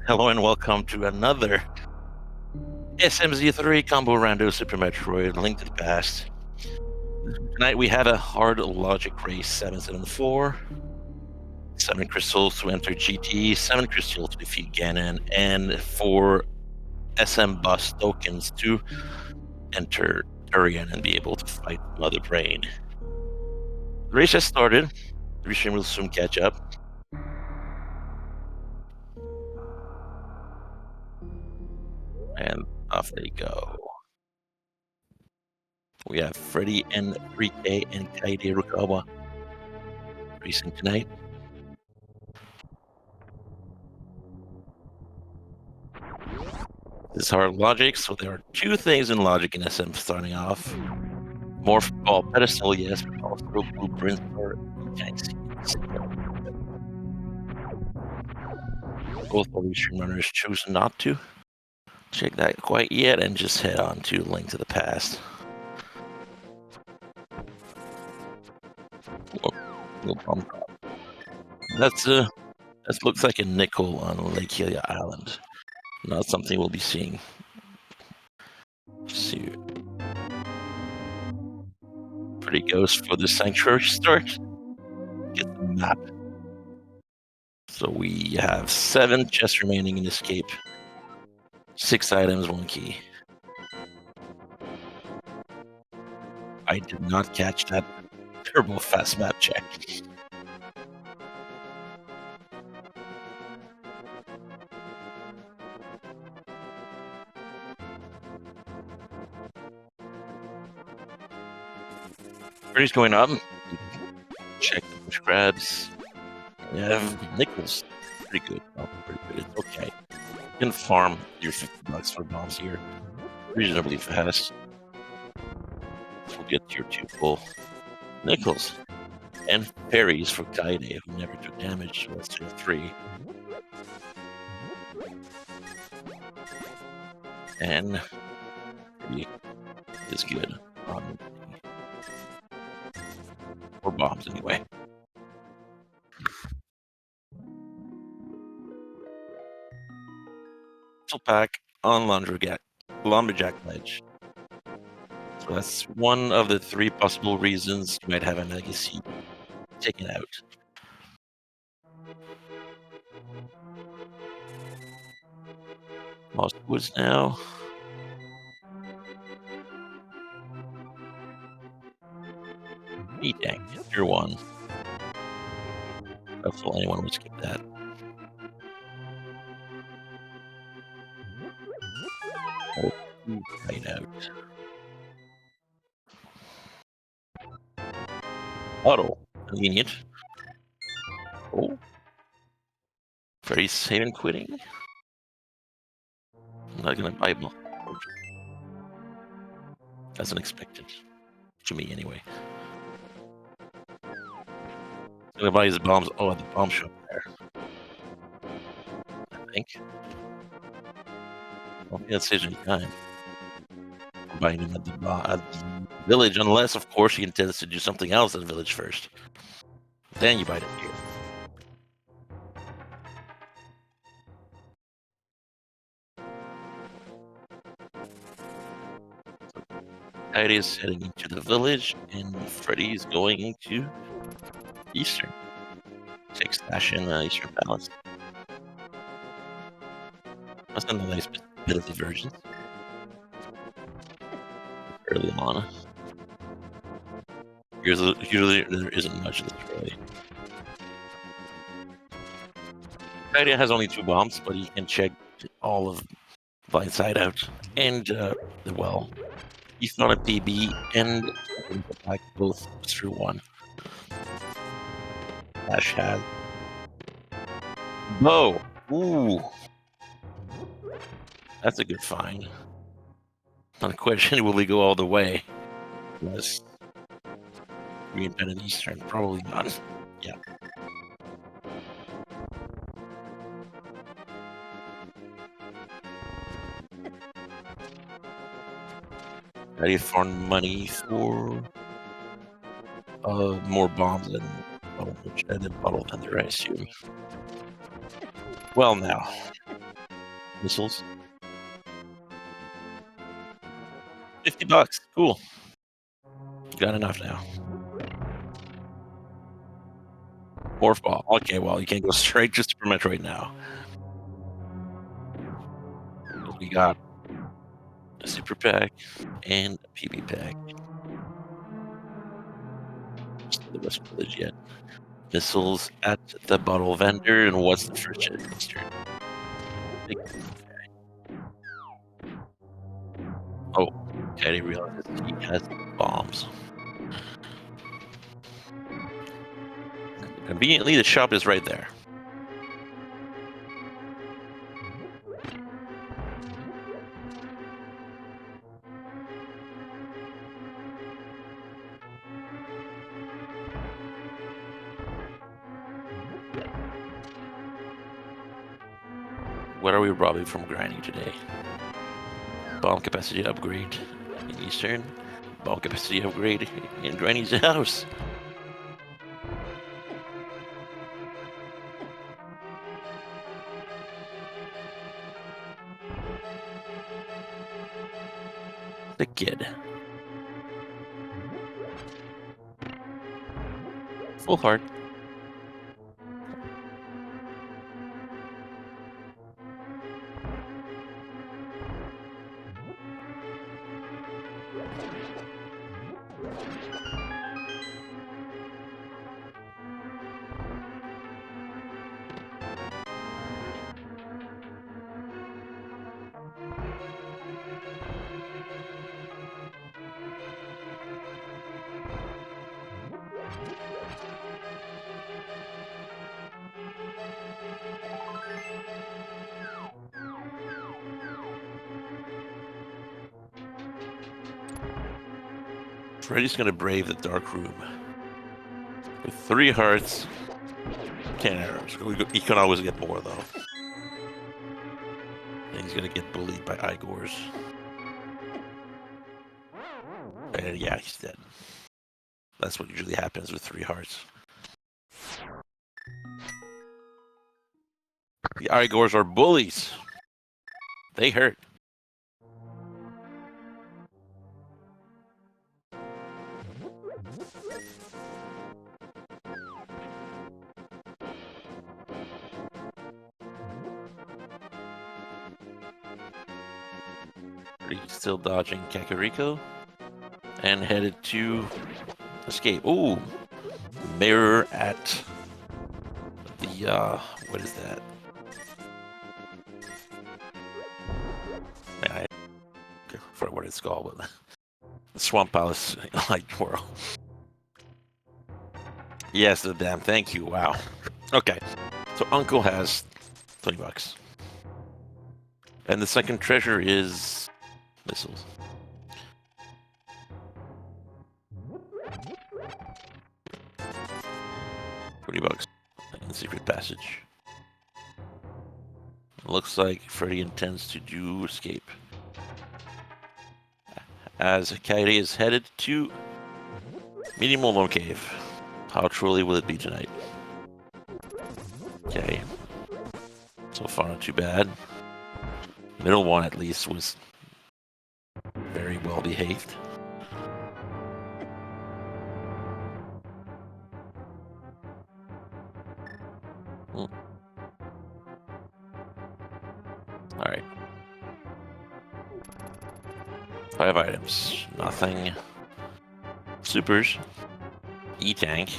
Hello and welcome to another SMZ3 Combo Rando Super Metroid Link to the Past. Tonight we have a hard logic race 774. 7 crystals to enter GT, 7 crystals to defeat Ganon, and 4 SM bus tokens to enter Turian and be able to fight Mother Brain. The race has started. The stream will soon catch up. And off they go. We have Freddy and 3K and Kaide Rukawa racing tonight. This is hard logic, so there are 2 things in logic in SM starting off. More ball pedestal, yes, but also blueprints for mechanics. Both of these stream runners choose not to check that quite yet and just head on to Link to the Past. No problem. That looks like a nickel on Lake Helia Island. Not something we'll be seeing soon. Pretty goes for the sanctuary start. Get the map. So we have 7 chests remaining in escape. 6 items, 1 key. I did not catch that turbo fast map check. Freddy's going up. Check the push grabs. Yeah, nickels. Pretty good. Oh, pretty good. It's okay. You can farm your $50 for bombs here reasonably fast. We'll get tier 2 full. Nickels. And parries for Kaide, who never took damage, so that's tier 3. And he is good on 4 bombs anyway. Pack on Lumberjack Ledge. So that's one of the 3 possible reasons you might have a legacy taken out. Lost Woods now. Tank, tier 1. Hopefully anyone would skip that. Oh, right out. Auto. Convenient. Oh. Very safe and quitting. I'm not gonna Bible. As unexpected. To me, anyway. I'm gonna buy his bombs. Oh, at the bomb shop there. I think. Well, yeah, it saves any time. I'm buying him at the village, unless, of course, he intends to do something else at the village first. Then you buy it here. Kaide is heading into the village, and Freddy is going into Eastern. Takes Dash in Eastern Palace. That's a nice bit of divergence. Early on. Usually there isn't much of this really. Kaide has only 2 bombs, but he can check all of Blindside Out and the well. He's not a PB and attack both through 1. Dash has. Bow! Ooh! That's a good find. Not a question, will he go all the way? Yes. Reinvented Eastern, probably not. Yeah. How do you farm money for more bombs and bottle thunder, I assume. Well, now. Missiles. $50. Cool. Got enough now. Morph ball. Okay, well, you can't go straight to Super Metroid now. We got a Super Pack and a PB Pack. Still the West Village yet. Missiles at the bottle vendor, and what's the first shit mustard? Oh, okay, I realized he has bombs. Conveniently, the shop is right there. What are we robbing from Granny today? Bomb capacity upgrade in Eastern. Bomb capacity upgrade in Granny's house. The kid. Full heart. Freddy's gonna brave the dark room. With 3 hearts, 10 arrows. He can always get more, though. And he's gonna get bullied by Igors. And yeah, he's dead. That's what usually happens with 3 hearts. The Igors are bullies. They hurt. Still dodging Kakariko and headed to escape. Ooh, mirror at the what is that? I forget what it's called, but the Swamp Palace Light World. Yes, the damn. Thank you. Wow. Okay, so Uncle has $20, and the second treasure is missiles. $20 and secret passage. Looks like Freddy intends to do escape. As Kairi is headed to Medium Lone Cave. How truly will it be tonight? Okay. So far, not too bad. Middle one, at least, was very well behaved. Alright. 5 items. Nothing. Supers. E-tank.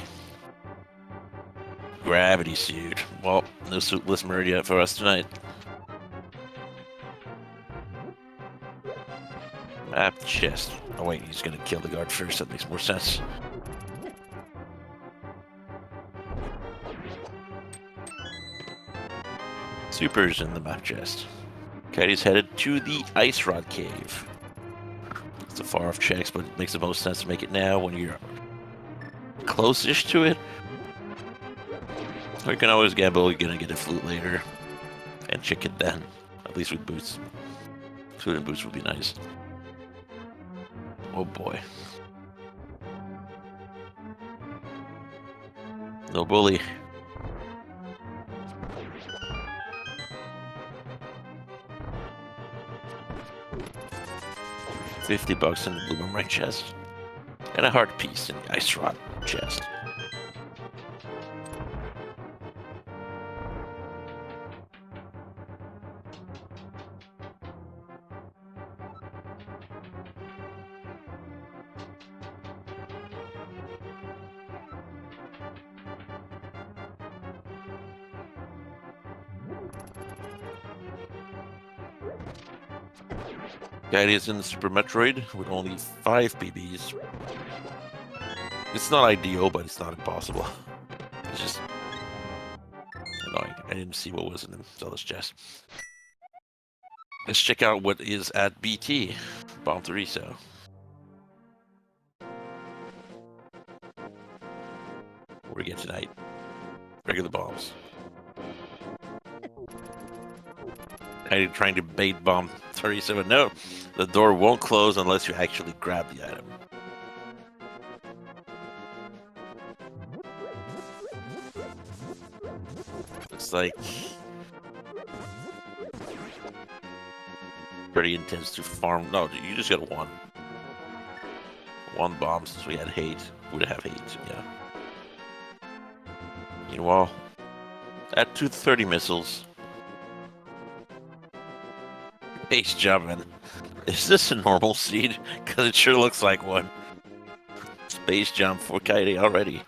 Gravity suit. Well, no suitless Meridia for us tonight. Map chest. Oh wait, he's gonna kill the guard first. That makes more sense. Supers in the map chest. Katie's headed to the Ice Rod Cave. It's a far off checks, but it makes the most sense to make it now when you're close-ish to it. Or you can always gamble, you're gonna get a flute later. And chicken then. At least with boots. Flute and boots would be nice. Oh boy. No bully. $50 in the blue boomerang chest. And a heart piece in the ice rod chest. Guy is in the Super Metroid with only 5 PBs. It's not ideal, but it's not impossible. It's just annoying. I didn't see what was in the Zelda's chest. Let's check out what is at BT, Bomb to Resale. What we get tonight? Regular bombs. I'm trying to bait bomb 37. No, the door won't close unless you actually grab the item. Looks like pretty intense to farm. No, you just got one. One bomb since we had hate. Would have hate, yeah. Meanwhile, at 230 missiles. Base jump, man. Is this a normal seed? Because it sure looks like one. Space jump for Kairi already.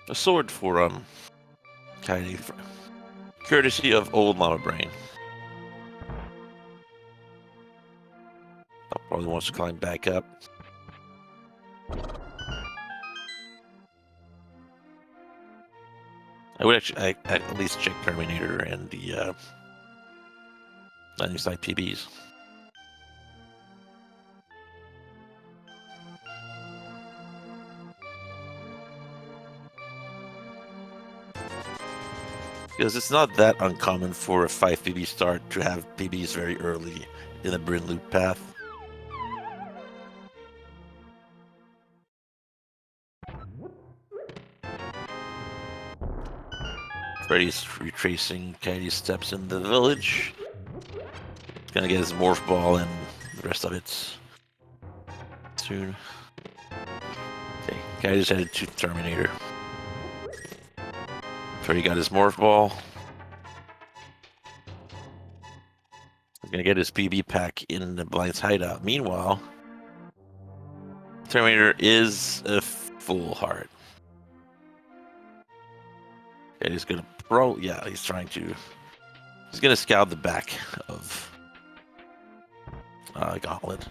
A sword for Kairi, courtesy of old Mama Brain. Probably wants to climb back up. I would actually I at least check Terminator and the 95 PBs. Because it's not that uncommon for a 5 PB start to have PBs very early in the Bryn loop path. Freddy's retracing Kairi's steps in the village. He's gonna get his morph ball and the rest of it soon. Okay, Kairi's headed to Terminator. Freddy got his morph ball. He's gonna get his PB pack in the Blind's hideout. Meanwhile, Terminator is a full heart. And he's gonna he's trying to. He's gonna scout the back of Gauntlet.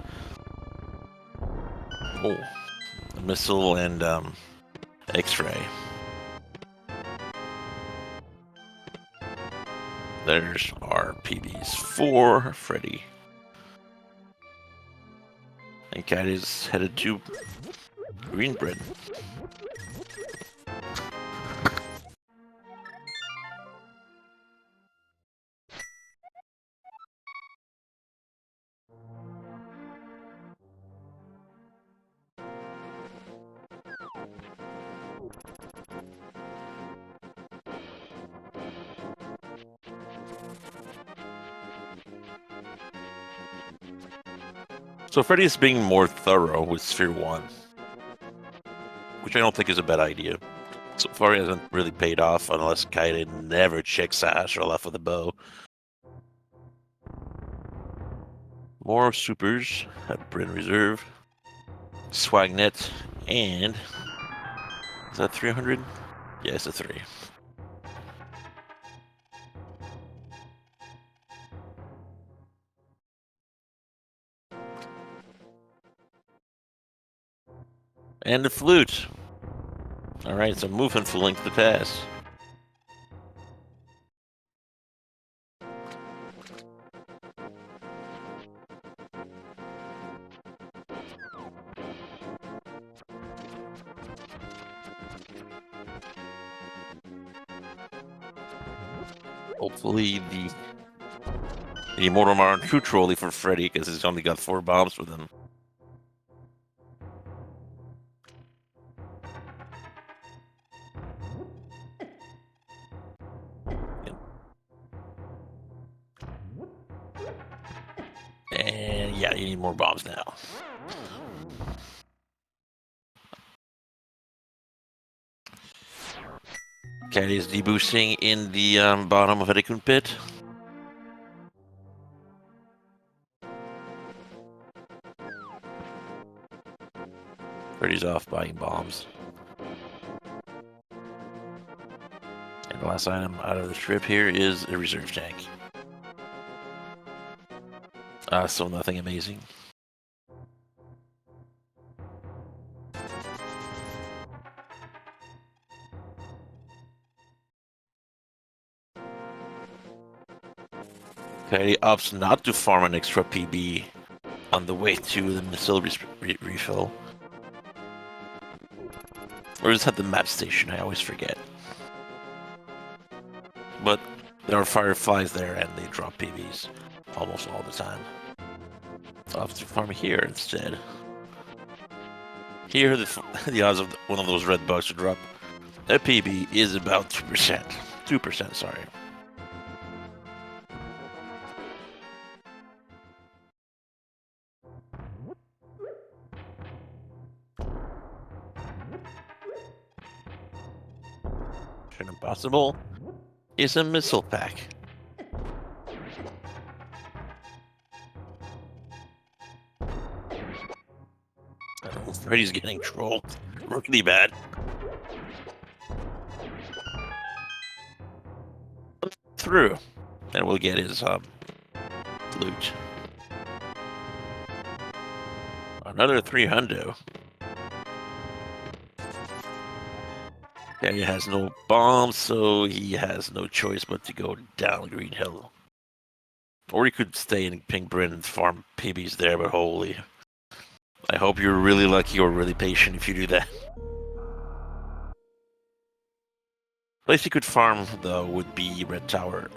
Oh, a missile and X-ray. There's our PBs for Freddy. And Cat is headed to Green Bread. So Freddy is being more thorough with Sphere 1, which I don't think is a bad idea. So far, it hasn't really paid off unless Kaiden never checks Sash or left with a bow. More supers at Bryn Reserve. Swagnet and... Is that 300? Yeah, it's a 3. And the flute. Alright, so movement for Link to the Past. Hopefully the Immortal Mario too trolly for Freddy, because he's only got 4 bombs with him. And yeah, you need more bombs now. Okay, he's deboosting in the bottom of the Raccoon Pit. Freddy's off buying bombs. And the last item out of the trip here is a reserve tank. So nothing amazing. Okay, he opts not to farm an extra PB on the way to the missile refill. Or is that the map station? I always forget. But there are fireflies there and they drop PBs almost all the time. So I'll have to farm here instead. Here, the odds of one of those red bugs to drop a PB is about 2%. 2%, sorry. Mission Impossible is a missile pack. Freddy's getting trolled really bad. Through, and we'll get his loot. Another 300. Yeah, he has no bombs, so he has no choice but to go down Green Hill. Or he could stay in Pink Bryn and farm PBs there, but holy. I hope you're really lucky or really patient if you do that. Place you could farm, though, would be Red Tower.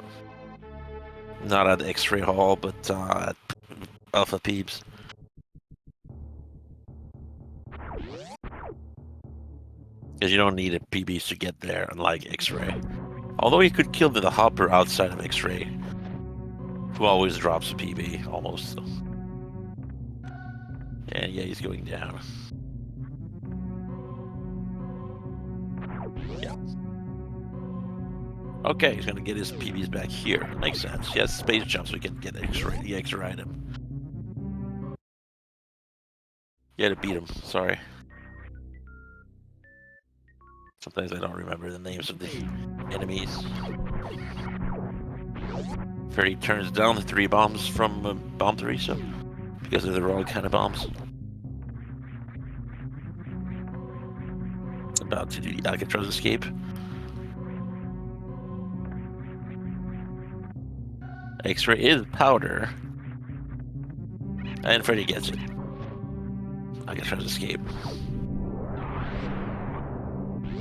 Not at X-Ray Hall, but at Alpha Peeps. Because you don't need a PBs to get there, unlike X-Ray. Although you could kill the hopper outside of X-Ray, who always drops a PB, almost. And yeah, he's going down. Yeah. Okay, he's gonna get his PBs back here. Makes sense. He has space jumps, so we can get the extra item. Yeah, to beat him. Sorry. Sometimes I don't remember the names of the enemies. Freddy turns down the 3 bombs from Bomb Teresa because they're the wrong kind of bombs. About to do the Alcatraz escape. X-ray is powder. And Freddy gets it. Alcatraz escape.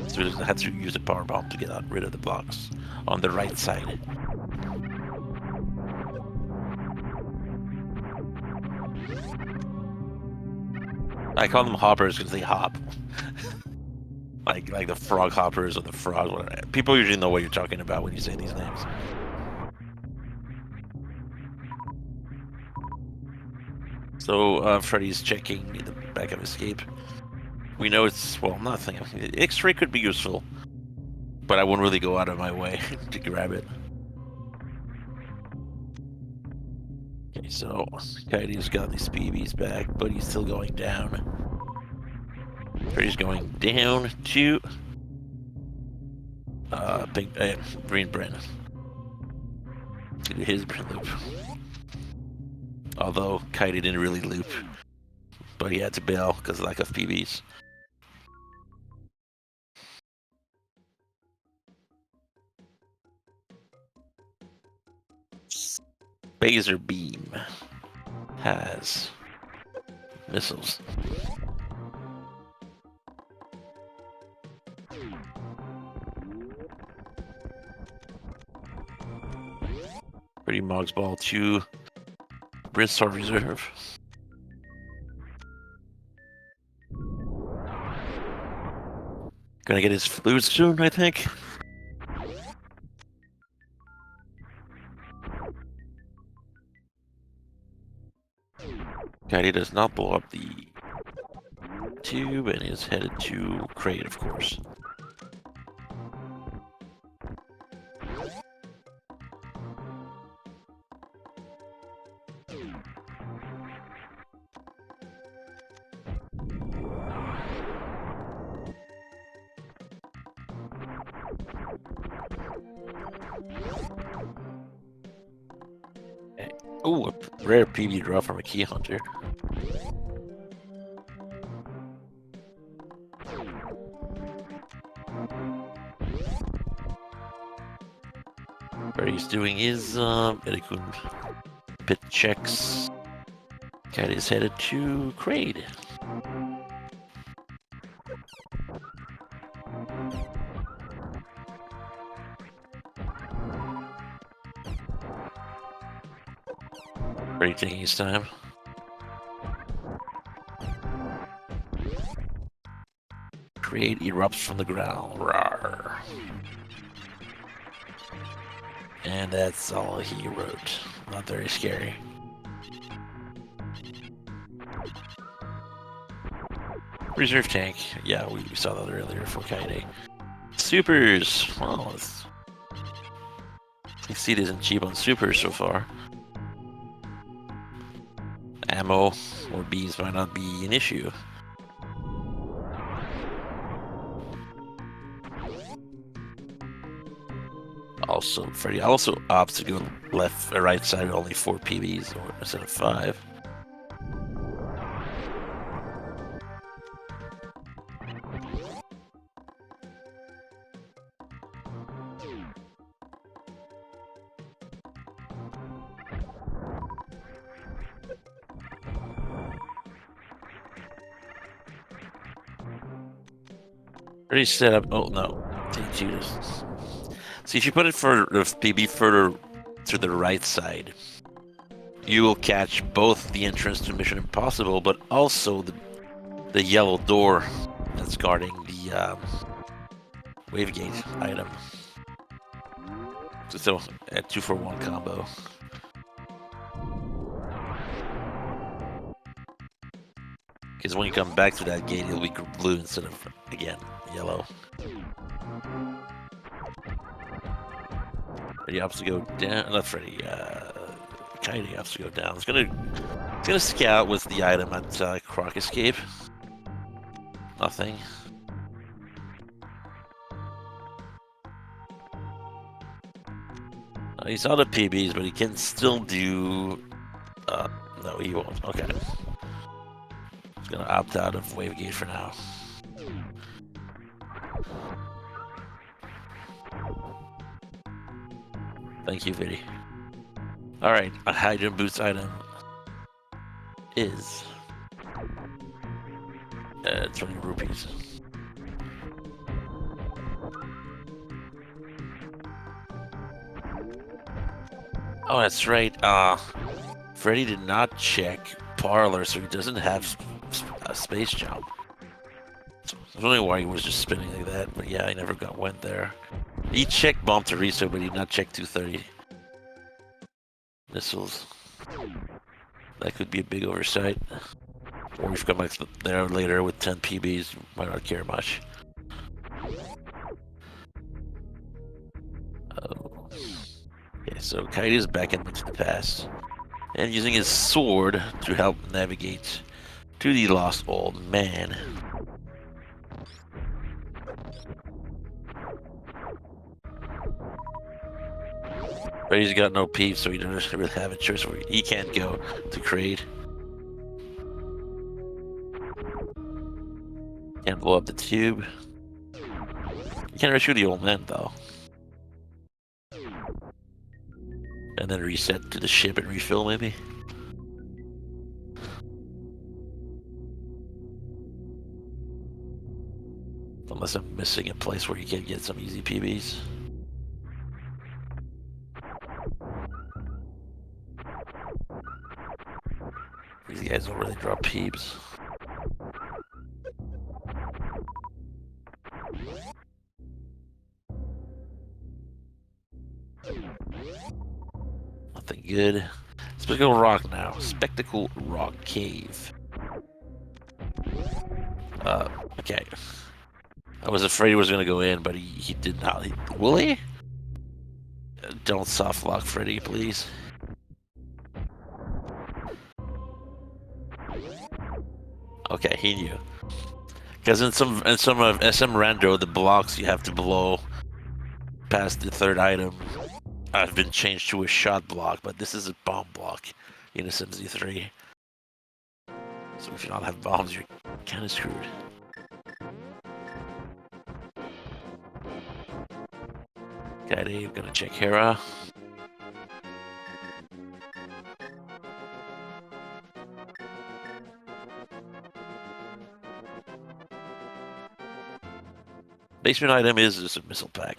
So he had to use a power bomb to get rid of the blocks on the right side. I call them hoppers because they hop. like the frog hoppers or the frogs. Whatever. People usually know what you're talking about when you say these names. So Freddy's checking the back of escape. We know it's, well, nothing. X-ray could be useful, but I wouldn't really go out of my way to grab it. Okay, so Coyote's got these PBs back, but he's still going down. Freddy's going down to Green Bryn. To his Bryn loop. Although Coyote didn't really loop, but he had to bail because of lack of PBs. Phaser beam has missiles. Pretty Mog's Ball to Bristar Reserve. Gonna get his fluid soon, I think. Guy does not blow up the tube and is headed to crate, of course. Oh, a rare PB draw from a Key Hunter. Where he's doing his Medicune pit checks. Cat is headed to Crade. Pretty taking his time. Crade erupts from the ground. Rawr. And that's all he wrote. Not very scary. Reserve tank. Yeah, we saw that earlier for Kaide. Supers. Well, you see it isn't cheap on supers so far. Ammo or bees might not be an issue. Also, Freddy also opts to go left or right side with only 4 PBs instead of 5. Already set up. Oh no, T2 does. See, if you put it for the PB further to the right side, you will catch both the entrance to Mission Impossible, but also the yellow door that's guarding the Wavegate item. So a 2-for-1 combo. Because when you come back to that gate, it'll be blue instead of, again, yellow. Freddy opts to go down. Not Freddy. Kaide opts to go down. It's gonna scout with the item at Croc Escape. Nothing. He saw the PBs, but he can still do. No, he won't. Okay. He's gonna opt out of Wavegate for now. Thank you, Viddy. Alright, a Hydra Boots item is 20 rupees. Oh, that's right. Freddy did not check Parlor, so he doesn't have a space jump. So I was wondering why he was just spinning like that, but yeah, I never went there. He checked Bomb Teresa, but he did not check 230 missiles. That could be a big oversight. Or if you come back there later with 10 PBs, might not care much. Oh. Okay, so Kaide is back into the past and using his sword to help navigate to the lost old man. But he's got no peeps, so he doesn't really have a choice. He can't go to Crade. Can't blow up the tube. You can't rescue the old man, though. And then reset to the ship and refill, maybe? Unless I'm missing a place where you can get some easy PBs. These guys don't really drop peeps. Nothing good. Spectacle Rock now. Spectacle Rock Cave. Okay. I was afraid he was going to go in, but he did not. Will he? Don't soft lock Freddy, please. Okay, he knew. Because in some of SM Rando, the blocks you have to blow past the third item have been changed to a shot block, but this is a bomb block in SMZ3. So if you don't have bombs, you're kind of screwed. Okay, I'm gonna check Hera. Basement item is just a missile pack.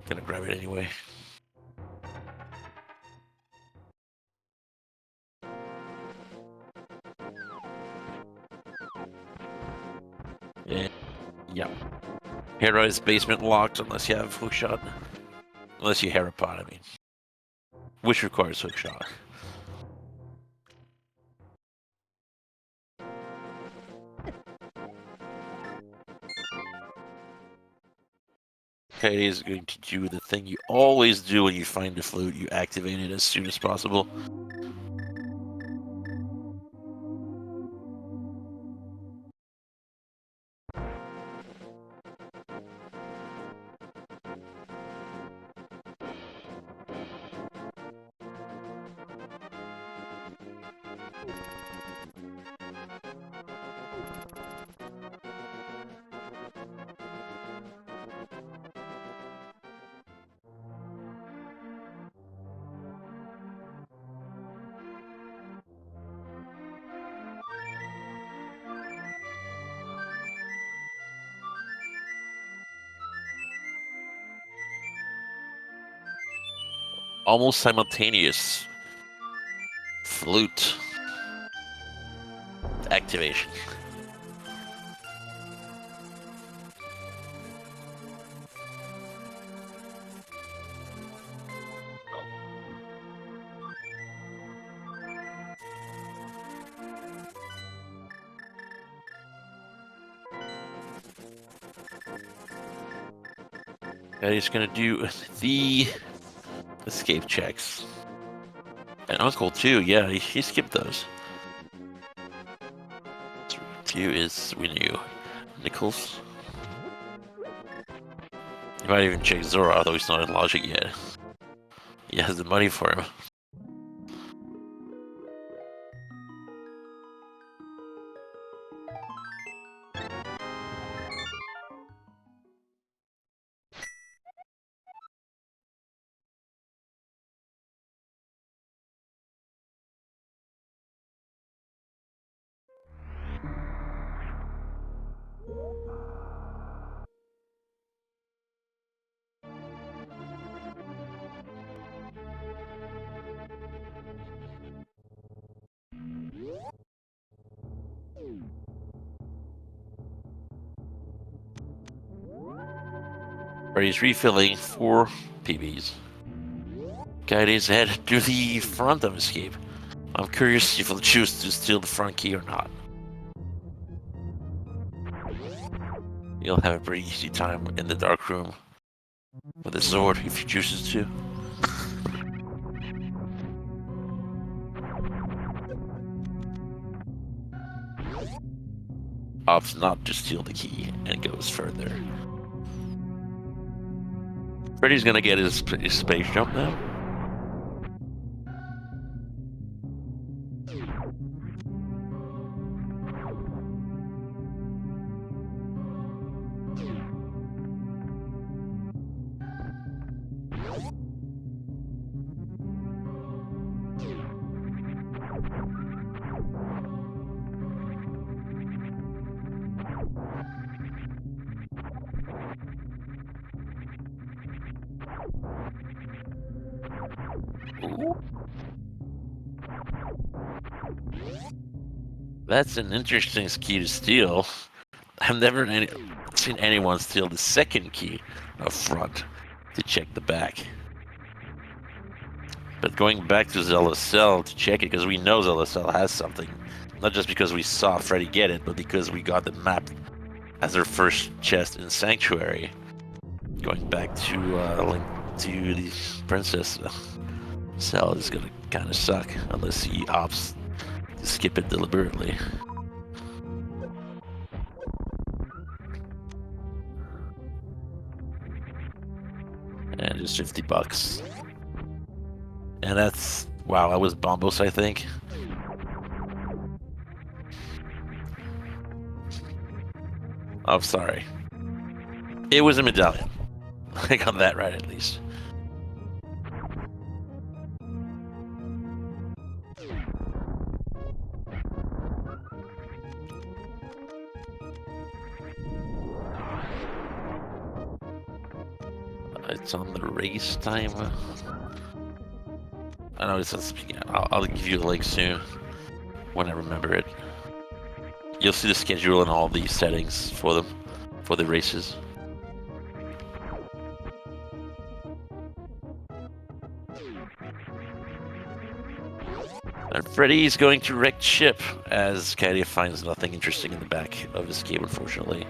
Gonna grab it anyway. Yeah. Hera is basement locked unless you have hookshot. Unless you Herapod, I mean. Which requires hookshot. Okay, is going to do the thing you always do when you find the flute. You activate it as soon as possible. Almost simultaneous flute activation. And he's gonna do the escape checks. And Uncle too, yeah, he skipped those. 2 is we knew. Nichols. You might even check Zora, although he's not in logic yet. He has the money for him. But he's refilling 4 PBs. Guide is head to the front of escape. I'm curious if he'll choose to steal the front key or not. You'll have a pretty easy time in the dark room with a sword if he chooses to. Opts not to steal the key and goes further. Freddy's gonna get his space jump now. That's an interesting key to steal. I've never seen anyone steal the second key up front to check the back. But going back to Zelda's cell to check it, because we know Zelda's cell has something. Not just because we saw Freddy get it, but because we got the map as our first chest in Sanctuary. Going back to Link to the Princess cell is gonna kind of suck unless he opts to skip it deliberately. And just $50. And that's, wow, that was Bombos, I think. Oh, sorry. It was a medallion. I got that right at least. It's on the race time. I know it's not. I'll give you a link soon when I remember it. You'll see the schedule and all the settings for them, for the races. And Freddy's going to wreck ship as Katia finds nothing interesting in the back of his game, unfortunately.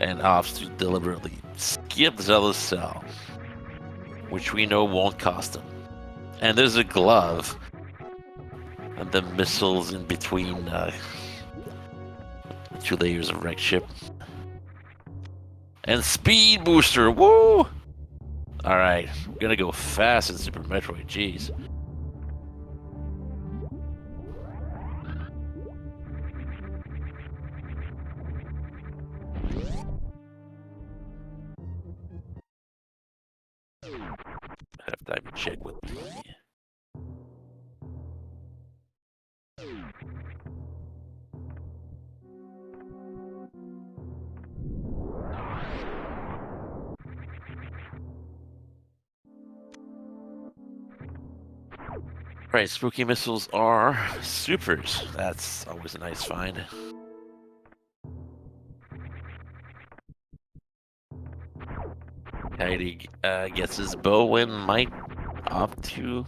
And opts to deliberately skip Zelda's cell, which we know won't cost him. And there's a glove, and the missiles in between the 2 layers of wrecked ship. And speed booster, woo! Alright, we're gonna go fast in Super Metroid, jeez. Have time to check with the... Right, spooky missiles are supers. That's always a nice find. Heidi gets his bow and might opt to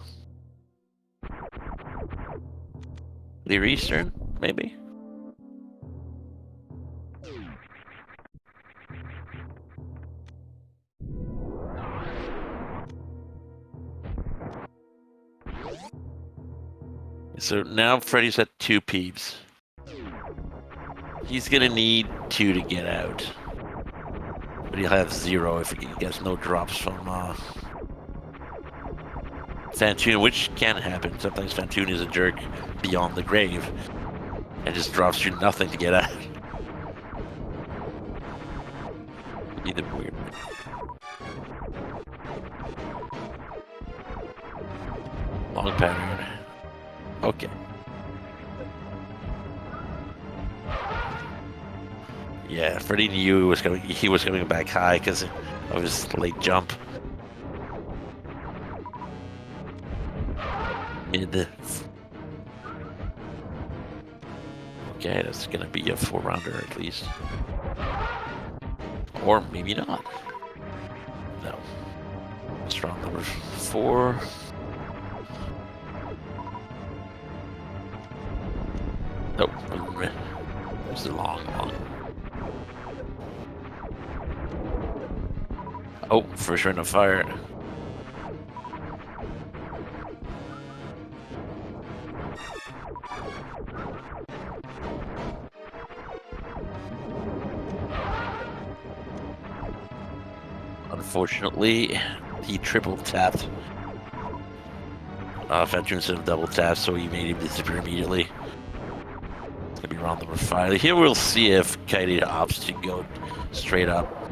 the Eastern, maybe? So now Freddy's at 2 peeps. He's gonna need 2 to get out. But he'll have 0 if he gets no drops from Fantoon, which can happen. Sometimes Fantoon is a jerk beyond the grave and just drops you nothing to get out. Either weird. Long pattern. Okay. Yeah, Freddy knew he was coming back high because of his late jump. Mid. Okay, that's gonna be a 4-rounder at least. Or maybe not. No. Strong number 4. Nope. There's a long. Oh, first run of fire. Unfortunately, he triple tapped. Fantoon instead of double tap, so he made him disappear immediately. It's gonna be round number 5. Here we'll see if Katie opts to go straight up,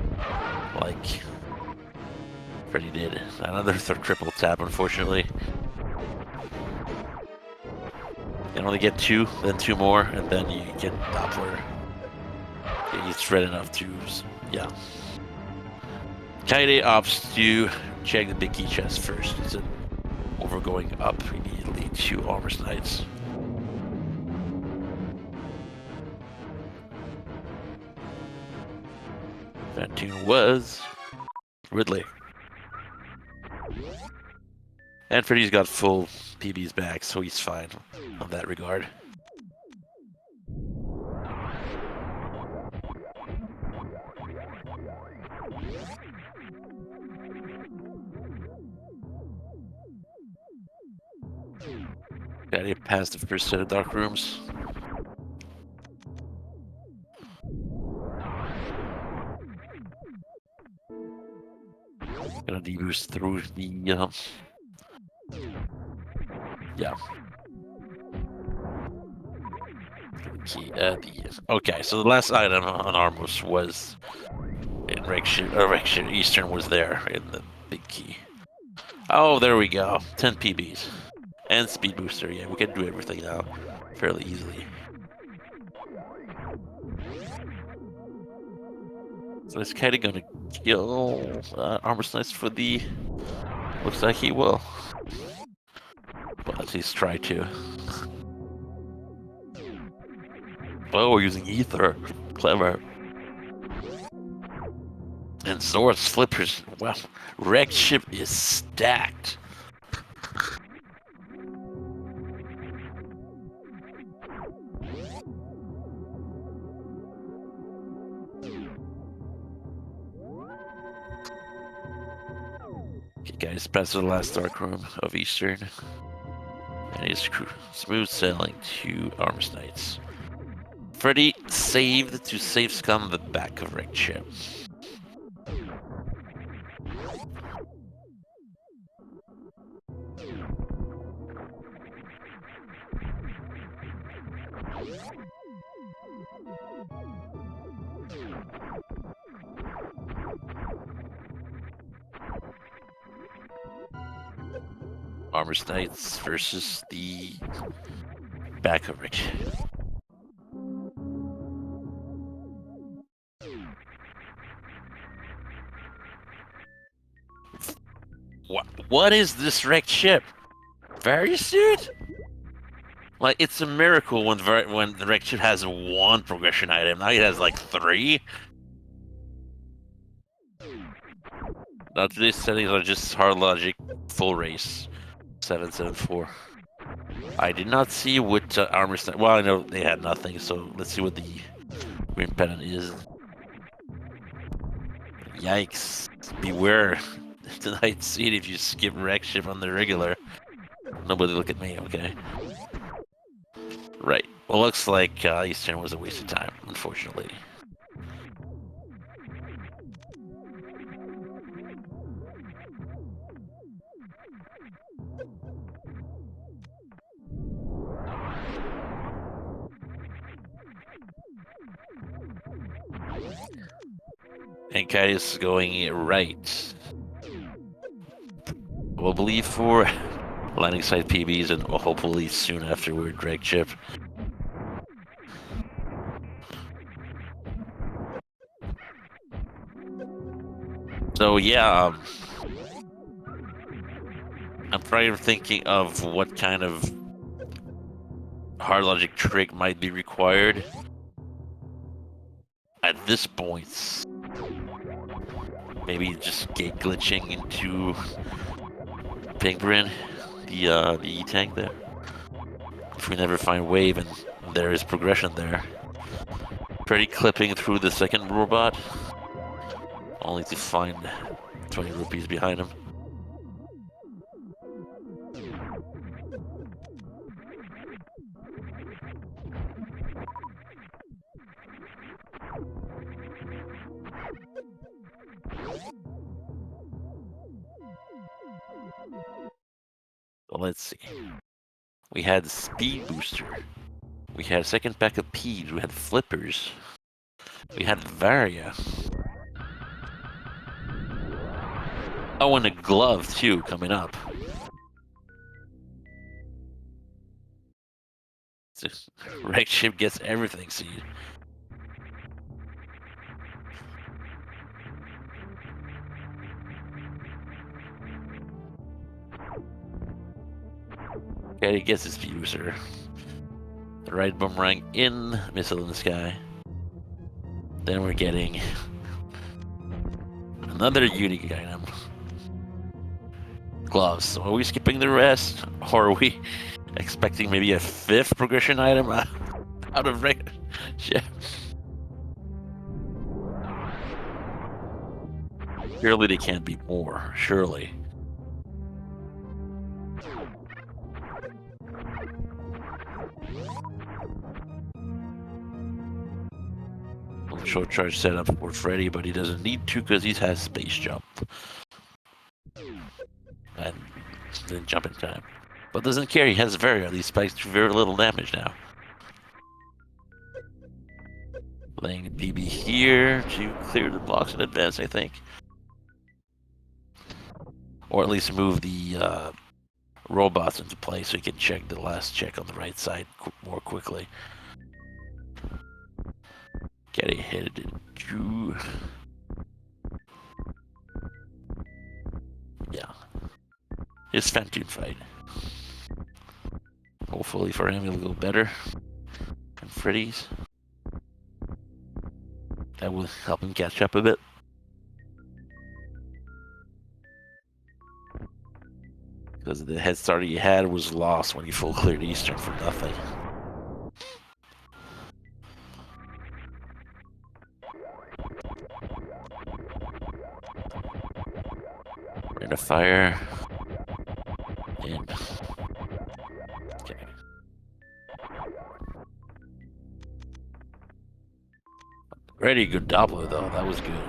like Freddy did. Another triple tap, unfortunately. You can only get 2, then 2 more, and then you get Doppler. He's thread enough to, yeah. Kaede opts to check the big key chest first, instead over going up immediately to Armor's Knights. That tune was Ridley. And Freddy's got full PBs back, so he's fine on that regard. Gotta get past the first set of dark rooms. Gonna deboost through the yeah. Okay, so the last item on Armos was in Rection Eastern was there in the big key. Oh, there we go. 10 PBs. And speed booster, yeah, we can do everything now fairly easily. So it's kinda gonna kill Armor Slice for the... Looks like he will. But at least try to. Oh, we're using Ether. Clever. And Zora's Flippers. Wow. Wrecked Ship is stacked. Okay, guys, pass to the last dark room of Eastern. And it's smooth sailing to Armor Knights. Freddy saved to safe scum the back of Wrecked Ship. Armor Knights versus the back of Wrecked Ship. What is this Wrecked Ship? Varisuit? Like, it's a miracle when the Wrecked Ship has one progression item. Now it has like 3. Now today's settings are just hard logic, full race, 774. I did not see what armor. Well, I know they had nothing, so let's see what the green pennant is. Yikes! Beware tonight seat if you skip Wrecked Ship on the regular. Nobody look at me, okay? Right. Well, looks like Eastern was a waste of time, unfortunately. And Kai is going right. We'll believe for landing site PBs and hopefully soon afterward Wrecked Ship. So yeah, I'm probably thinking of what kind of hard logic trick might be required. At this point, maybe just gate glitching into Pingbrin, the E-Tank there. If we never find Wave and there is progression there. Freddy clipping through the second robot, only to find 20 rupees behind him. Well, let's see. We had Speed Booster. We had a second pack of Peas. We had Flippers. We had Varia. Oh, and a glove too coming up. Wrecked Ship gets everything, see. Okay, he gets his speed booster. The right boomerang in, missile in the sky. Then we're getting Another unique item. Gloves. So are we skipping the rest? Or are we expecting maybe a 5th progression item out of right? Yeah. Surely they can't be more. Surely. Short charge setup for Freddy, but he doesn't need to because he has space jump. And then jump in time. But doesn't care, he has very these spikes do very little damage now. Laying the BB here to clear the blocks in advance, I think. Or at least move the robots into place so he can check the last check on the right side more quickly. Getting headed into... Yeah. His Phantom fight. Hopefully for him it'll go better than Freddy's. That will help him catch up a bit. Because the head start he had was lost when he full cleared Eastern for nothing. We're gonna fire. And okay. Pretty good doppler though, that was good.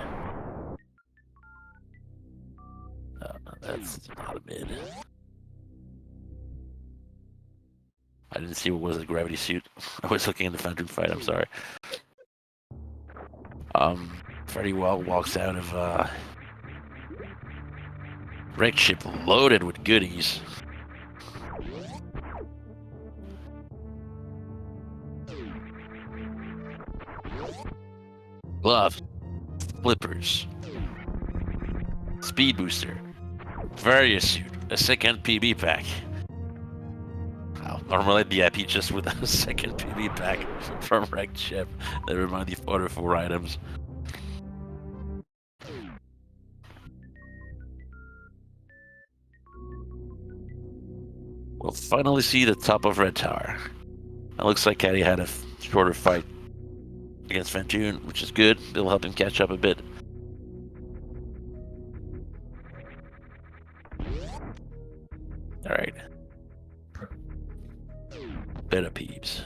That's not a mid. I didn't see what was the gravity suit. I was looking at the Phantom fight, I'm sorry. Freddy walks out of wrecked ship loaded with goodies. Gloves, flippers, speed booster, various suit, a second PB pack. Wow, normally I'd be happy just with a second PB pack from wrecked ship. Never mind the other 4 items. We'll finally see the top of Red Tower. It looks like Caddy had a shorter fight against Phantom, which is good. It'll help him catch up a bit. Alright. Better peeps.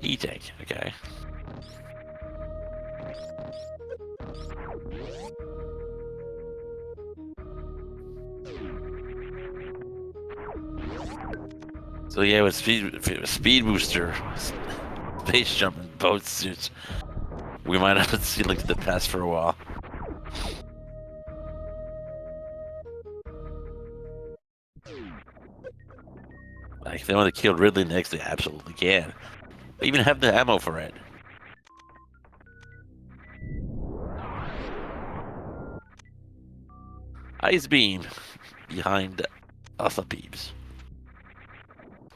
E-tank, okay. So yeah, with speed booster, space jump, and boat suits, we might have to see like the past for a while. Like if they want to kill Ridley next, they absolutely can. They even have the ammo for it. Ice beam behind Alpha Peeps.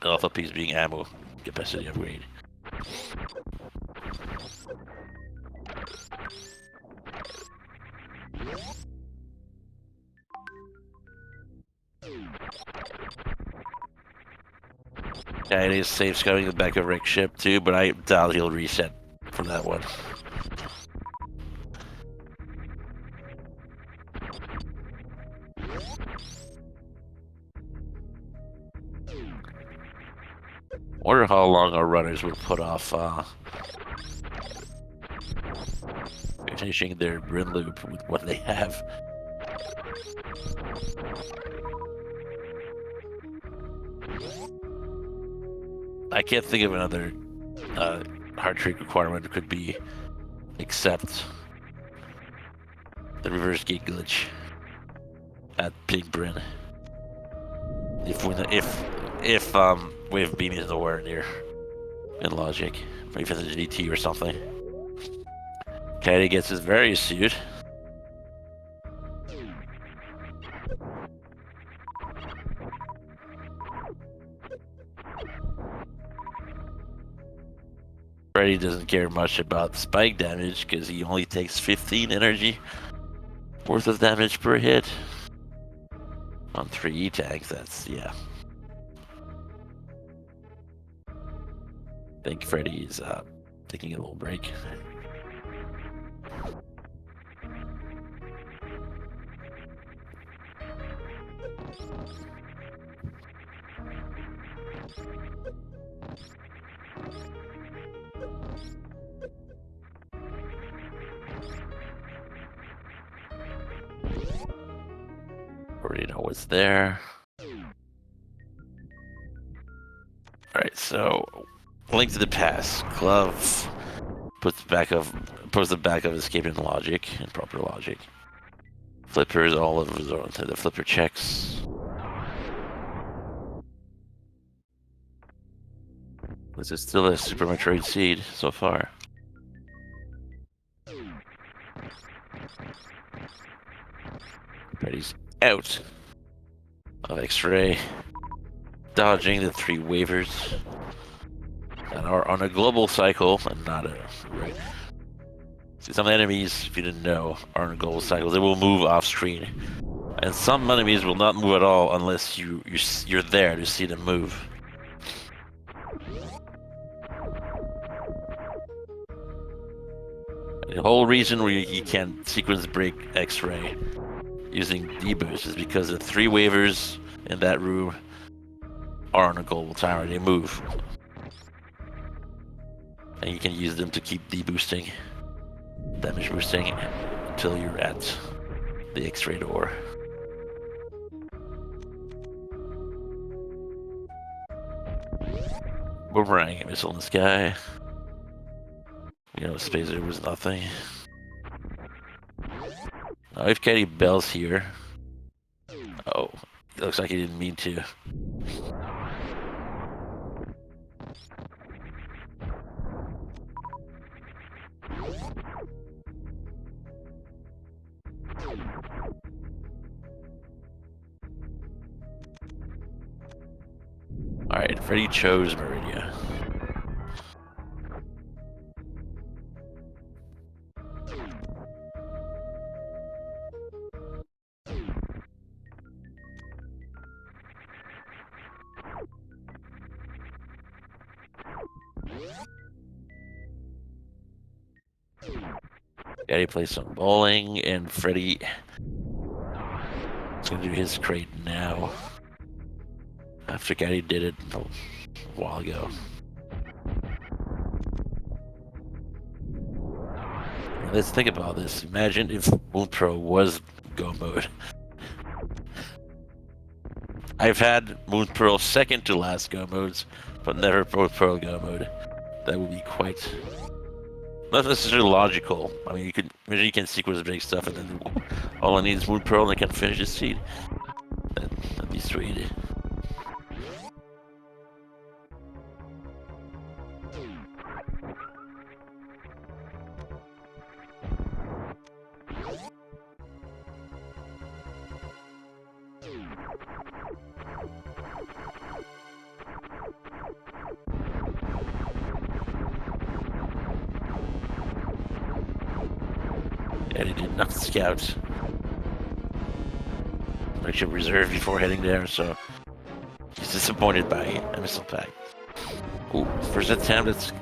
Alpha Peeps being ammo capacity upgrade. Yeah, it is safe scouting the back of Rick's ship too, but I doubt he'll reset for that one. Wonder how long our runners would put off finishing their Brin loop with what they have. I can't think of another hard trick requirement that could be except the reverse gate glitch at Big Brin. If Wave Beam is nowhere near in logic, maybe it's a GT or something. Caddy gets his various suit. Freddy doesn't care much about spike damage because he only takes 15 energy worth of damage per hit. On 3 E-tags, that's, yeah. I think Freddy is taking a little break. Already know what's there. Alright, so Link to the Past. Glove puts the back of escaping logic and proper logic. Flippers all of resort to the flipper checks. This is still a Super Metroid seed so far. Freddy's out of X-ray, dodging the 3 waivers that are on a global cycle and not a right. See, some enemies, if you didn't know, are on a global cycle. They will move off screen, and some enemies will not move at all unless you're there to see them move. The whole reason you can't sequence break X-ray using D-boost is because the 3 waivers in that room are on a global timer. They move, and you can use them to keep D-boosting, damage boosting, until you're at the X-ray door. Boomerang missile in the sky. You know, Spacer was nothing. Now we've got any bells here. Oh, it looks like he didn't mean to. Alright, Freddy chose Meridia. Gaddy plays some bowling, and Freddy is going to do his crate now. After Gaddy did it a while ago. And let's think about this. Imagine if Moon Pro was Go mode. I've had Moon Pearl second to last Go modes, but never Moon Pearl Go mode. That would be quite not necessarily logical. I mean, you can sequence big stuff, and then all I need is Moon Pearl, and I can finish the seed. That'd be sweet. And he did not scout. I should reserve before heading there, so he's disappointed by a missile pack. Ooh, first attempt, it's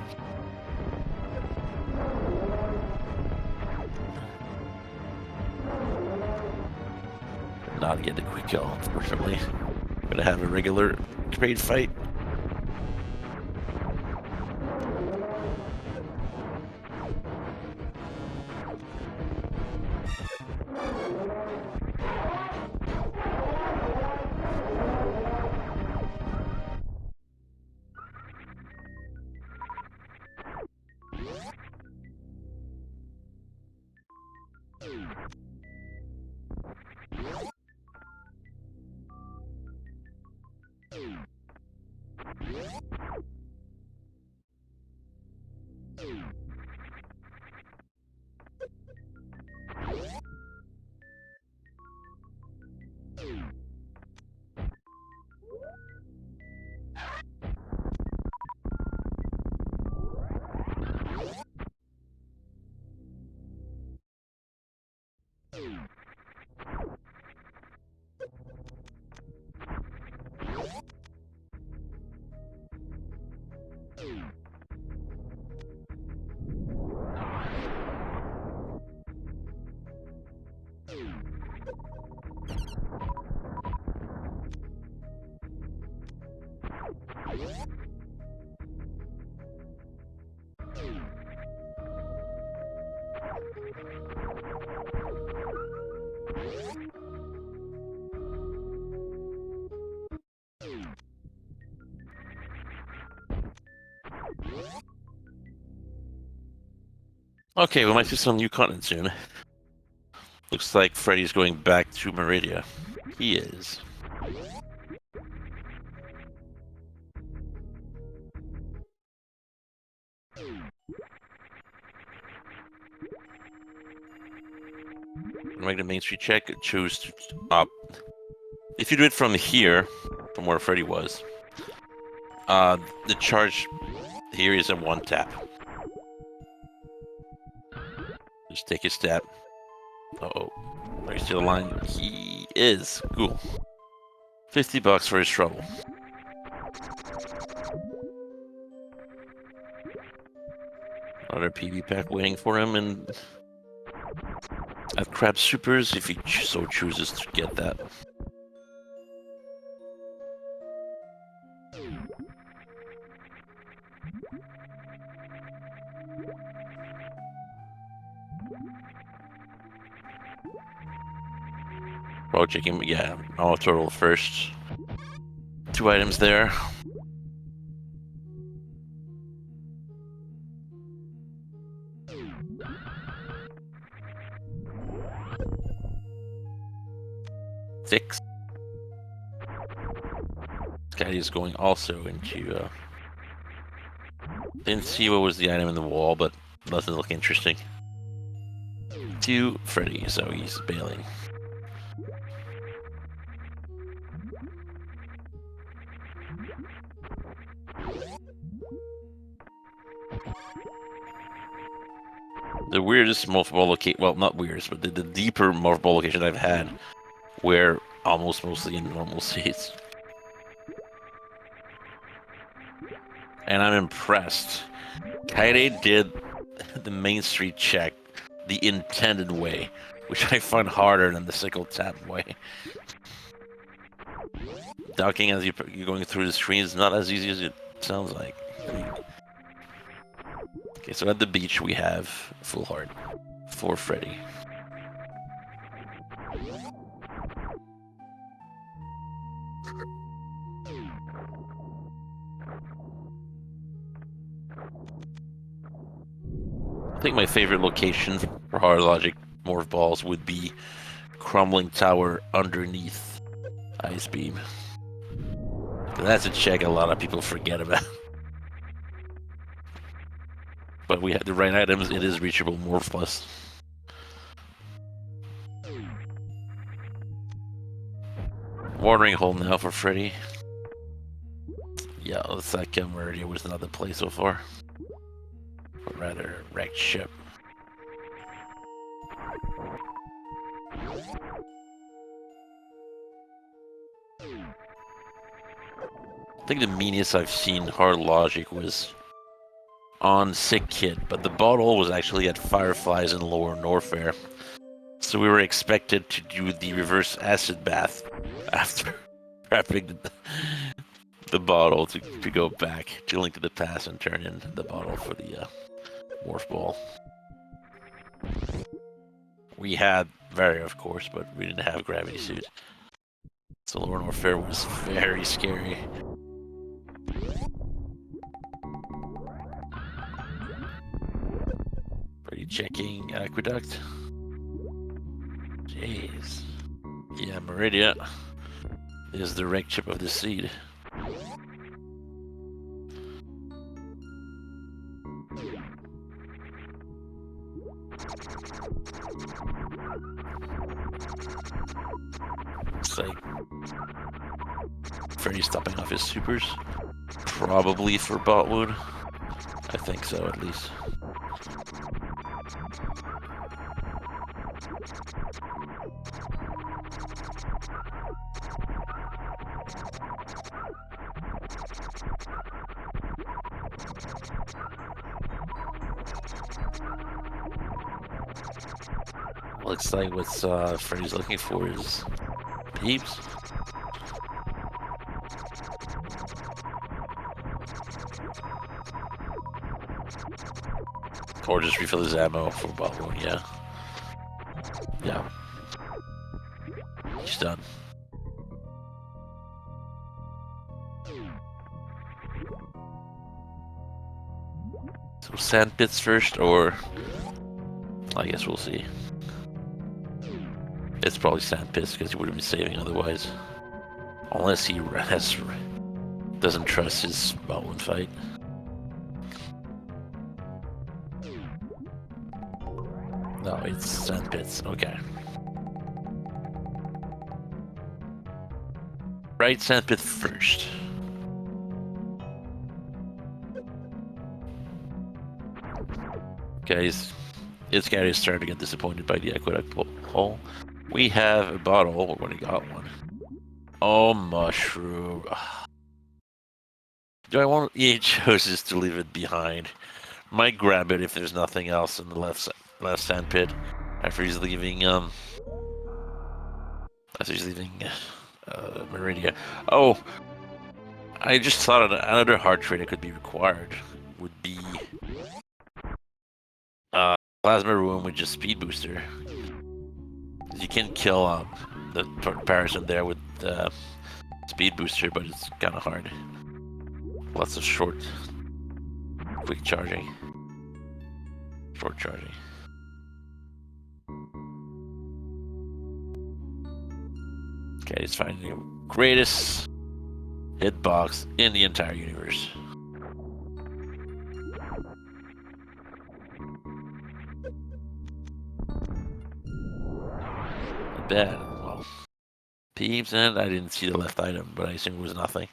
not get the quick kill, unfortunately. Gonna have a regular trade fight. Okay, we might see some new content soon. Looks like Freddy's going back to Meridia. He is. Make the main street check. Choose to if you do it from here, from where Freddy was, the charge here is a one tap. Just take a step. Uh-oh. Are you still aligned? He is. Cool. $50 for his trouble. Another PB pack waiting for him, and I've Crab Supers if he so chooses to get that. Probably checking, yeah, all total first. 2 items there. Six. This guy is going also into, didn't see what was the item in the wall, but doesn't look interesting. To Freddy, so he's bailing. The weirdest morph ball location, well, not weirdest, but the deeper morph ball location I've had, where almost mostly in normal states. And I'm impressed. Kaide did the main street check the intended way, which I find harder than the sickle tap way. Ducking as you're going through the screen is not as easy as it sounds like. Okay, so at the beach we have full heart for Freddy. I think my favorite location for hard logic morph balls would be crumbling tower underneath ice beam. That's a check a lot of people forget about. But we have the right items, it is reachable morph plus. Watering hole now for Freddy. Yeah, looks like Meridia was not the play so far. Or rather, wrecked ship. I think the meanest I've seen hard logic was on Sick Kid, but the bottle was actually at Fireflies in Lower Norfair. So we were expected to do the reverse acid bath after wrapping the bottle to go back to Link to the Past and turn in the bottle for the morph ball. We had Varia, of course, but we didn't have Gravity Suit. So Lower Norfair was very scary. Pretty checking Aqueduct. Jeez. Yeah, Meridia is the wreck chip of the seed. Looks like Freddy's stopping off his supers. Probably for Botwood. I think so, at least. Looks like what Freddy's looking for is peeps. Or just refill his ammo for Botwood, yeah. Yeah. He's done. So sand pits first, or I guess we'll see. It's probably sandpits because he wouldn't be saving otherwise. Unless he doesn't trust his Baldwin fight. No, it's sandpits. Okay. Right sandpit first. Guys, this guy is starting to get disappointed by the aqueduct hole. We have a bottle. We already got one. Oh, mushroom. Do I want? He chooses to leave it behind. Might grab it if there's nothing else in the left sandpit after he's leaving. After he's leaving Meridia. Oh, I just thought another hard trade that could be required would be plasma ruin with just speed booster. You can kill the comparison there with speed booster, but it's kind of hard. Lots of short, quick charging, short charging. Okay, it's finding the greatest hitbox in the entire universe. Not bad. Well, peeps, and I didn't see the left item, but I assume it was nothing.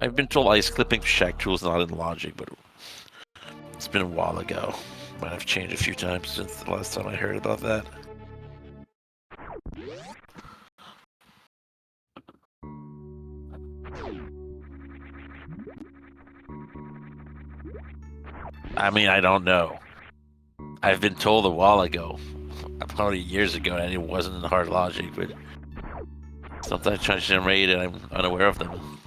I've been told ice clipping shack tool is not in logic, but it's been a while ago. Might have changed a few times since the last time I heard about that. I mean, I don't know. I've been told a while ago, probably years ago, and it wasn't in hard logic, but sometimes trying to generate and I'm unaware of them.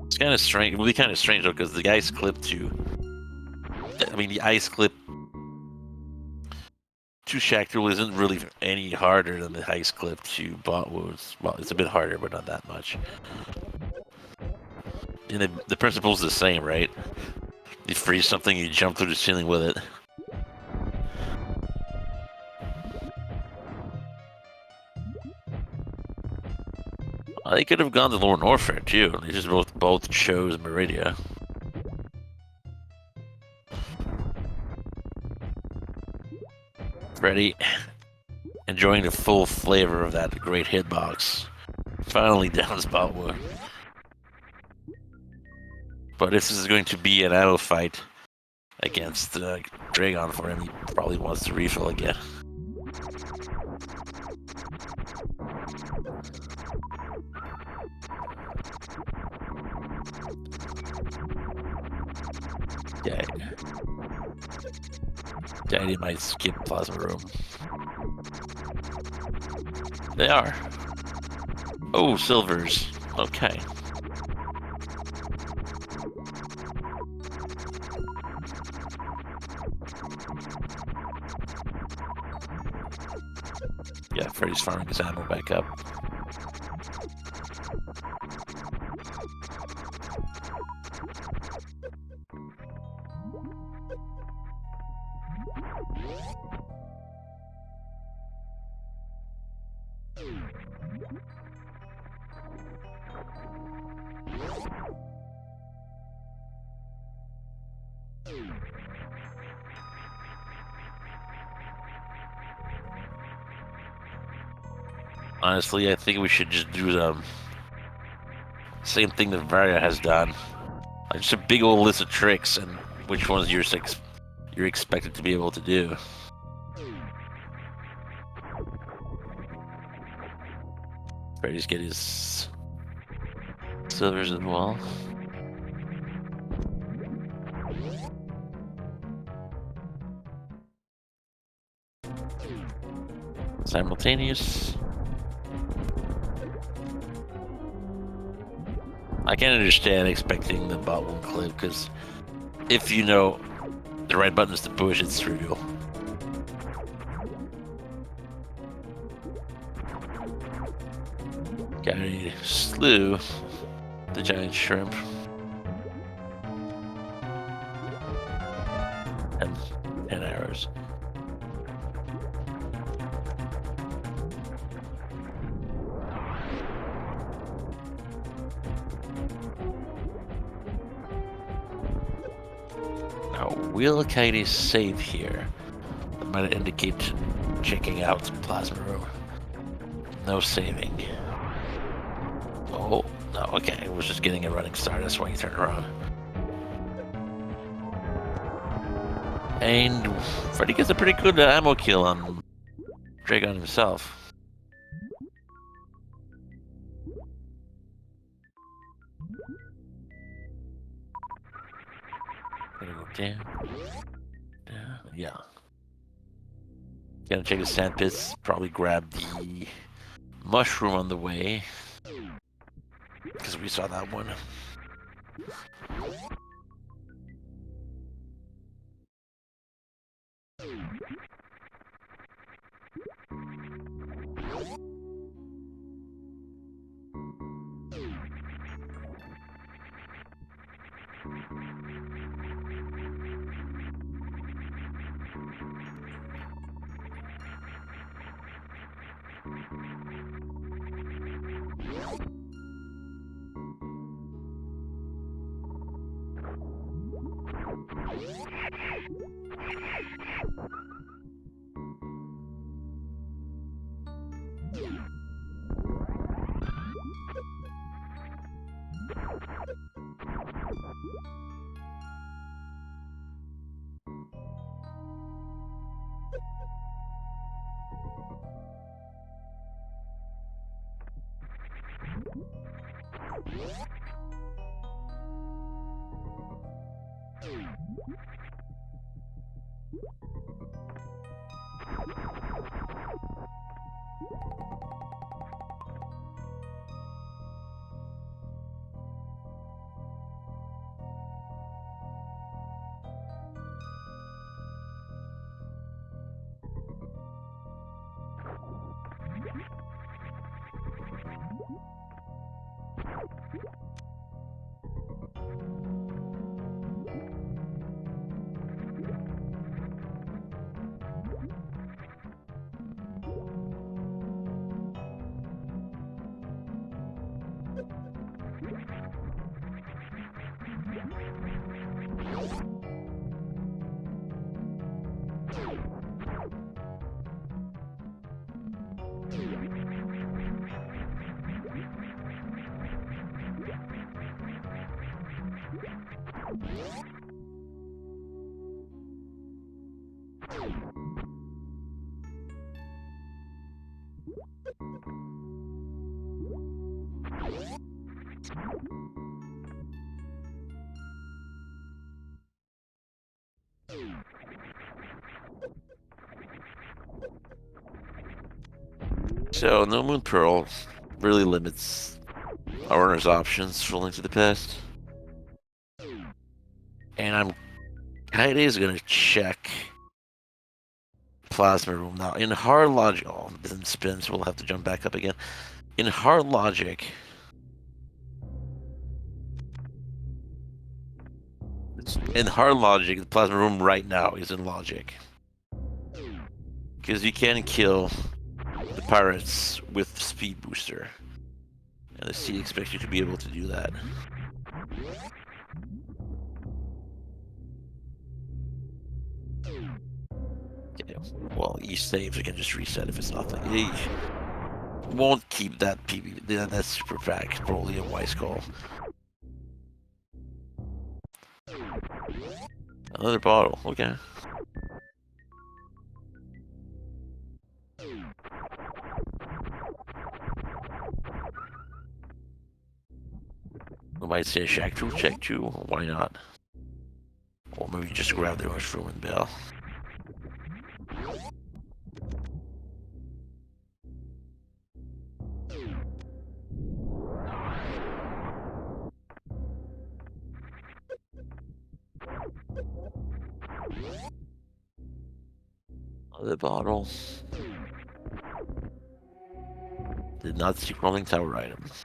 It's kind of strange. It would be kind of strange though, because the ice clip to, I mean, the ice clip to shack tool isn't really any harder than the ice clip to bot wounds. Well, it's a bit harder, but not that much. And the principle's the same, right? You freeze something, you jump through the ceiling with it. They could have gone to Lower Norfair too. They just both chose Meridia. Freddy, enjoying the full flavor of that great hitbox. Finally down spot wood. But this is going to be an auto fight against Dragon for him. He probably wants to refill again. Yeah. Daddy might skip plasma room. They are. Oh, silvers. Okay. Yeah, Freddy's farming his ammo back up. Honestly, I think we should just do the same thing that Varia has done. Like just a big old list of tricks and which ones you're expected to be able to do. Freddy's get his silvers as well. Simultaneous. I can understand expecting the bot won't clip, because if you know the right buttons to push, it's trivial. slew the giant shrimp. And 10 arrows. Now, will Katie save here? That might indicate checking out the plasma room. No saving. Oh, no, okay. It was just getting a running start. That's why you turned around. And Freddy gets a pretty good ammo kill on Dragon himself. Gonna go down, yeah. Gonna check the sand pits, probably grab the mushroom on the way, because we saw that one. So, no Moon Pearl really limits our runner's options for Link to the Past. And I'm kinda is gonna check Plasma Room now. In hard logic, oh, it doesn't spin, so we'll have to jump back up again. In hard logic, the Plasma Room right now is in logic. Because you can kill the pirates with Speed Booster. And the sea expects you to be able to do that. Okay, well, he saves, you can just reset if it's not. He won't keep that PB, that super pack, probably a wise call. Another bottle, okay. We might say Shack 2, check 2, why not? Or maybe just grab the mushroom and bail. Another bottle. Did not see crawling tower items.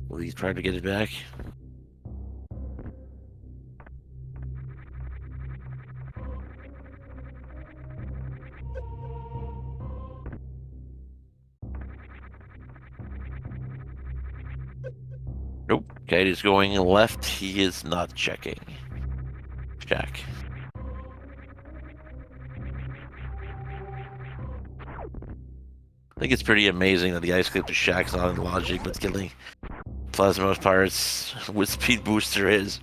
Will he try to get it back? Nope. Okay, he's going left. He is not checking. Check. I think it's pretty amazing that the Ice Clip to Shack's not in logic, but killing Plasmos Pirates with Speed Booster is.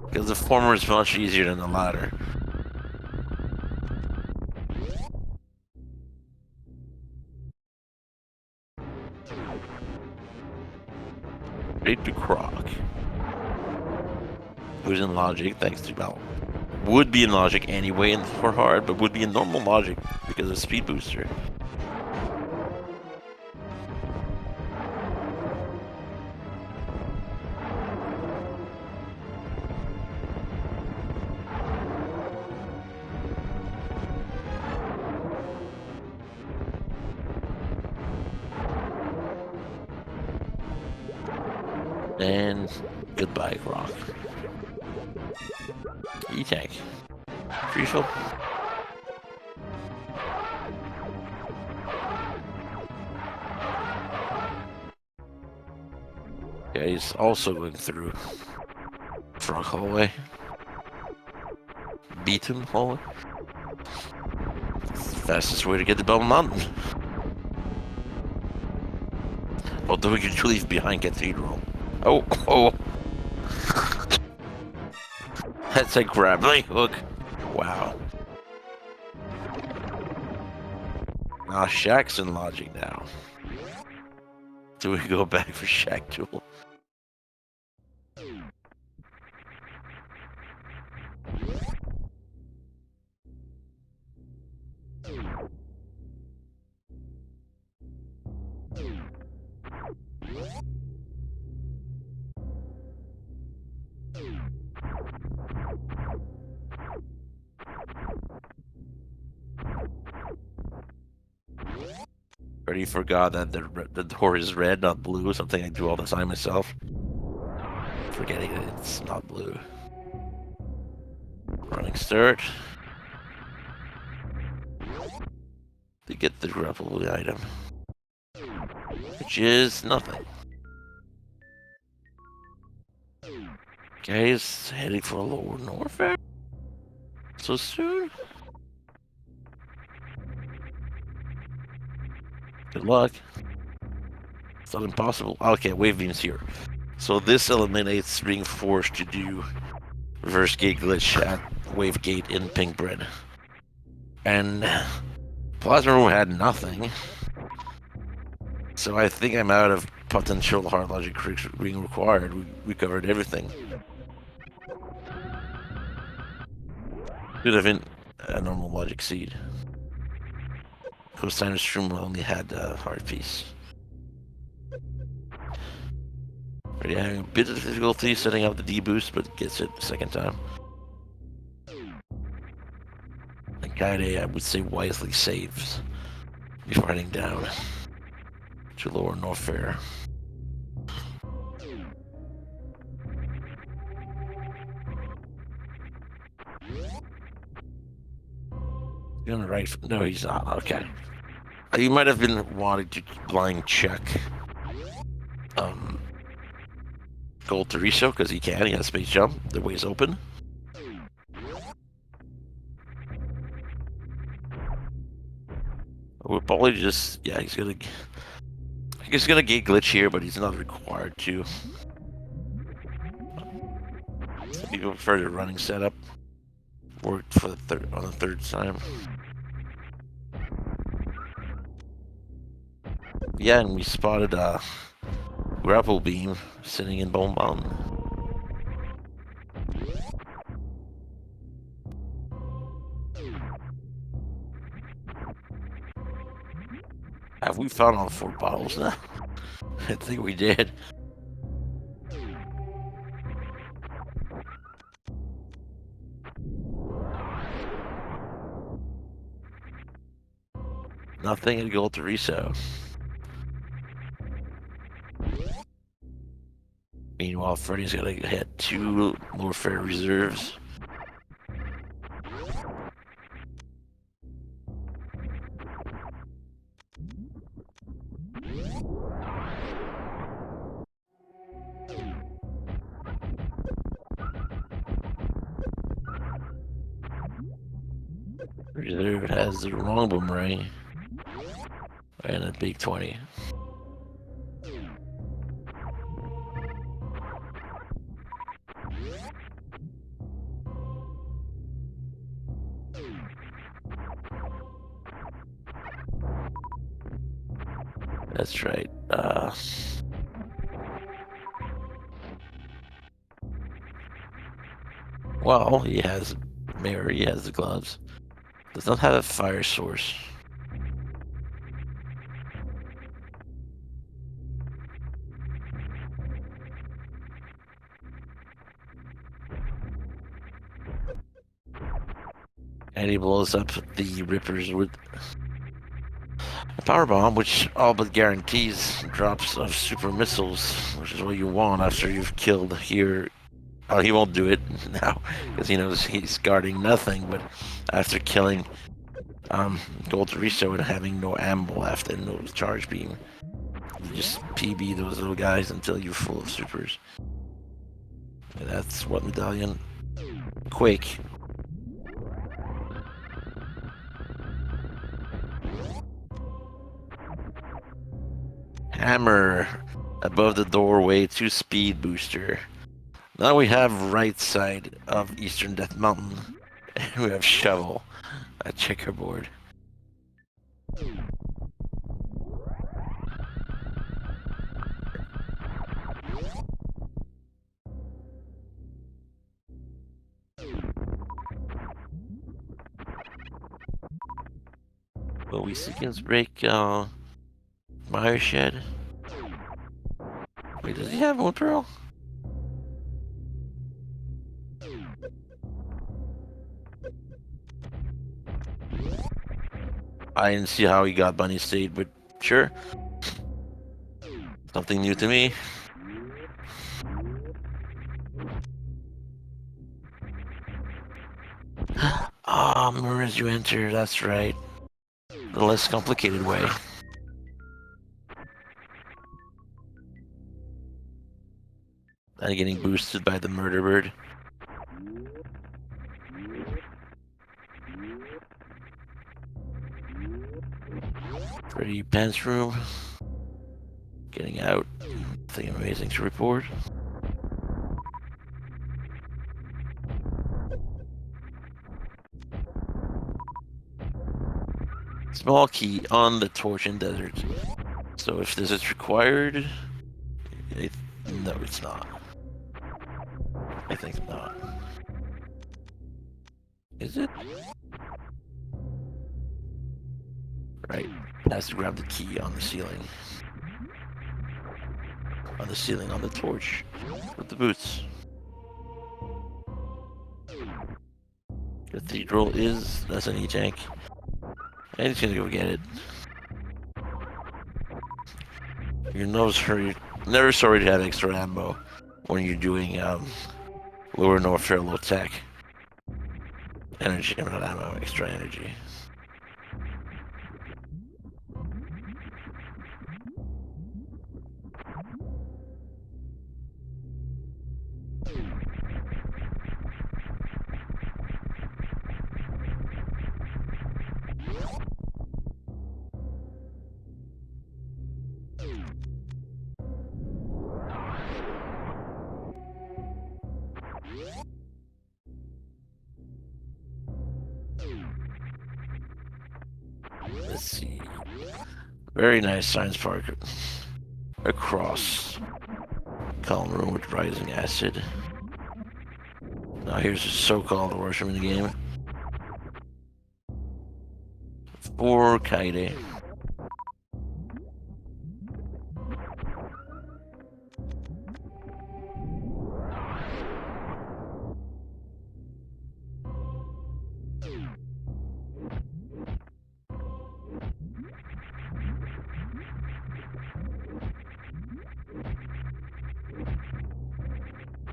Because the former is much easier than the latter. Straight to Croc. Who's in logic thanks to Bell. Would be in logic anyway and for hard, but would be in normal logic because of Speed Booster. And goodbye, Croc. E-Tank. Free fill. Yeah, he's also going through Frog Hallway. Beaten Hallway. Fastest way to get to Bell Mountain. Although we can leave behind Cathedral. Oh, oh. That's a grappling hook. Wow. Ah, Shack's in logic now. Do we go back for Shack Tool? Already forgot that the door is red, not blue, something I do all the time myself. Forgetting that it's not blue. Running start. To get the grapple item. Which is nothing. Guys, heading for a lower Norfair? So soon? Good luck. It's not impossible. Okay, wave beam's here. So this eliminates being forced to do reverse gate glitch at wave gate in pink bread. And Plasma Room had nothing. So I think I'm out of potential hard logic being required. We covered everything. Could have been a normal logic seed. Because Timer's Room only had a hard piece. Already having a bit of difficulty setting up the D-boost, but gets it the second time. And Kaide, I would say, wisely saves before heading down to lower Norfair. He's on the right. No, he's not. Okay. You might have been wanting to blind check Gold Teriso because he can. He has space jump. The way's open. We'll probably just he's gonna gate glitch here, but he's not required to. Some people prefer the running setup. Worked for on the third time. Yeah, and we spotted a grapple beam sitting in Bone Mountain. Have we found all 4 bottles now? I think we did. Nothing at Gold Teriso. Meanwhile, Freddy's gotta hit 2 Norfair reserves. Reserve has the wrong boomerang and a big 20. That's right. Well, he has Mary, he has the gloves. Does not have a fire source. And he blows up the Rippers with a power bomb, which all but guarantees drops of super missiles, which is what you want after you've killed here. Oh, he won't do it now because he knows he's guarding nothing. But after killing Gold Riso and having no ammo left and no charge beam, you just PB those little guys until you're full of supers. And that's what medallion. Quake. Hammer above the doorway to speed booster. Now we have right side of Eastern Death Mountain. And we have shovel, a checkerboard. Will we sequence break Meyer Shed? Wait, does he have one pearl? I didn't see how he got Bunny State, but sure. Something new to me. Ah, mirrors you enter, that's right. The less complicated way. And getting boosted by the murder bird. Pretty pants room. Getting out. Nothing amazing to report. Small key on the torch in desert. So if this is required, no, it's not. I think not. Is it? Right. Has to grab the key on the ceiling. On the ceiling, on the torch. With the boots. Cathedral is... that's an E-tank. And he's gonna go get it. You're never sorry to have extra ammo when you're doing lower Norfair low tech. Energy, not ammo, extra energy. Let's see. Very nice science park across column room with rising acid. Now here's the so-called worship in the game. 4 Kaide.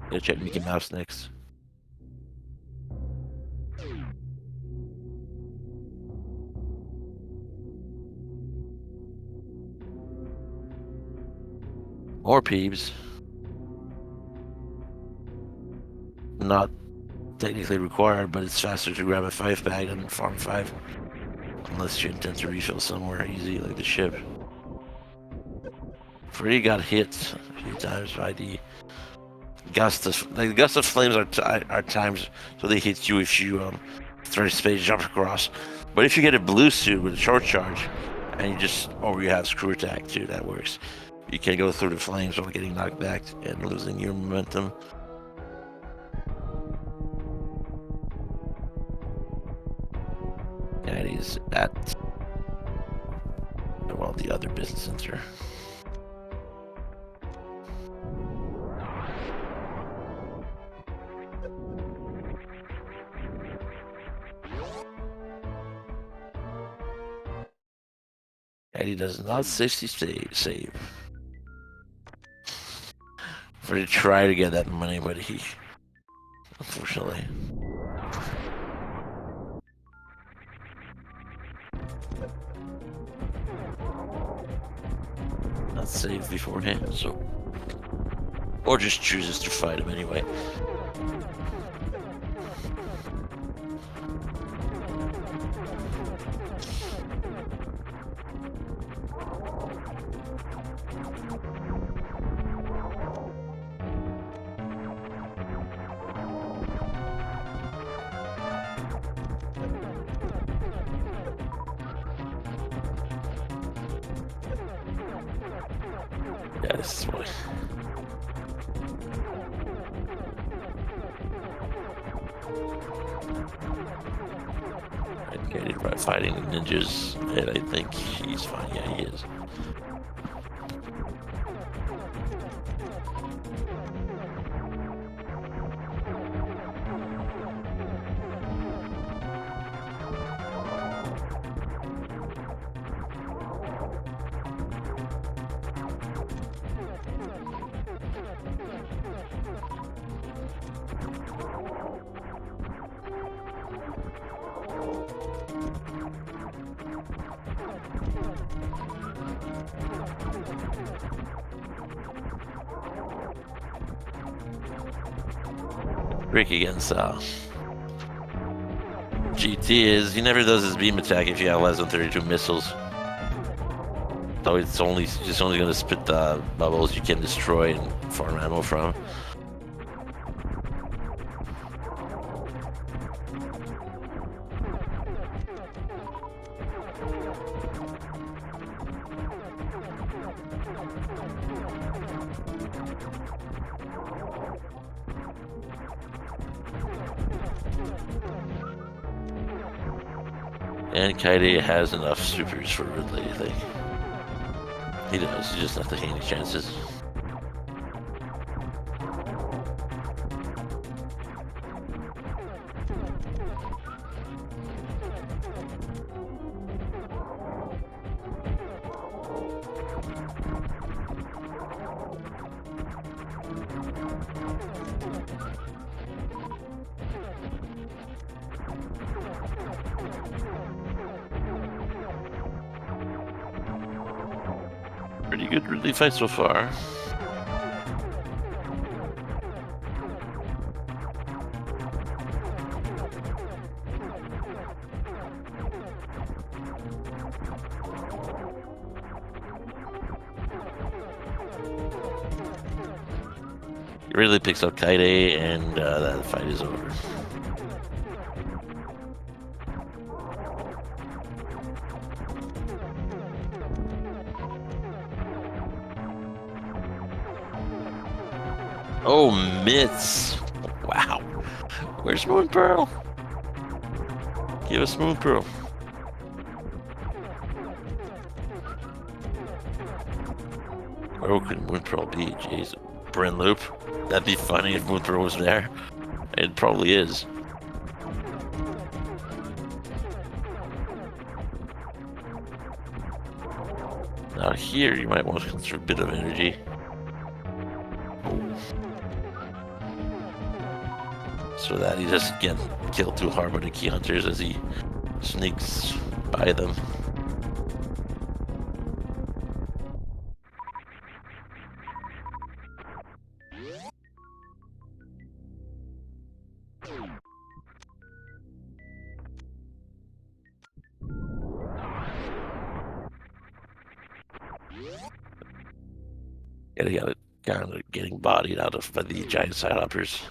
Gonna check Mickey Mouse next. More Peebs. Not technically required, but it's faster to grab a 5-bag than farm 5. Unless you intend to refill somewhere easy, like the ship. Freddy got hit a few times by the gust of... Like, the gust of flames are times so they hit you if you try to space jump across. But if you get a blue suit with a short charge, and you just... Or you have screw attack too, that works. You can go through the flames while getting knocked back and losing your momentum. And he's at, well, the other business center. And he does not 60 save. For to try to get that money, but he, unfortunately. Not saved beforehand, so. Or just chooses to fight him anyway. Yeah, this is funny. Okay, by fighting the ninjas, and I think he's fine. Yeah, he is. Trick against GT is he never does his beam attack if you have less than 32 missiles. So it's just only gonna spit the bubbles you can destroy and farm ammo from. And Kaide has enough supers for Ridley, I think. He does, he just not taking any chances. Pretty good Ridley fight so far. He really picks up Kaide, and that fight is over. Oh, Mitts. Wow. Where's Moon Pearl? Give us Moon Pearl. Where could Moon Pearl be? Jeez. Bryn Loop? That'd be funny if Moon Pearl was there. It probably is. Now here you might want to conserve a bit of energy. so that he doesn't get killed too hard by the key hunters as he sneaks by them. Yeah, they got it kind of getting bodied out of by the giant side hoppers.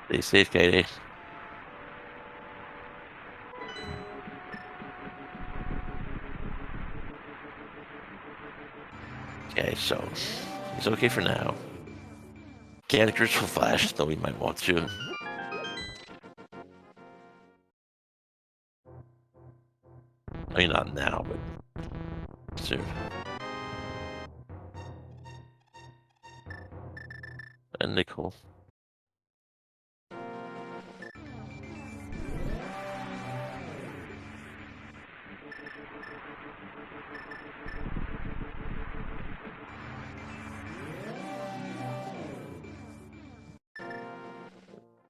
Stay safe, Katie. Okay, so it's okay for now. Characters will flash, though we might want to. I mean, not now, but soon. And Nicole.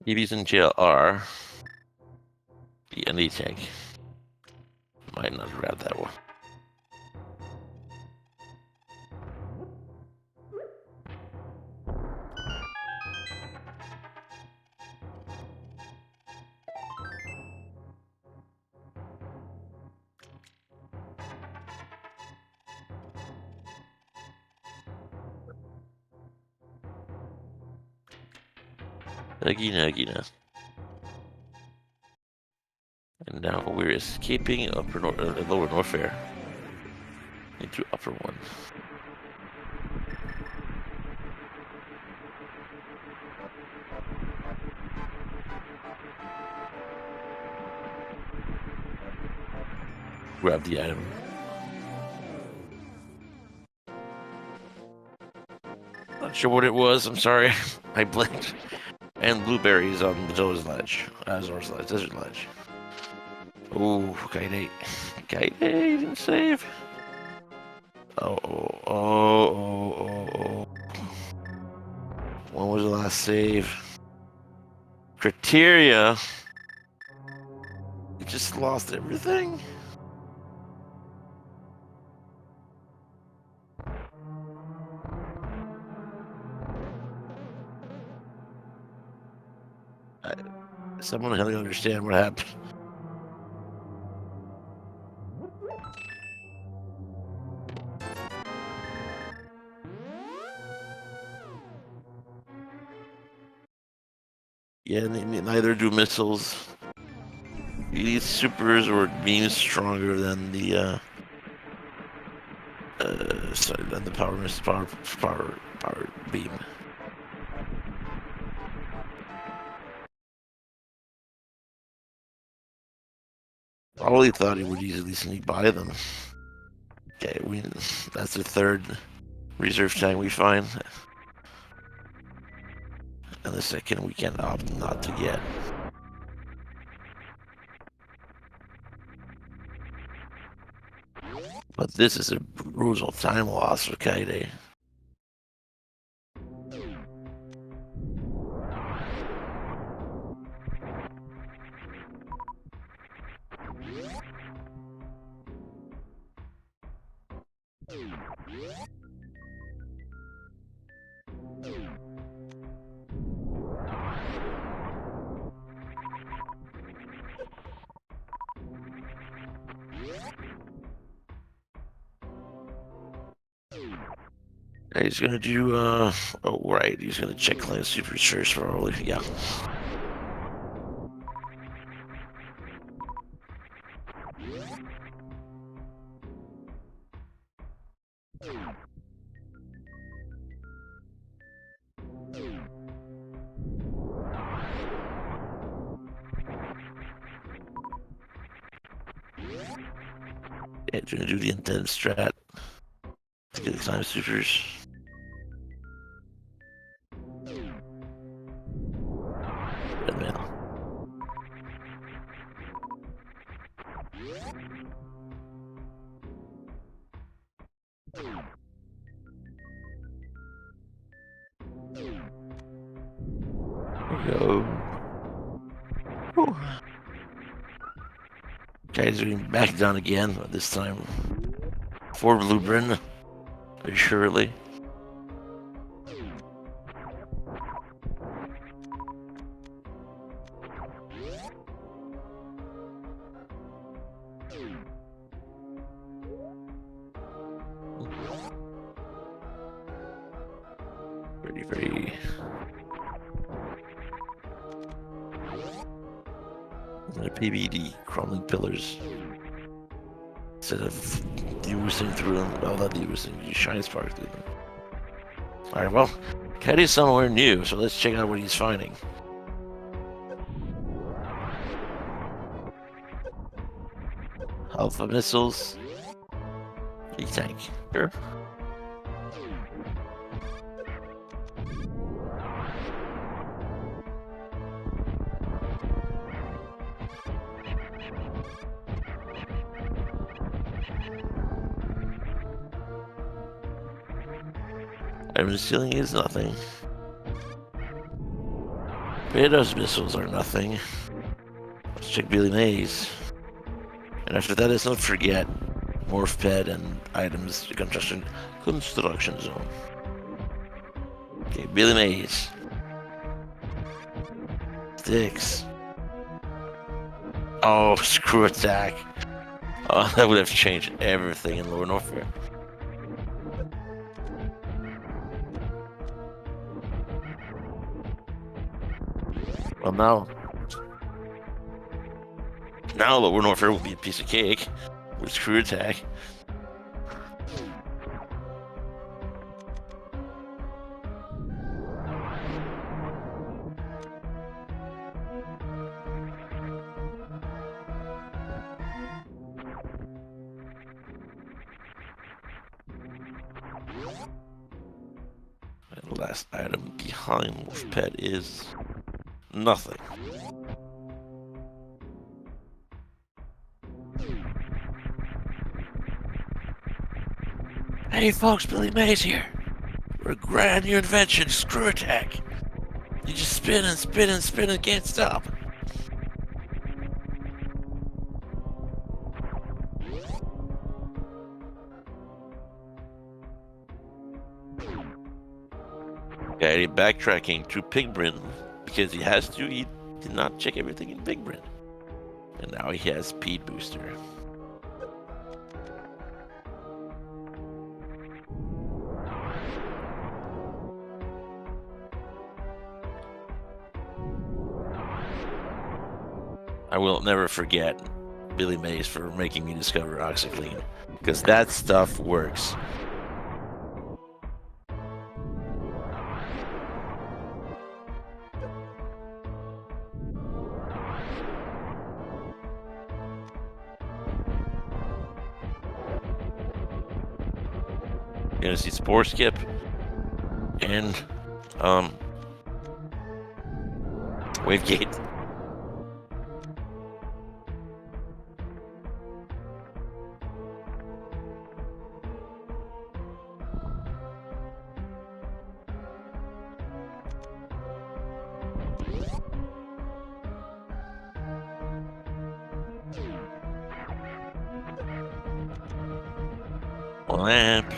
EVs in jail are the ND tank. Might not grab that one. Nagina. And now we're escaping lower Norfair into upper one. Grab the item. Not sure what it was. I'm sorry. I blinked. And blueberries on the Zora's Ledge. Zora's Ledge. Desert Ledge. Ooh, Kite 8. Kite 8 didn't save. Oh. When was the last save? Criteria. You just lost everything? Someone help me understand what happened. Yeah, neither do missiles. These supers or beams stronger than the than the power beam. Probably thought he would easily sneak by them. Okay, that's the third reserve tank we find. And the second we can opt not to get. But this is a brutal time loss for Kaide. He's gonna do, oh, right, he's gonna check Clan Super Search probably, yeah. Okay, gonna do the intended strat to get the time supers. Red mail. There we go. Whew. Guys are getting back down again, but this time for Bluebryn, very surely. Very. And a PBD, crumbling pillars. Instead of using through them, well, not using, you shine sparks through them. Alright, well, Teddy's somewhere new, so let's check out what he's finding. Alpha missiles. E-tank. Sure. Item stealing is nothing. Kratos missiles are nothing. Let's check Billy Mays. And after that, let's not forget Morph Ped and items to construction zone. Okay, Billy Mays. Sticks. Oh, screw attack. Oh, that would have changed everything in Lower Norfair. Well, now Lower Norfair will be a piece of cake with screw attack. And the last item behind Wolf Pet is nothing. Hey folks, Billy Mays here. For a grand new invention, screw attack. You just spin and spin and spin and can't stop. Okay, backtracking to Pigbryn because he has to. He did not check everything in Pigbryn. And now he has Speed Booster. I will never forget Billy Mays for making me discover OxyClean, because that stuff works. You're gonna see Spore Skip and Wavegate. Lamp.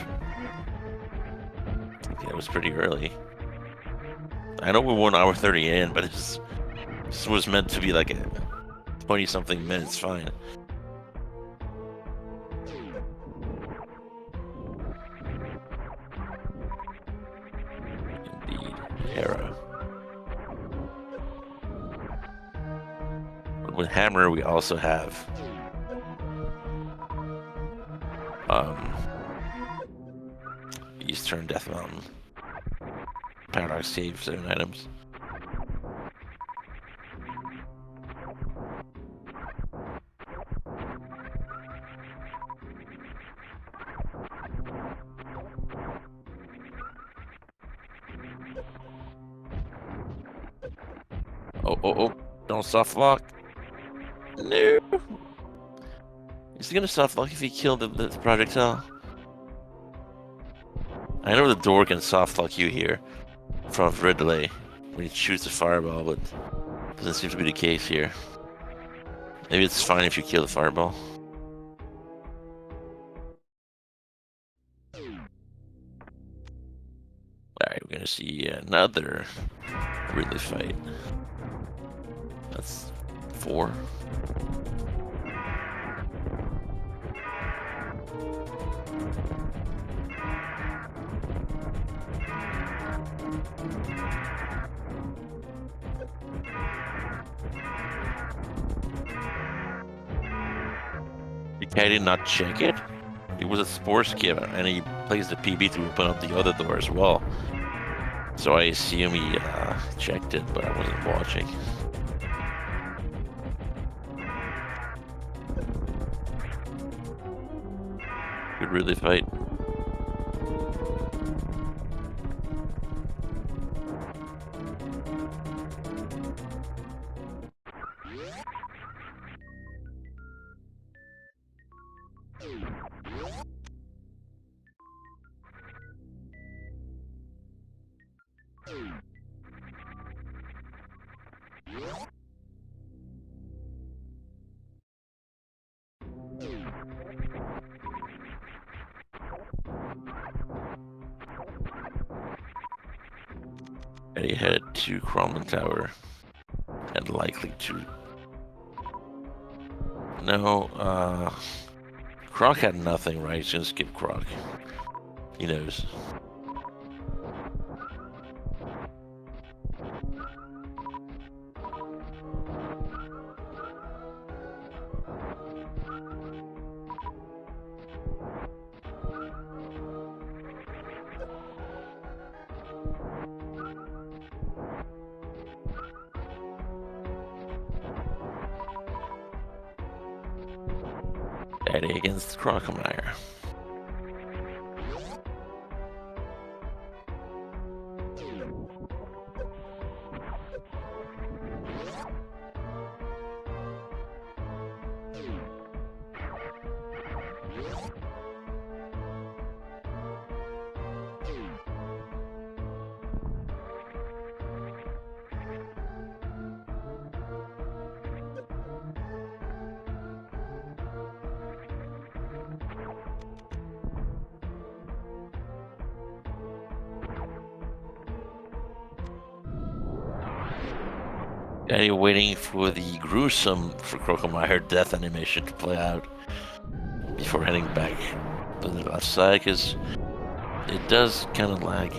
Yeah, it was pretty early. I know we're 1 hour 30 in, but this was meant to be like a 20-something minutes. Fine. Indeed, Hera. But with Hammer, we also have Eastern Death Mountain. Paradox save 7 items. Oh, don't soft lock. No. Is he gonna soft lock if he killed the projectile? I know the door can soft lock you here from red delay when you shoots a fireball, but doesn't seem to be the case here. Maybe it's fine if you kill the fireball. Alright, we're gonna see another Ridley fight. That's 4. Can he not check it? It was a sports skip, and he plays the PB to open up the other door as well. So I assume he checked it, but I wasn't watching. Good Ridley fight. And he headed to Cromlin Tower. And likely to... No, Croc had nothing, right? He's gonna skip Croc. He knows. Eddie against Crocomire. And you're waiting for the gruesome for Crocomire death animation to play out before heading back to the left side, because it does kind of lag.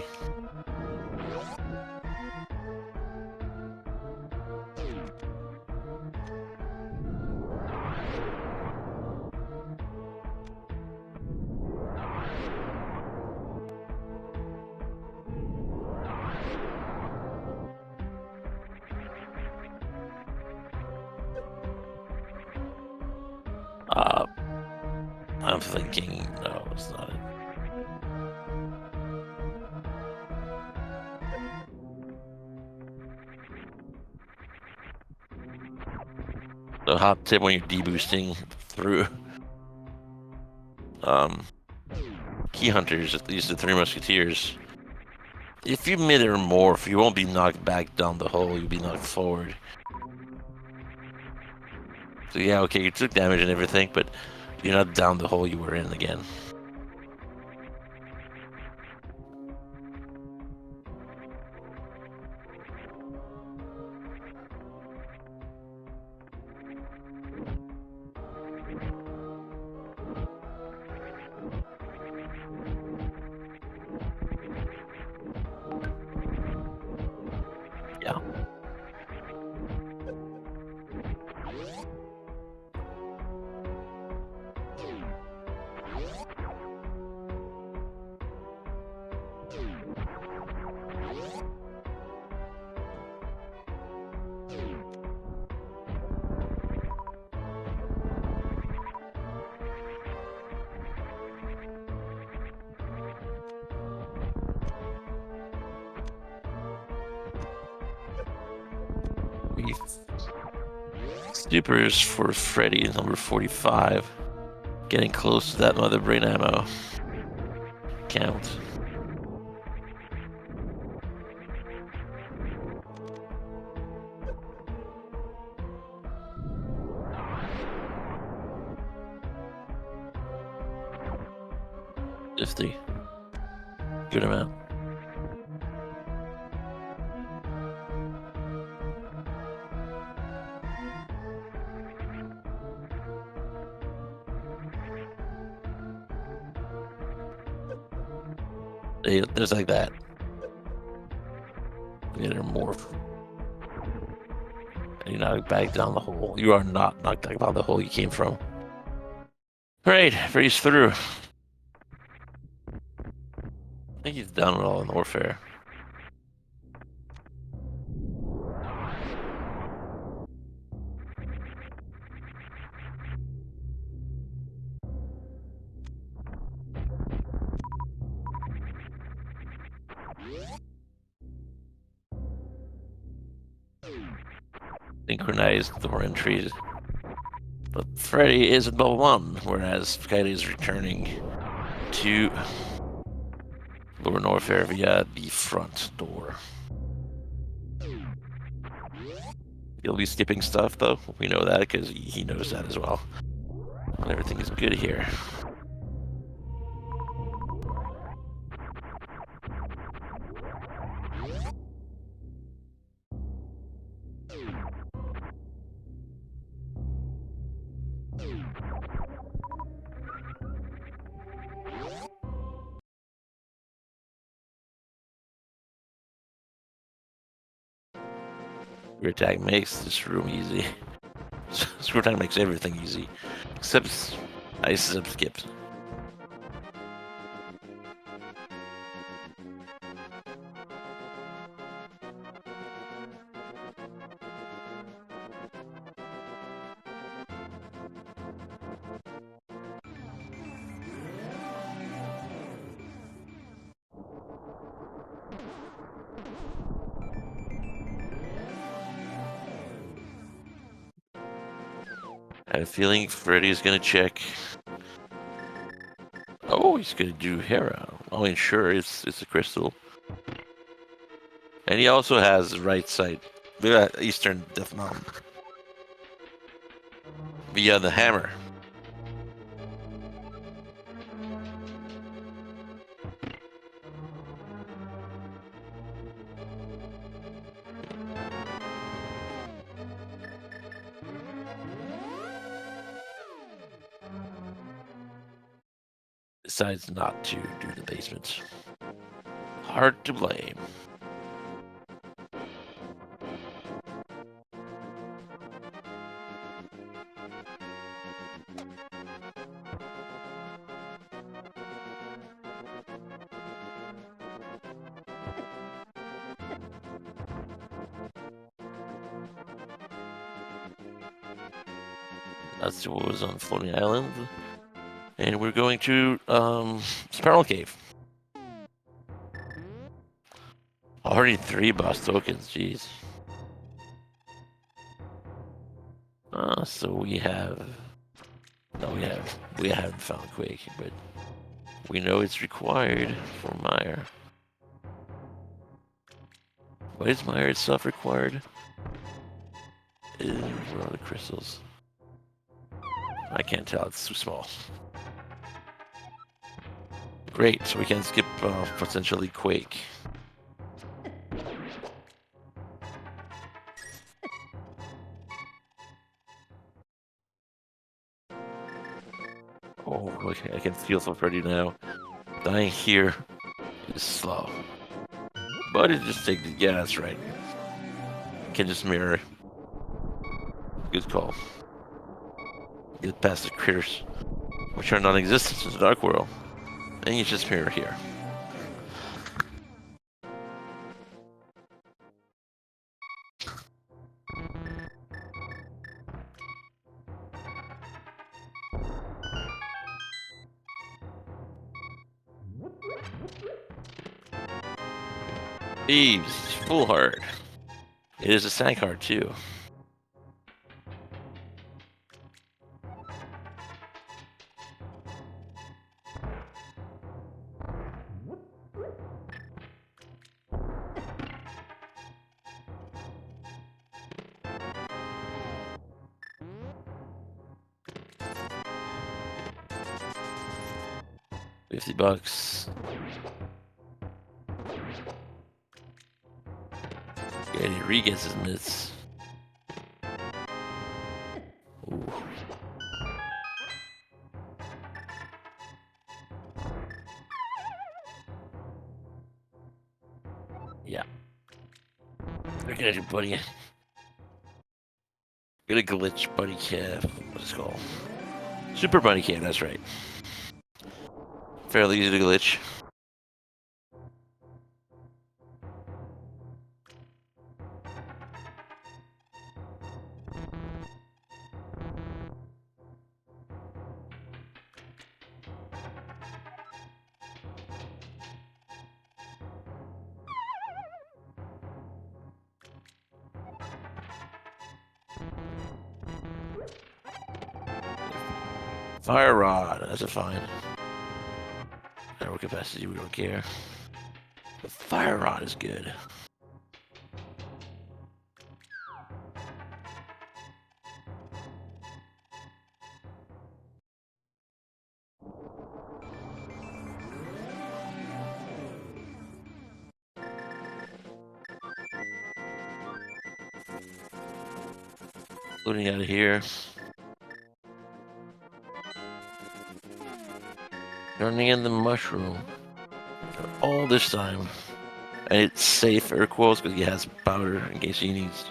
I'm thinking, no, it's not it. The hot tip when you're deboosting through key hunters, at least the 3 musketeers, if you mid or morph, you won't be knocked back down the hole, you'll be knocked forward. So yeah, okay, you took damage and everything, but you're not down the hole you were in again. Yeah. Supers for Freddy, number 45. Getting close to that mother brain ammo count. $50. Good amount. There's like that. Get her morph. And you're not back down the hole. You are not knocked back down the hole you came from. Alright, breeze through. I think he's done with all in Norfair. Synchronized door entries. But Freddy is at level 1, whereas Kaede is returning to Lower Norfair via the front door. He'll be skipping stuff, though. We know that because he knows that as well. And everything is good here. Screw attack makes this room easy. Screw attack makes everything easy. Except ice zip skips. I have a feeling Freddy's gonna check. Oh, he's gonna do Hera. Oh, and sure, it's a crystal. And he also has right side. Look at Eastern Death Mountain. Via the hammer. Decides not to do the basement. Hard to blame. That's what was on Floating Island. And we're going to Spiral Cave. Already 3 boss tokens, jeez. So we have... No, we haven't found Quake, but we know it's required for Meyer. What is Meyer itself required? Where are the crystals? I can't tell, it's too small. Great, so we can skip potentially Quake. Oh, okay, I can feel so pretty now. Dying here is slow. But it just takes... Yeah, that's right. Can just mirror. Good call. Get past the critters, which are non-existent in the Dark World. And you just mirror here. Thieves, full hard. It is a sand card too. $50. Yeah, he re-gets his mitts. Ooh. Yeah. Look at you, buddy. Get a glitch, buddy cab. What's it called? Super buddy cab, that's right. Fairly easy to glitch. Fire rod, that's a fine. Power capacity, we don't care. The fire rod is good. Looting out of here. Turning in the mushroom. All this time. And it's safe, air quotes, because he has powder in case he needs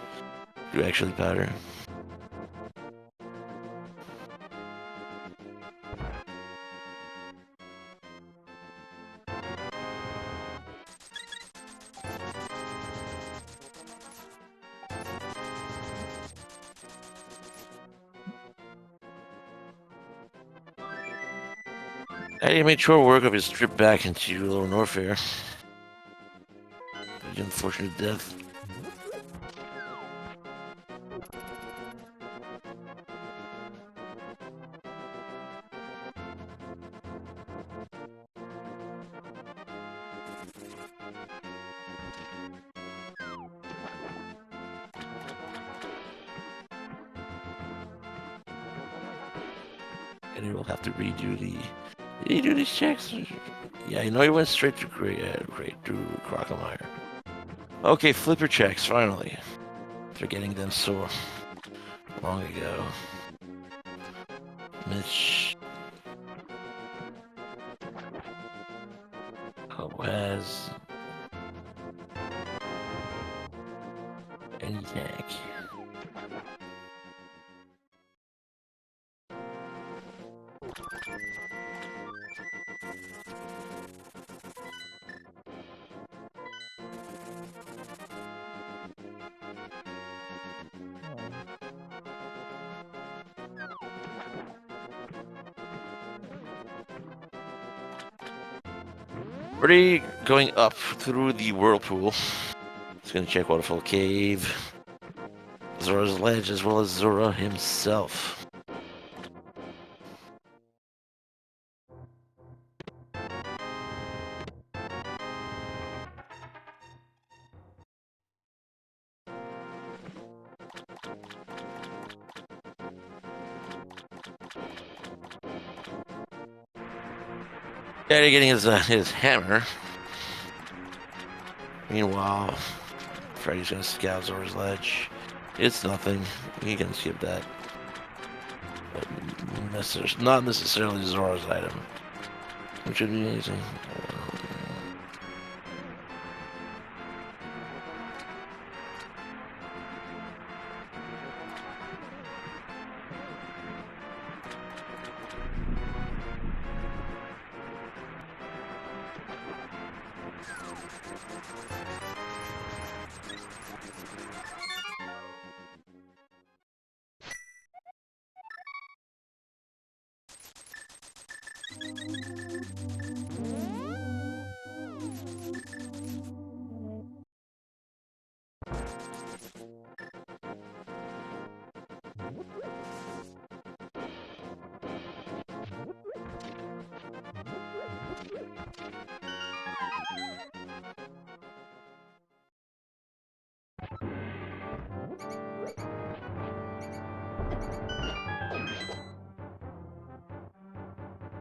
to actually powder. I need to make short work of his trip back into Lower Norfair. The unfortunate death. And he will have to redo the. Did he do these checks? Yeah, you know he went straight to Crocomire. Okay, flipper checks, finally. After getting them so long ago. Mitch. Has any tank. Already going up through the whirlpool. It's gonna check Waterfall Cave. Zora's Ledge as well as Zora himself. Yeah, getting his hammer. Meanwhile, Freddy's gonna scout Zora's Ledge. It's nothing. He can skip that. But not necessarily Zora's item. Which would be amazing.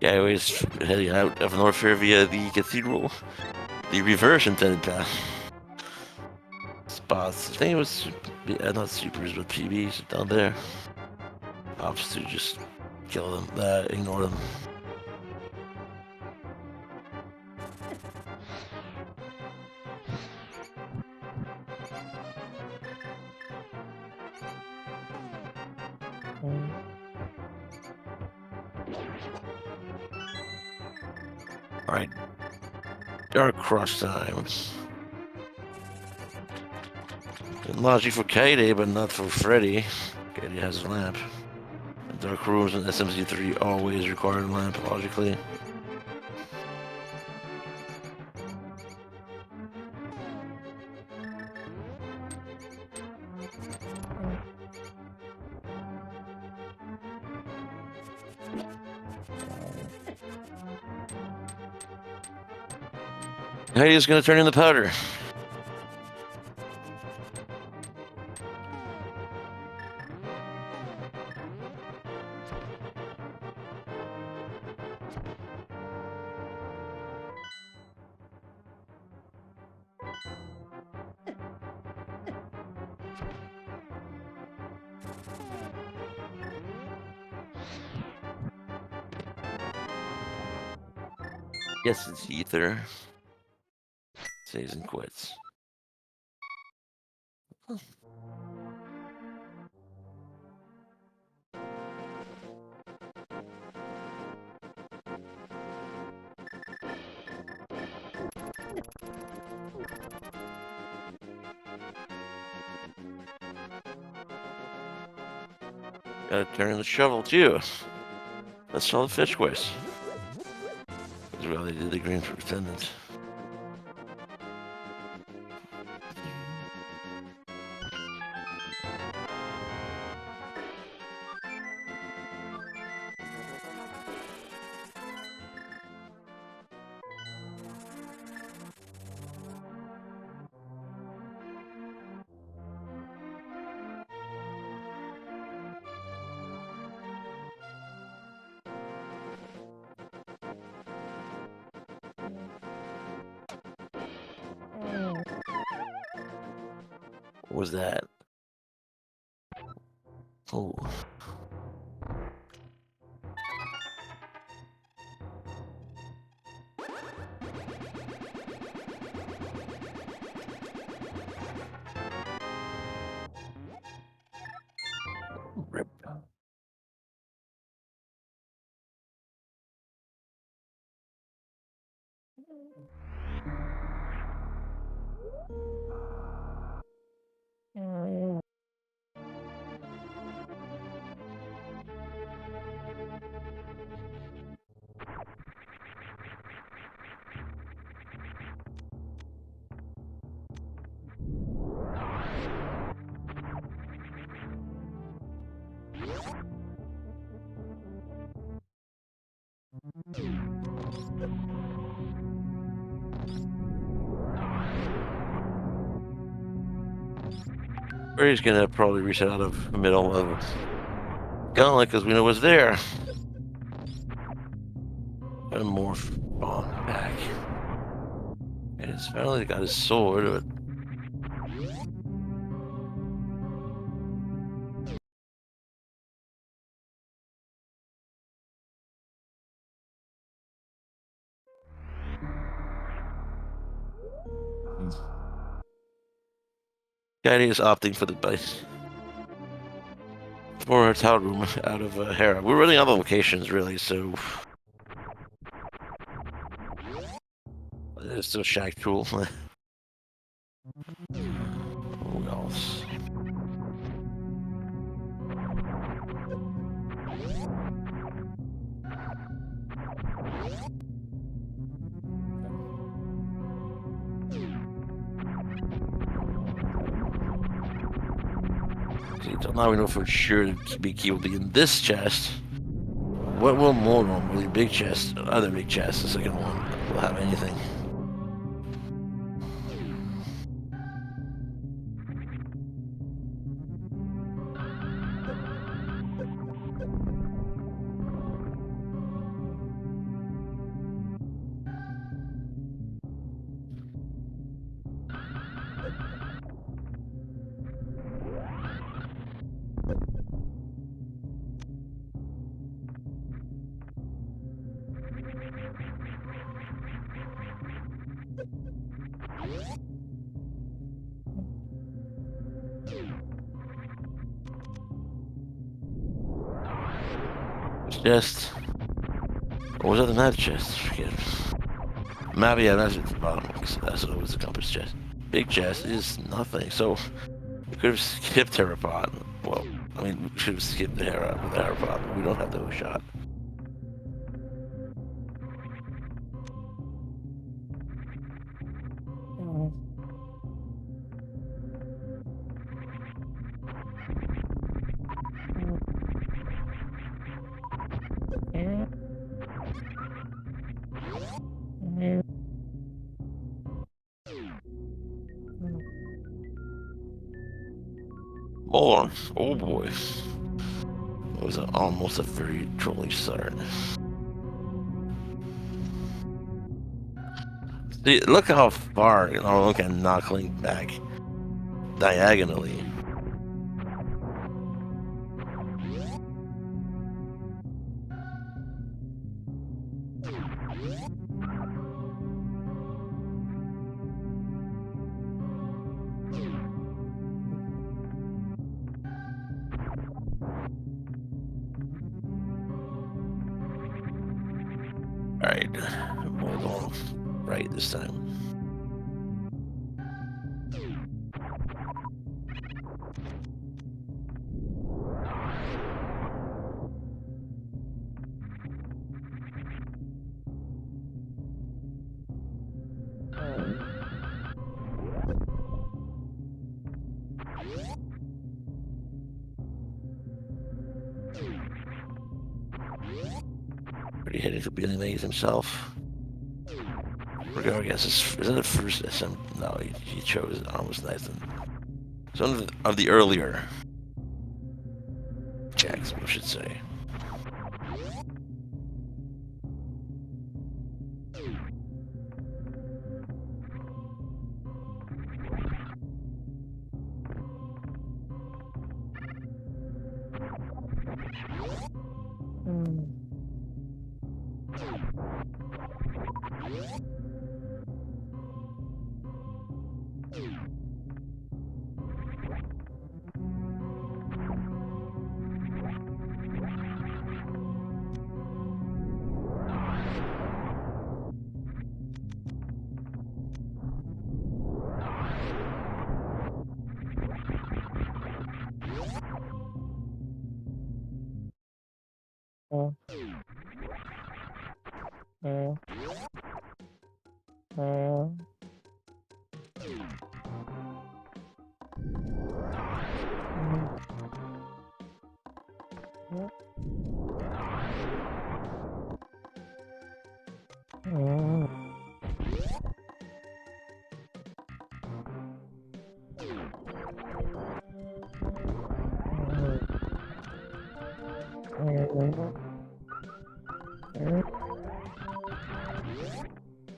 Yeah, anyways, heading out of Norfair via the Cathedral. The reverse intended path. Spots. I think it was, not supers, but PBs down there. Ops to just kill them, ignore them. Alright. Dark Cross time. Logic for Kaede, but not for Freddy. Kaede has a lamp. Dark rooms and SMZ3 always require a lamp, logically. Heidi's gonna turn in the powder. Yes, it's ether. Saves and quits. Gotta turn in the shovel too. That's all the fish quest. That's why they did the green for attendance. What was that? Oh. Rip. Freddy's gonna probably reset out of the middle of Gauntlet because we know what's there. Got a morph bomb back. And it's finally got his sword, but Daddy is opting for the base. For a tower room out of Hera. We're running out of locations, really, so it's still Shack Tool. Who else? Okay, so now we know for sure the big key will be in this chest. What will more normally big chest? Other big chest, the second one will have anything. chest. What was that in that chest? Forget. Map, yeah, that's at the bottom. That's always the compass chest. Big chest is nothing. So we could have skipped Terrapod. Well, I mean, we should have skipped the Terrapod, but we don't have the shot. More. Oh boy. It was almost a very trolly start. See, look how far Link can knock Link back diagonally. Alright, we're going right this time. Pretty hitting for being amazed himself. We're going against this. Is that the first SM? No, he chose almost Nathan. So one of the earlier checks, we should say.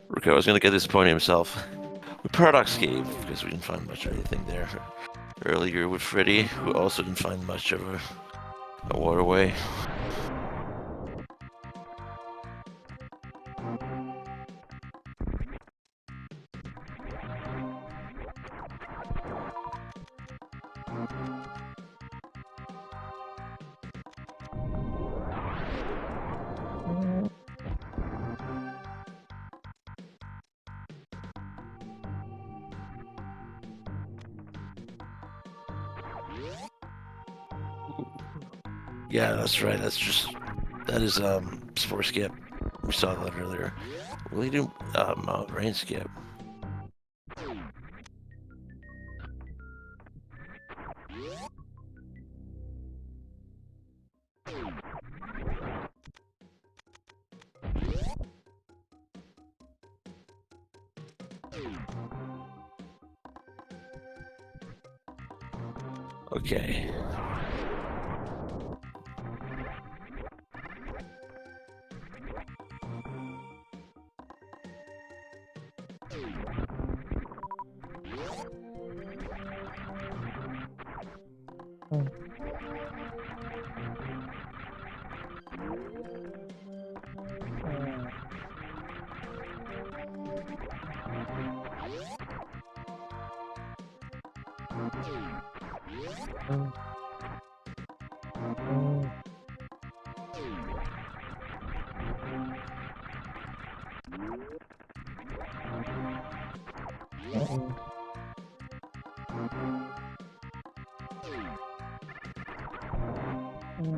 Rico was going to get this point himself. The Paradox Cave, because we didn't find much of anything there earlier with Freddy, who also didn't find much of a waterway. Yeah, that's right. That is Spore Skip. We saw that earlier. We do Rain Skip. Okay. Okay,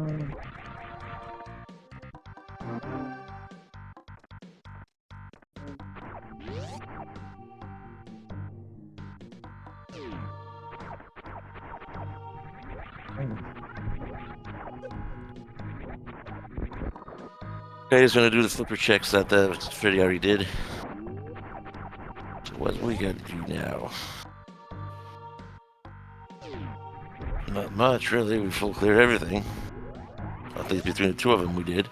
he's gonna do the flipper checks that Freddy already did. So what we gotta do now? Not much, really. We full cleared everything. At least between the two of them, we did.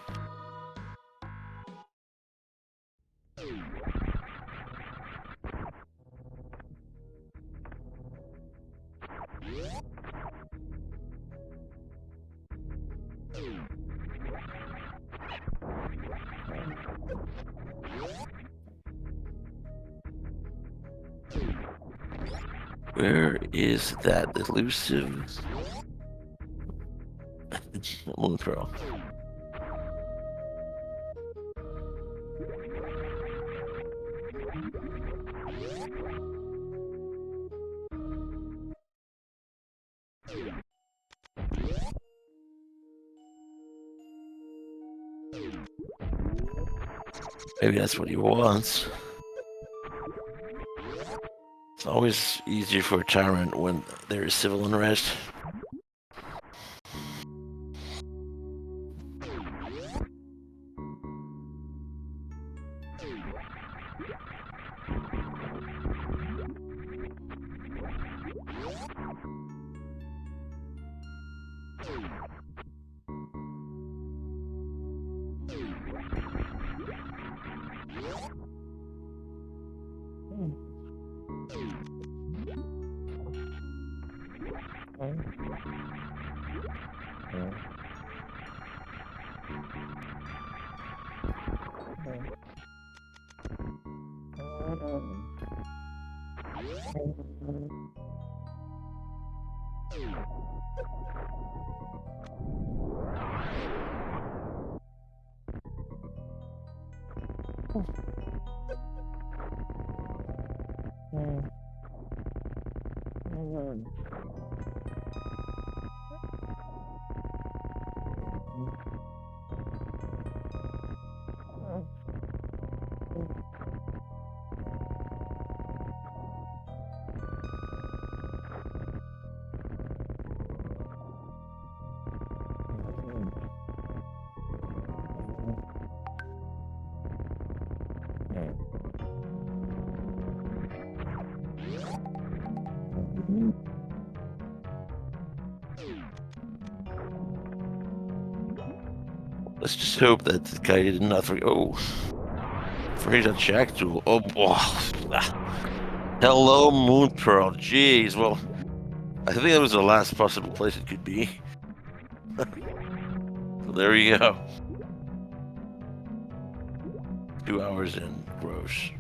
Where is that elusive Moon Pearl? Maybe that's what he wants. It's always easier for a tyrant when there is civil unrest. Let's just hope that the guy did not forget. Oh, forget that Jack tool. Oh, hello, Moon Pearl. Jeez, well, I think that was the last possible place it could be. So there you go. 2 hours in. Gross.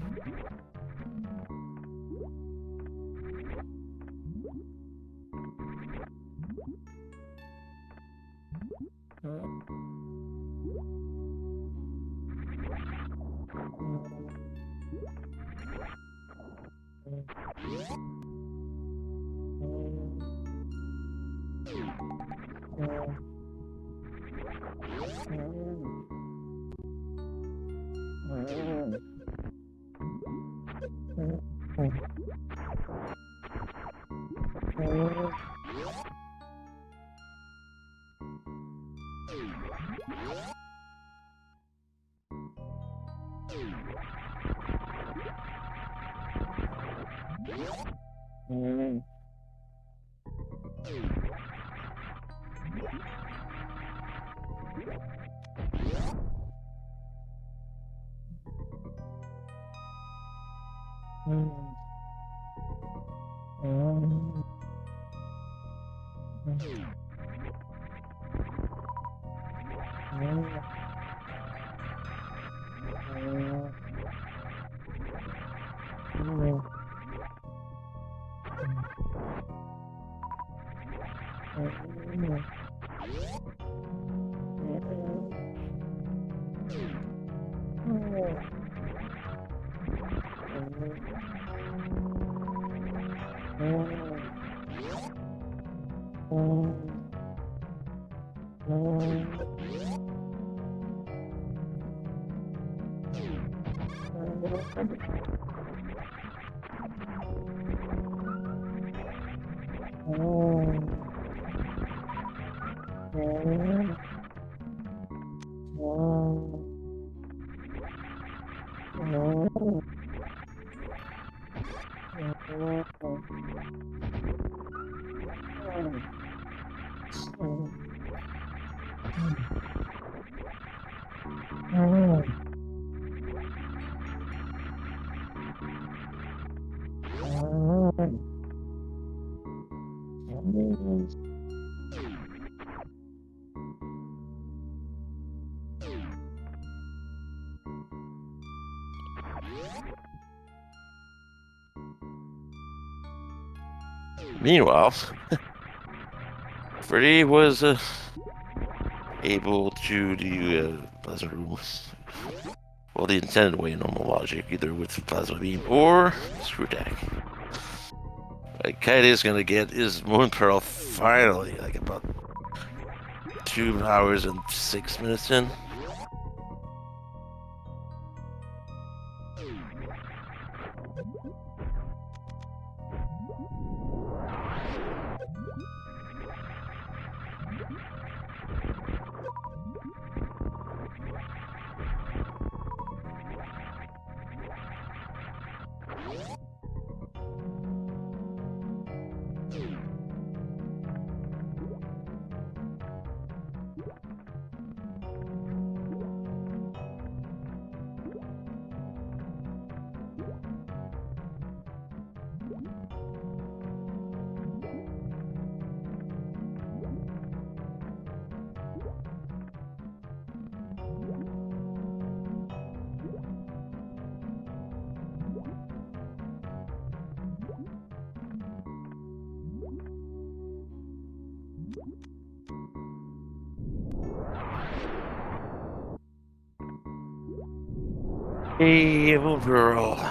Meanwhile, Freddy was able to do plasma room. Well, the intended way in normal logic, either with plasma beam or screw attack. Kite is gonna get his Moon Pearl finally, like about 2 hours and 6 minutes in. Hey, Moon Pearl.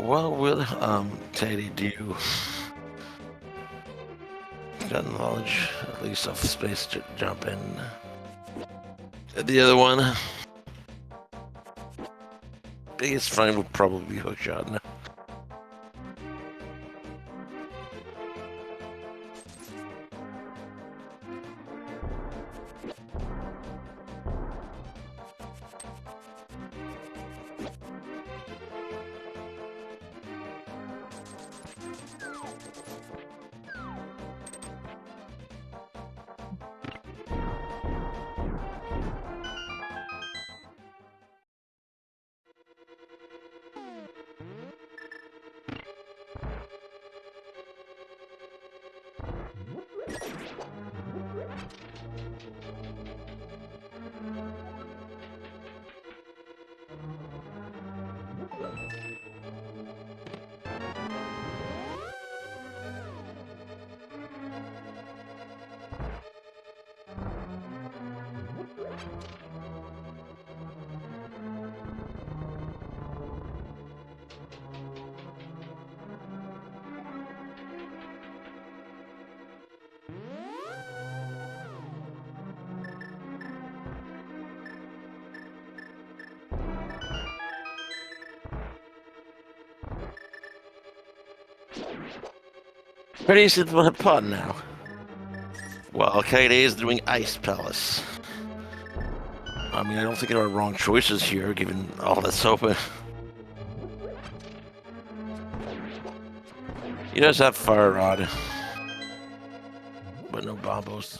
What will Teddy do? Got knowledge, at least of space to jump in. The other one, biggest find would probably be Hookshot now. Ready to the pot now. Well, Kate is doing Ice Palace. I mean, I don't think there are wrong choices here, given all that's open. He does have Fire Rod, but no bombos.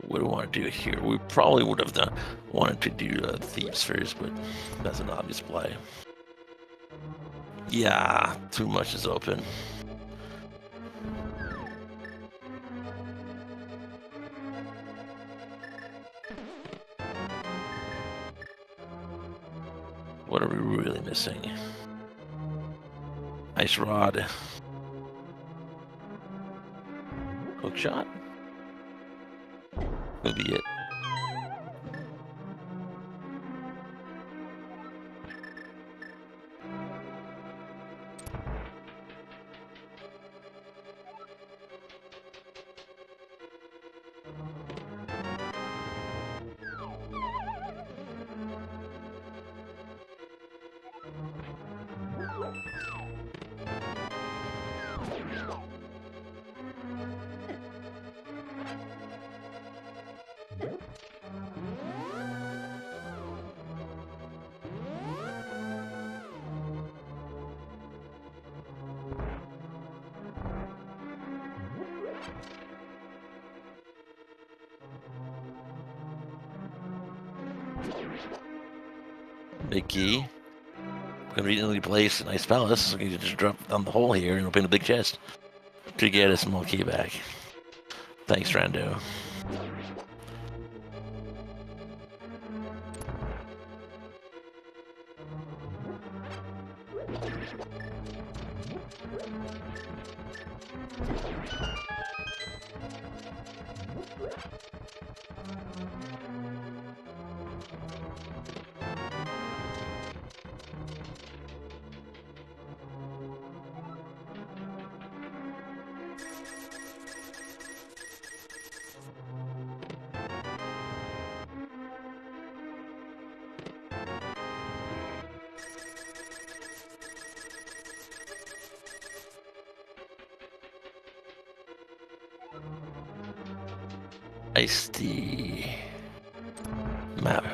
What do we want to do here? We probably would have wanted to do Thieves first, but that's an obvious play. Yeah, too much is open. What are we really missing? Ice Rod. Hook shot? That'll be it. Mickey. Conveniently placed an Ice Palace, so you can just drop down the hole here and open a big chest to get a small key back. Thanks, Rando. Ice tea. Map.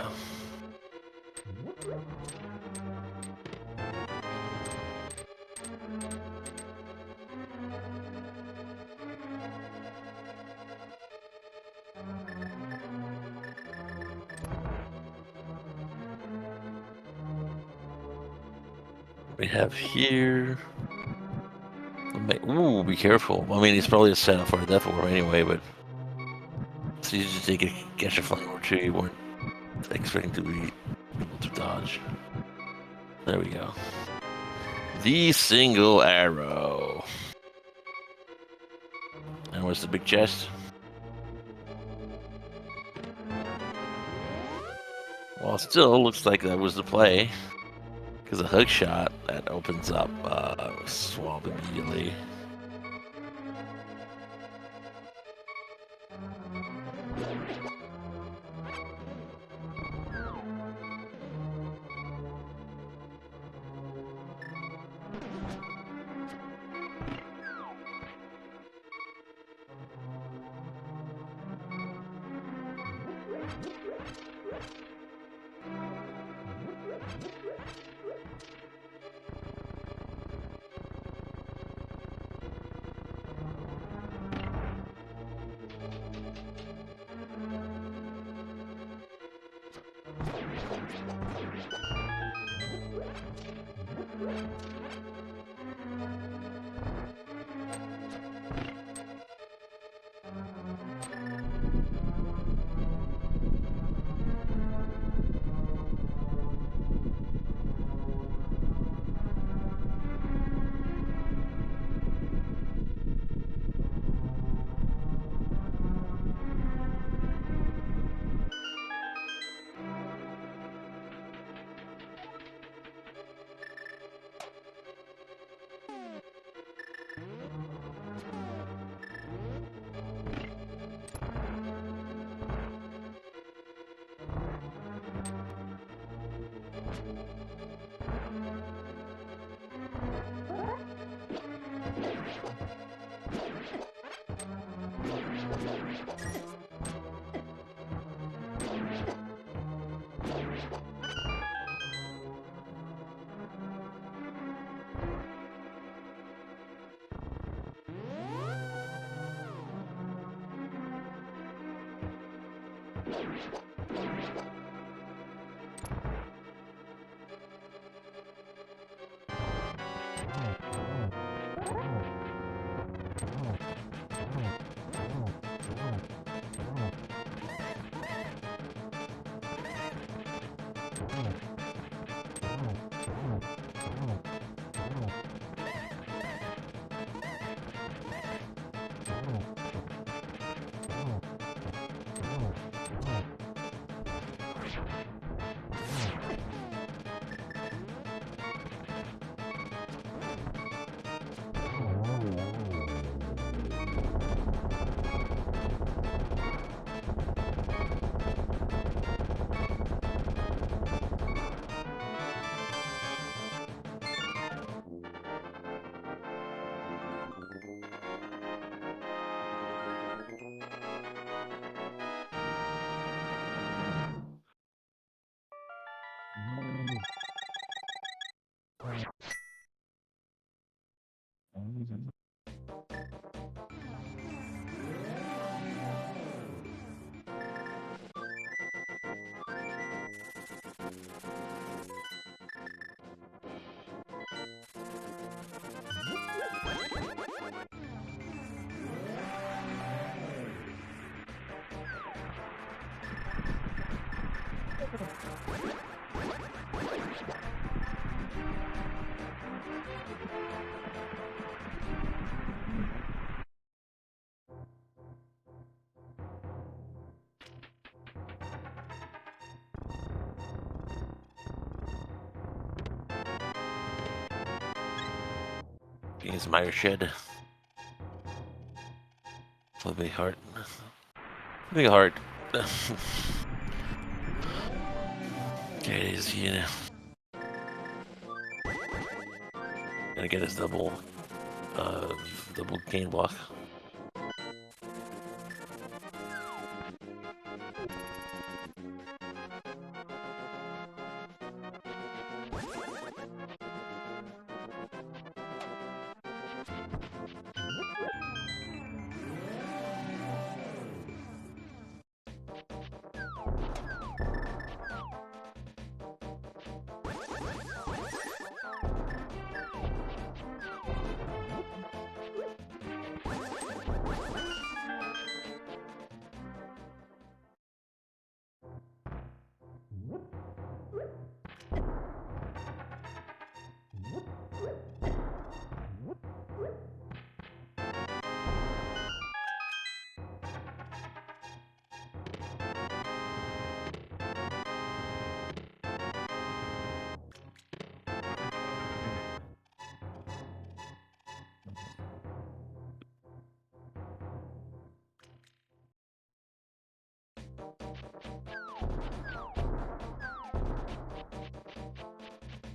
We have here. Ooh, be careful. I mean, it's probably a setup for a death orb anyway, but it's easy to take a catch a flame or two you weren't expecting to be able to dodge. There we go. The single arrow. And what's the big chest? Well, it still looks like that was the play. Because a hook shot that opens up swamp immediately. Against Meyer Shed. For the big heart. Big heart. Okay, is he gonna get his double gain block.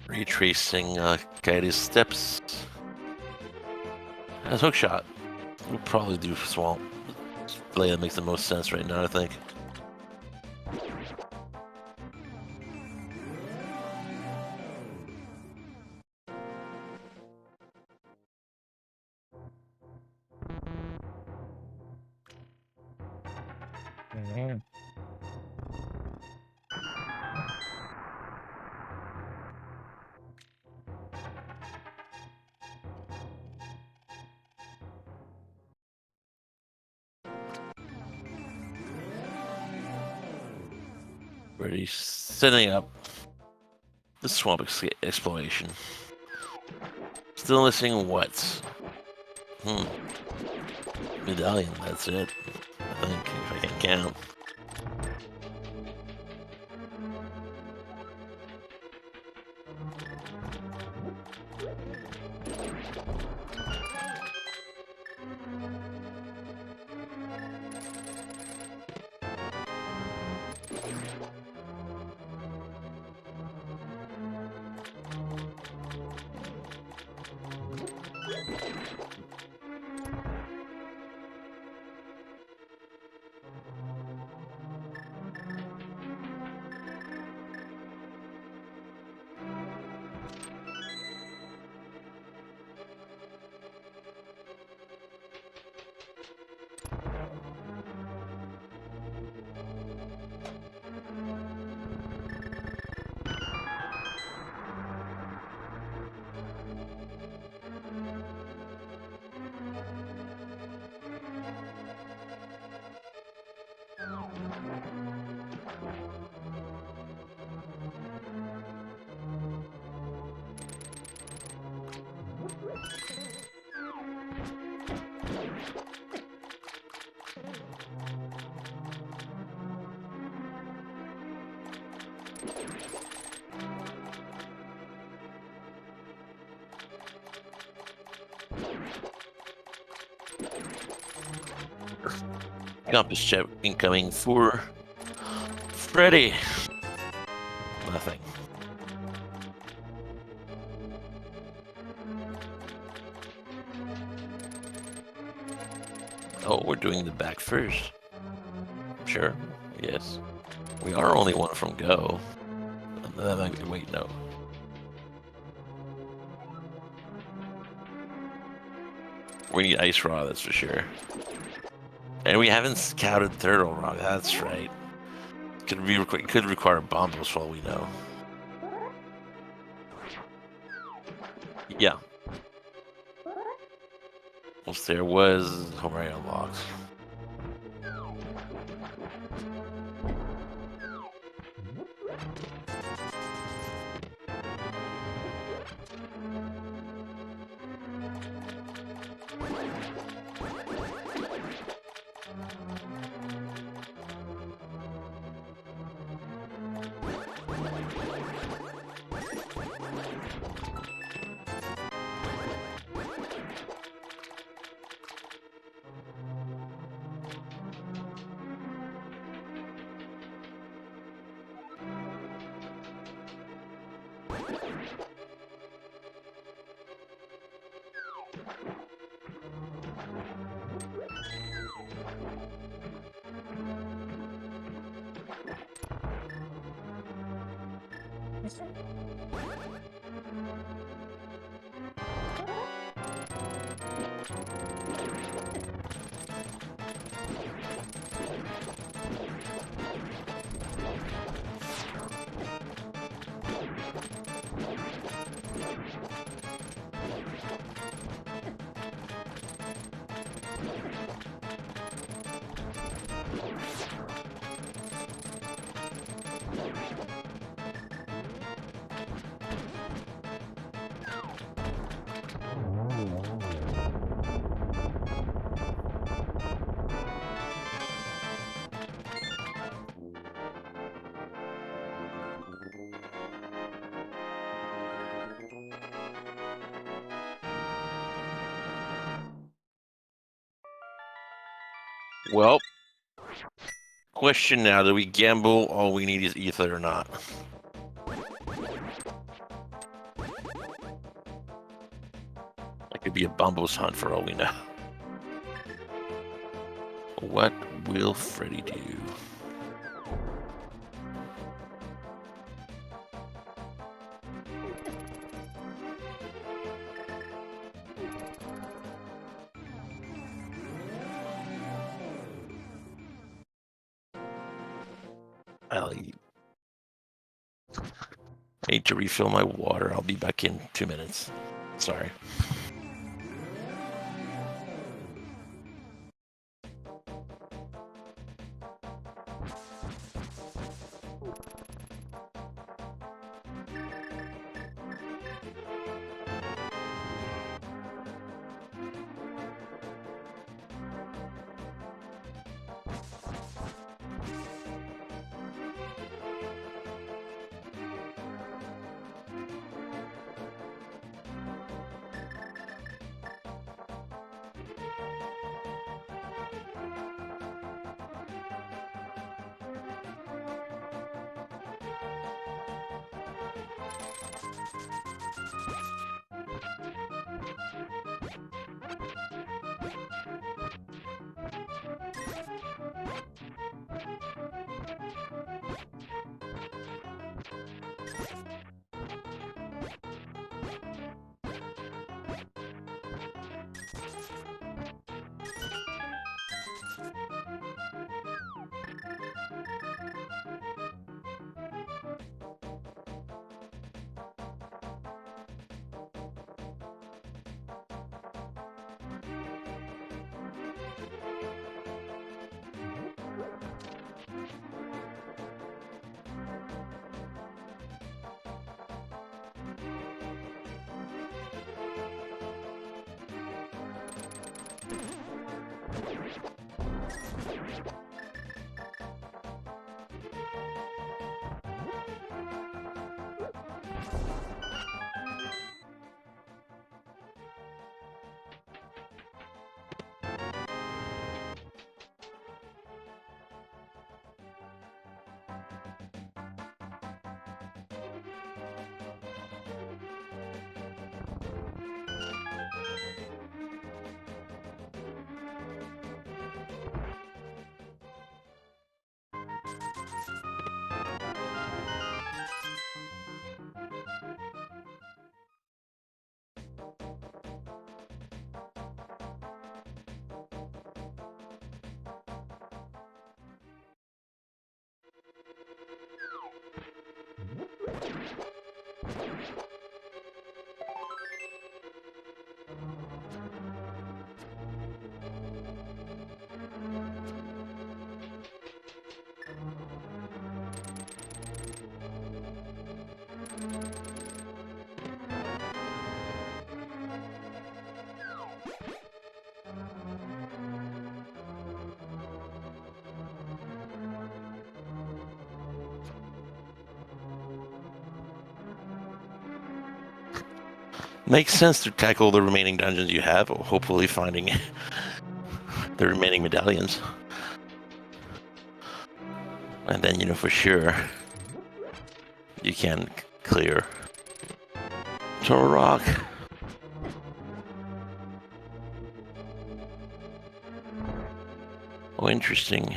Retracing Coyote's steps. As hook shot. We'll probably do swamp. Play that makes the most sense right now, I think. Ready, setting up the swamp exploration. Still missing what? Medallion, that's it. I think, if I can count. Compass check incoming for Freddy. Nothing. Oh, we're doing the back first. Sure. Yes. We are only one from go. Wait, no. We need Ice Raw, that's for sure. And we haven't scouted Turtle Rock, that's right. Could require bombos for all we know. Yeah. Once there was Homer unlocked. Well, question now: do we gamble? All we need is ether or not? That could be a Bumbo's hunt for all we know. What will Freddy do? I need to refill my water. I'll be back in 2 minutes. Sorry. Makes sense to tackle the remaining dungeons you have, or hopefully finding the remaining medallions. And then, you know, for sure, you can clear Turtle Rock. Oh, interesting.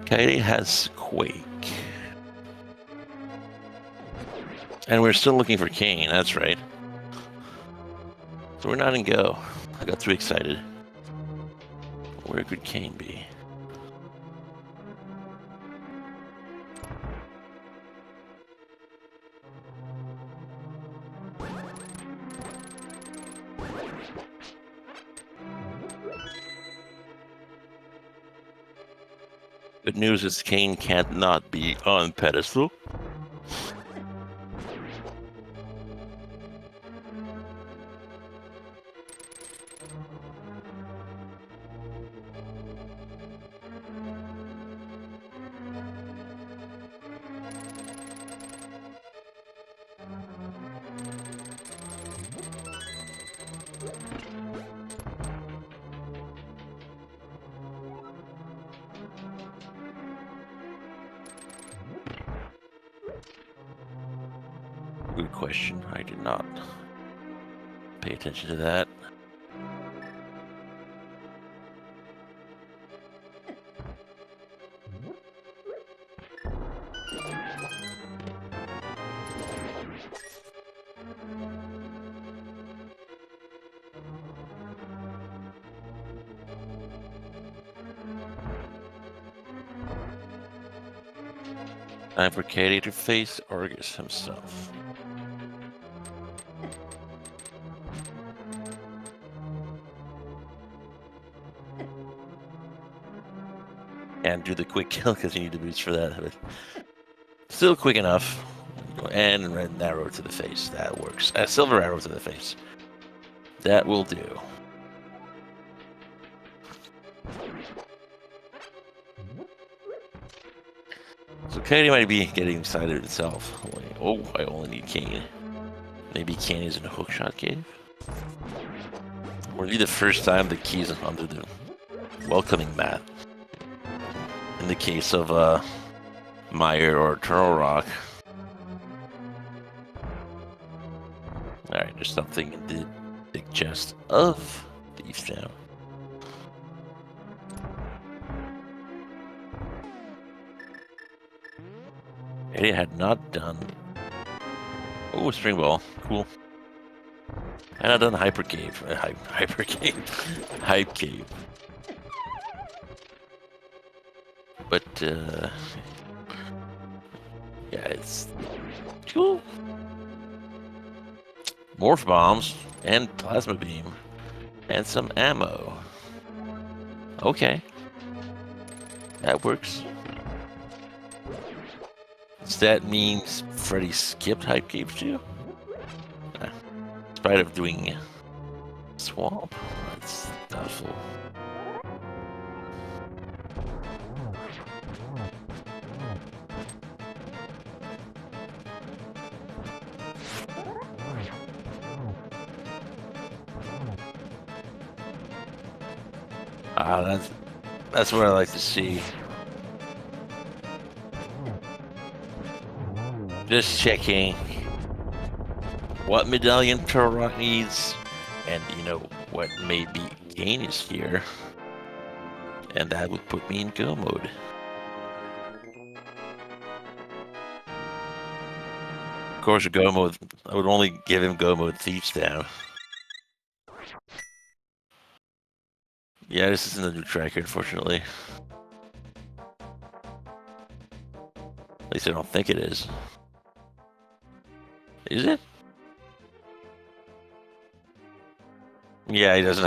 Katie has Quake. And we're still looking for Kane, that's right. So we're not in Go. I got too excited. Where could Kane be? Good news is Kane can't not be on pedestal. Good question. I did not pay attention to that. Time for Katie to face Argus himself. And do the quick kill because you need the boots for that. But still quick enough. And red arrow to the face. That works. Silver arrow to the face. That will do. So Katie might be getting excited itself. Oh, I only need Kane. Maybe Kane is in a hookshot cave? Or maybe the first time the key's under the welcoming mat. In the case of Meyer or Turtle Rock. Alright, there's something in the big chest of Thief now. It had not done. Oh, Spring Ball. Cool. And I've done Hyper Cave. Hyper Cave. Hype Cave. But, yeah, it's cool. Morph Bombs and Plasma Beam. And some ammo. Okay. That works. Does that mean Freddy skipped Hype Cave too? In spite of doing Swamp? That's doubtful. That's what I like to see. Just checking what medallion Turtle Rock needs, and you know what maybe Gain is here, and that would put me in go mode. Of course, a go mode. I would only give him go mode Thieves down. Yeah, this isn't a new tracker, unfortunately. At least I don't think it is. Is it? Yeah, he doesn't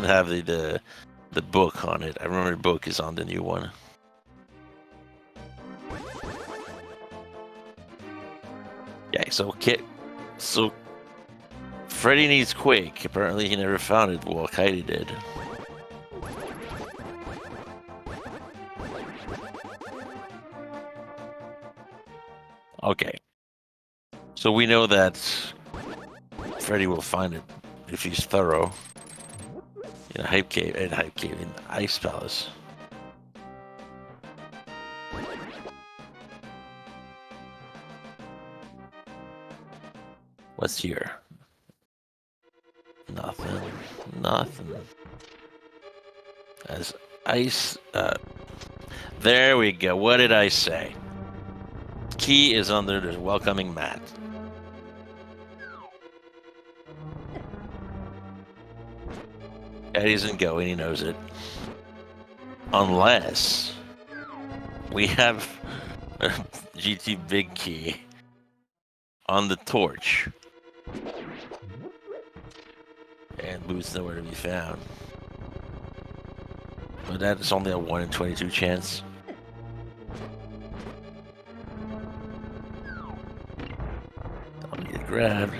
have the book on it. I remember the book is on the new one. Yeah, so Freddy needs Quake. Apparently he never found it. Well, Kaidi did. Okay. So we know that Freddy will find it if he's thorough. In Hype Cave, in Ice Palace. What's here? Nothing. Nothing. As ice. There we go. What did I say? Key is under the welcoming mat. Eddie isn't going, he knows it. Unless we have a GT big key on the torch. And Boo's nowhere to be found. But that is only a 1 in 22 chance. I'll get grabbed.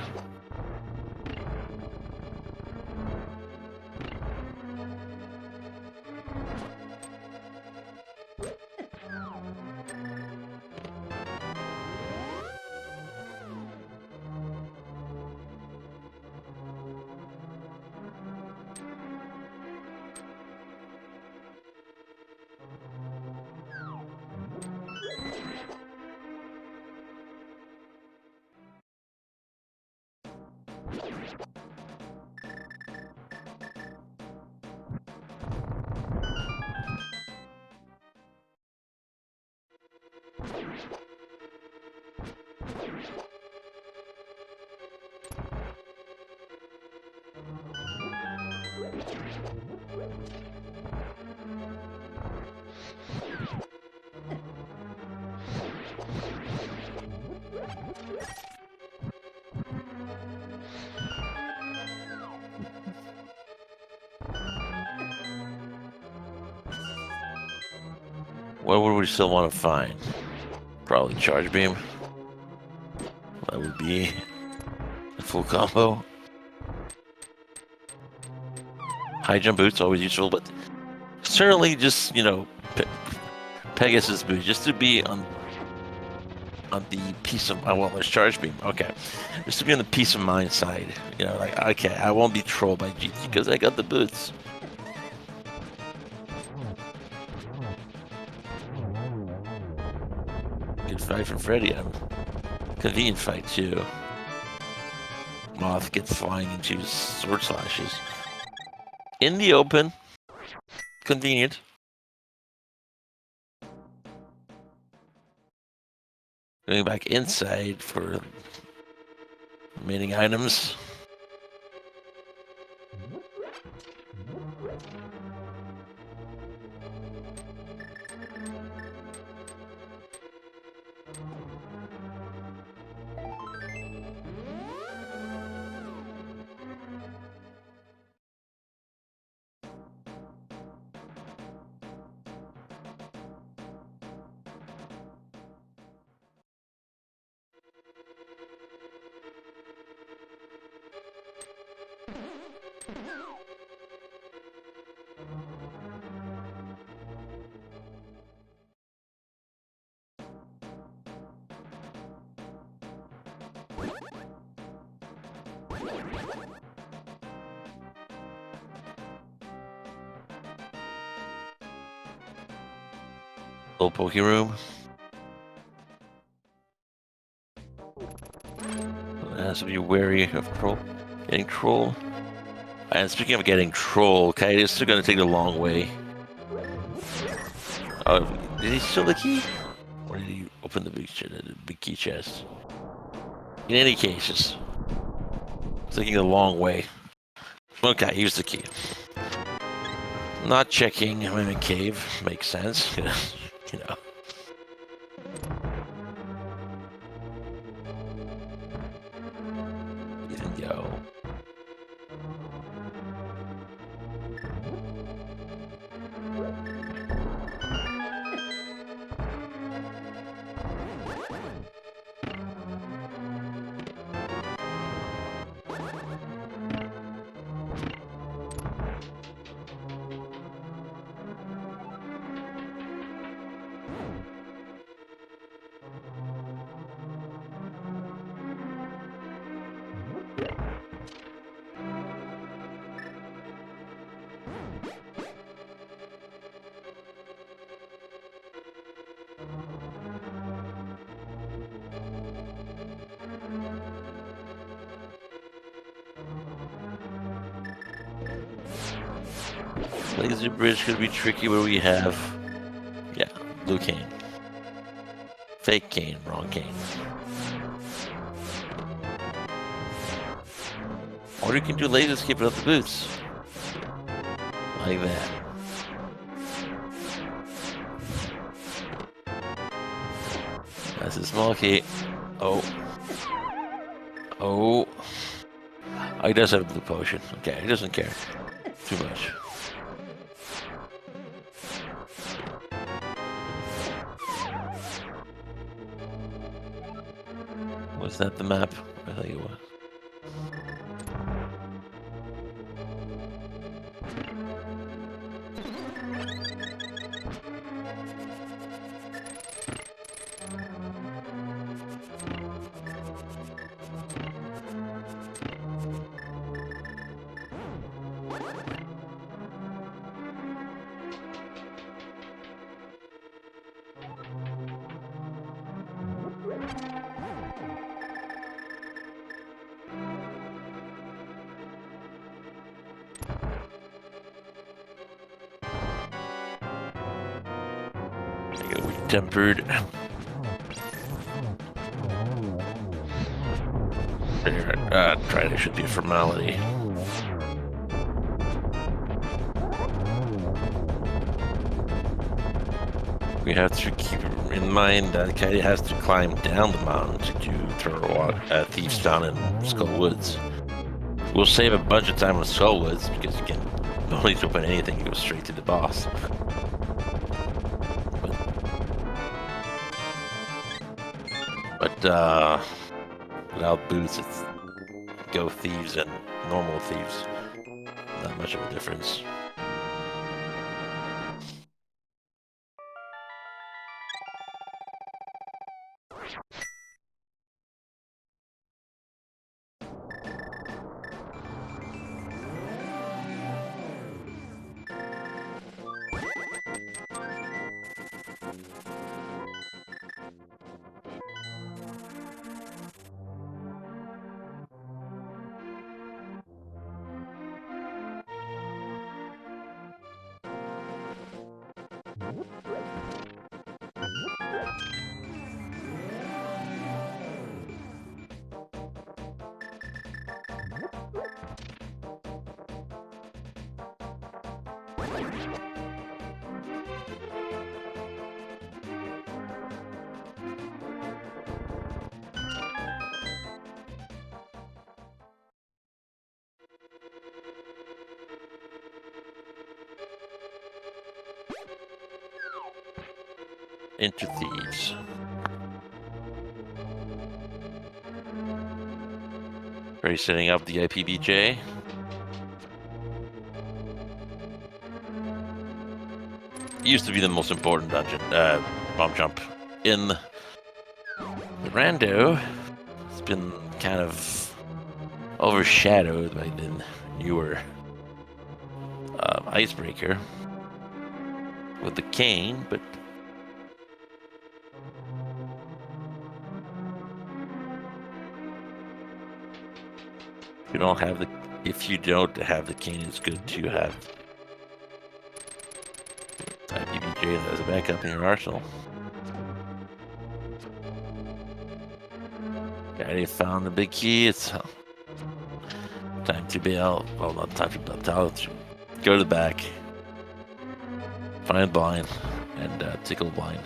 What would we still want to find? Probably charge beam. That would be a full combo. High jump boots always useful, but certainly just, you know, Pegasus boot just to be on the peace of well, there's charge beam. Okay, just to be on the peace of mind side. You know, like okay, I won't be trolled by GT because I got the boots. Good fight from Freddy. Convenient fight too. Moth gets flying into his sword slashes. In the open. Convenient. Going back inside for remaining items. Little Poke Room. Has to be wary of troll. Getting troll. And speaking of getting troll, okay, it's still gonna take the long way. Oh, did he steal the key? Or did he open the big key chest? In any case, it's taking the long way. Okay, here's the key. Not checking Mimic Cave makes sense. You know. Even go. Laser bridge could be tricky where we have, yeah, blue cane. Fake cane, wrong cane. Or you can do laser skip without the boots. Like that. That's a small key. Oh. Oh. Oh, he does have a blue potion. Okay, he doesn't care too much. Was that the map? I think it was. Tempered. There, try to should be a formality. We have to keep in mind that Katie has to climb down the mountain to throw thieves down in Skull Woods. We'll save a bunch of time on Skull Woods because you can no need to open anything, you go straight to the boss. But without boots, it's go thieves and normal thieves. Not much of a difference. Into thieves. Are you setting up the IPBJ? Used to be the most important dungeon, bomb jump in the Rando. It's been kind of overshadowed by the newer icebreaker with the cane, but if you don't have the cane, it's good to have IPBJ as a backup in your arsenal. Already found the big key. It's time to bail. Well, not time to bail. Go to the back, find blind, and tickle blind.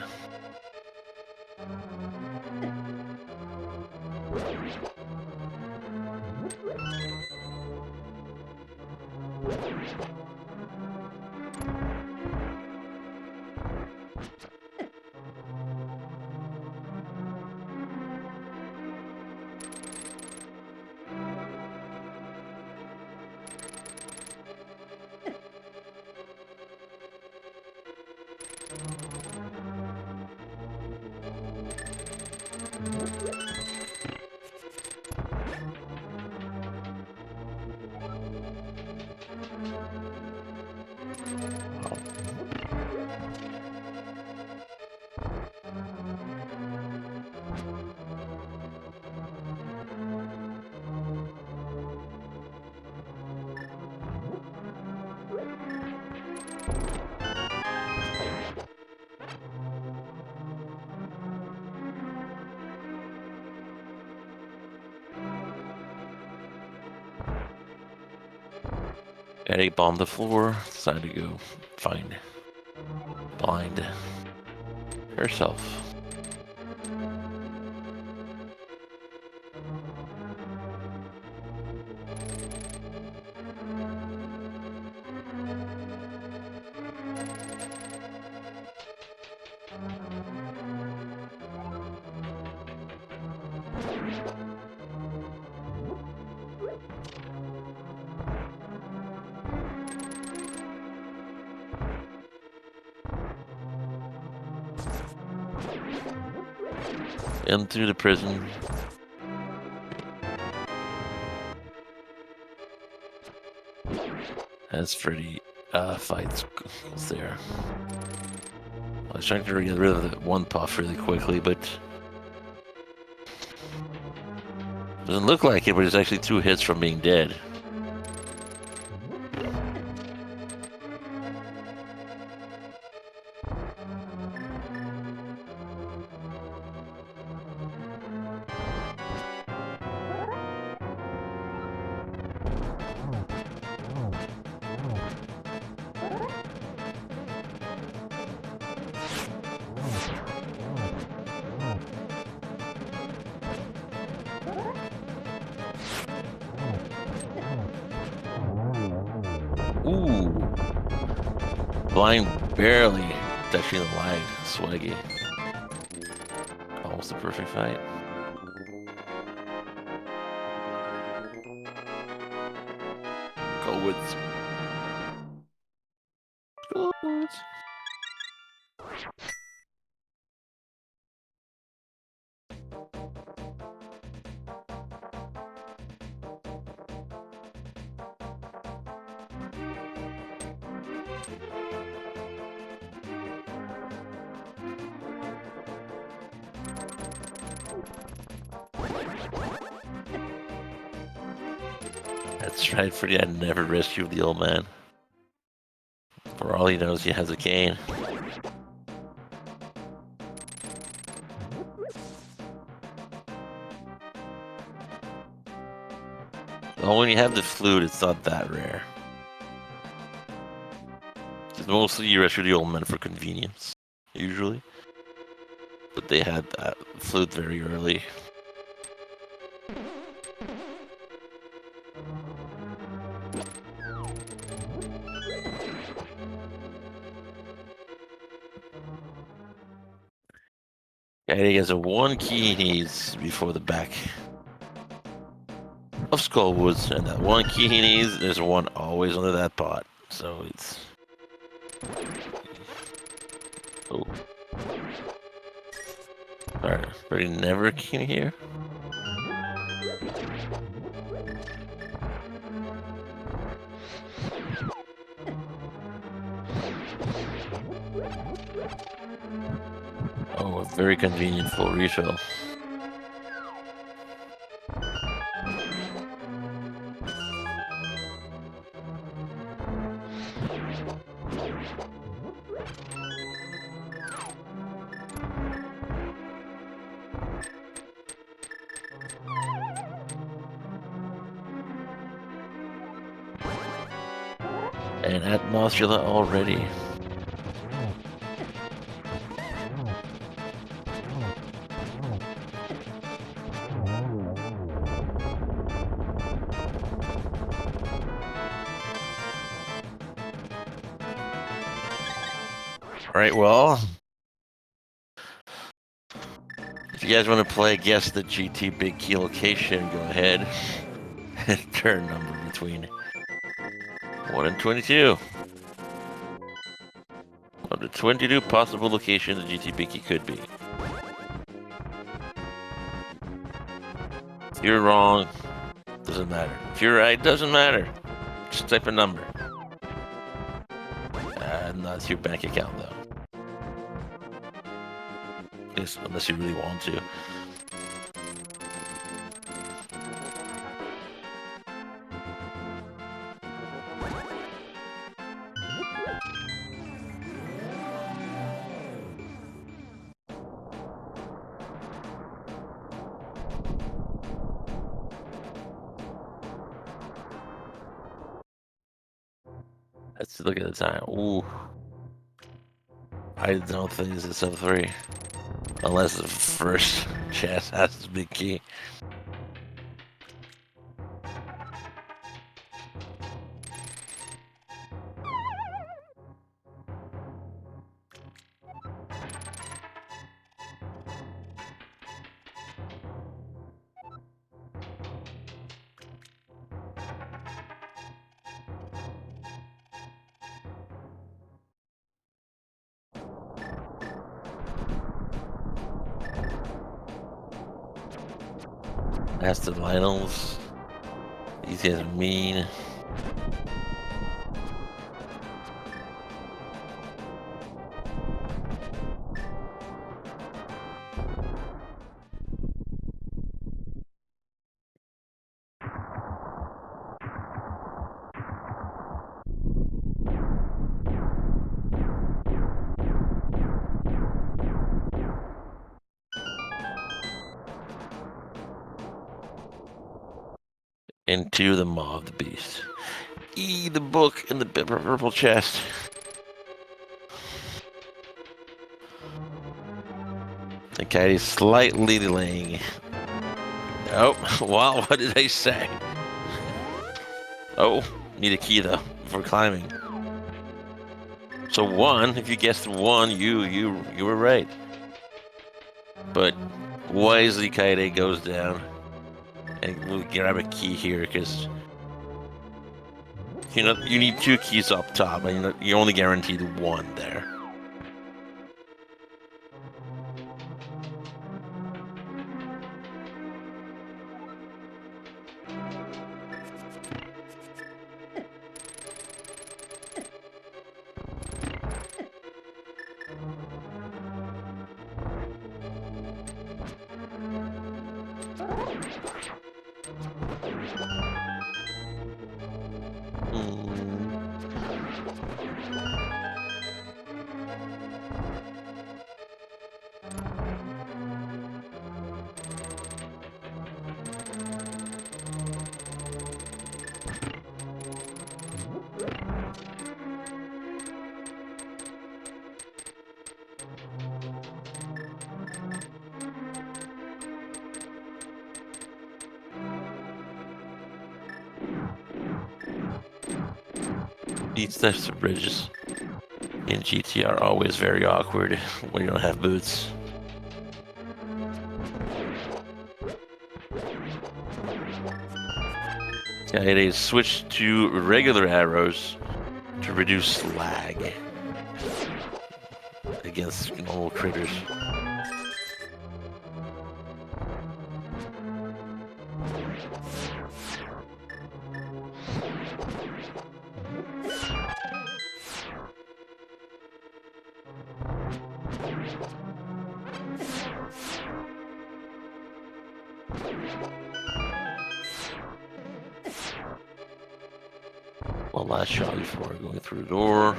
Eddie bombed the floor. Decided to go find Blind herself. Into the prison. As Freddy fights there. I was trying to get rid of that one puff really quickly, but doesn't look like it, but it's actually 2 hits from being dead. Ooh. Blind barely touching the line. Swaggy. Almost a perfect fight. Go Woods. Go Woods. That's right, Freddy. I never rescued the old man. For all he knows, he has a cane. Well, when you have the flute, it's not that rare. It's mostly you rescue the old man for convenience, usually. But they had that flute very early. Yeah, he has a 1 key he needs before the back of Skullwoods, and that 1 key he needs, there's 1 always under that pot. So it's... Oh. Alright, Freddy never came here. Oh, a very convenient full refill. And Atmosphera already. Alright, well, if you guys want to play Guess the GT Big Key Location, go ahead and turn number between 1 and 22. Of the 22 possible locations the GT Big Key could be. If you're wrong, doesn't matter. If you're right, doesn't matter. Just type a number. Not your bank account, though. Unless you really want to. Let's look at the time. Ooh. I don't think this is sub 3. Unless the first chest has to be key. That's the Lionels. These guys are mean. Into the Maw of the Beast. The book in the purple chest. The cat is slightly delaying. Oh, wow, what did I say? Oh, need a key though for climbing. So 1, if you guessed 1, you were right. But wisely Kaede goes down. And we'll grab a key here because you need 2 keys up top, and you're only guaranteed 1 there. These types of bridges in GT are always very awkward when you don't have boots. Yeah, it is switched to regular arrows to reduce lag against normal critters. One last shot before going through the door.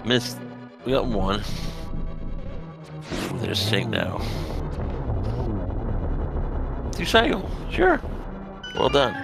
Missed. We got 1. There's Sing now. 2 cycle. Sure. Well done.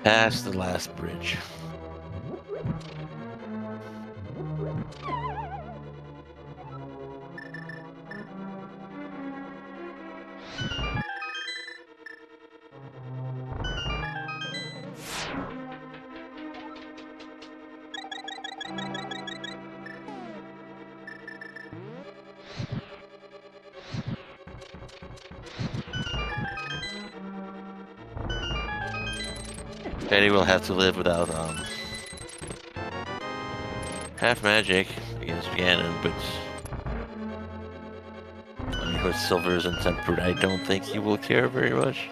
Past the last bridge. Eddie will have to live without half magic against Ganon, but I mean, with silvers and tempered, I don't think he will care very much.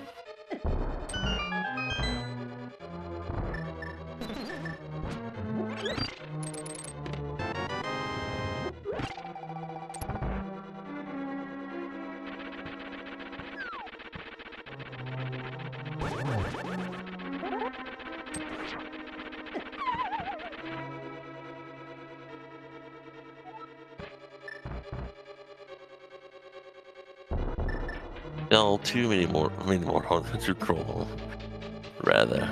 No, too many more. I mean, more to troll, rather.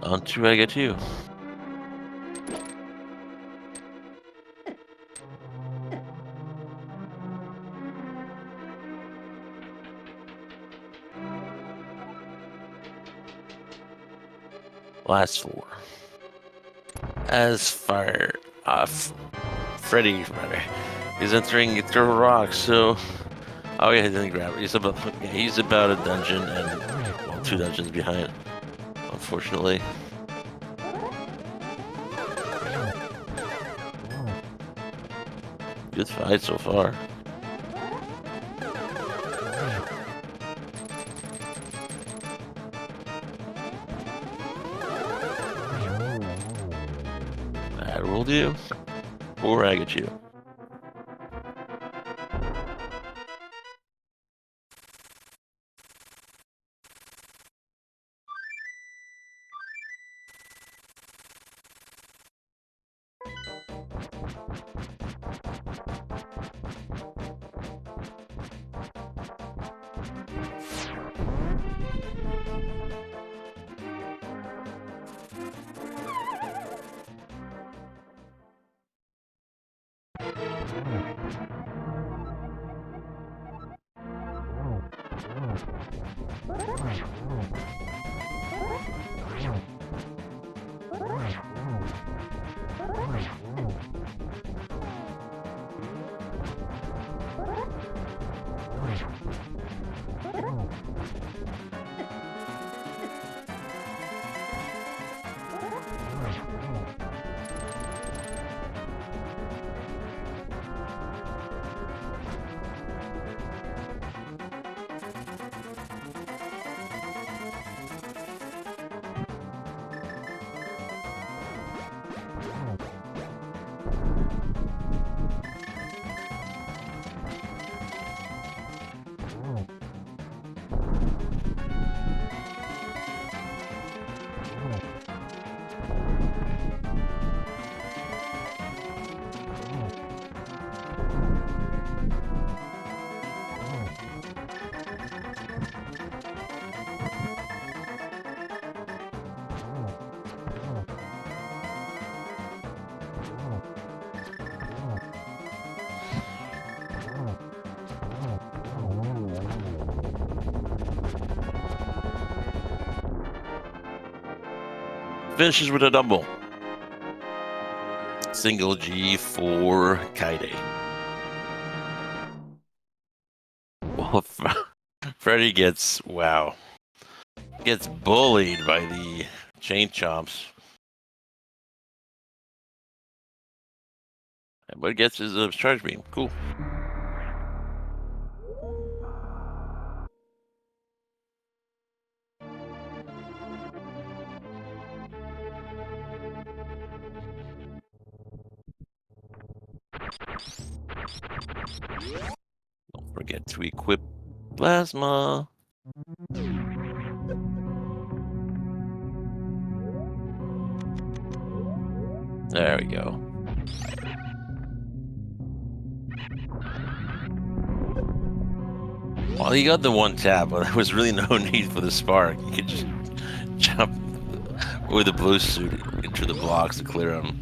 On to I get you. Last four. As fire off. Freddy, rather. He's entering through rocks, so. Oh yeah, he didn't grab it. He's about a dungeon and well, 2 dungeons behind. Unfortunately. Good fight so far. That will do. Or I get you. Finishes with a double. Single G for Kaide. Well, Freddy gets bullied by the chain chomps. But gets his charge beam. Cool. Don't forget to equip plasma. There we go. Well, he got the one tap, but there was really no need for the spark. You could just jump with the blue suit into the blocks to clear them.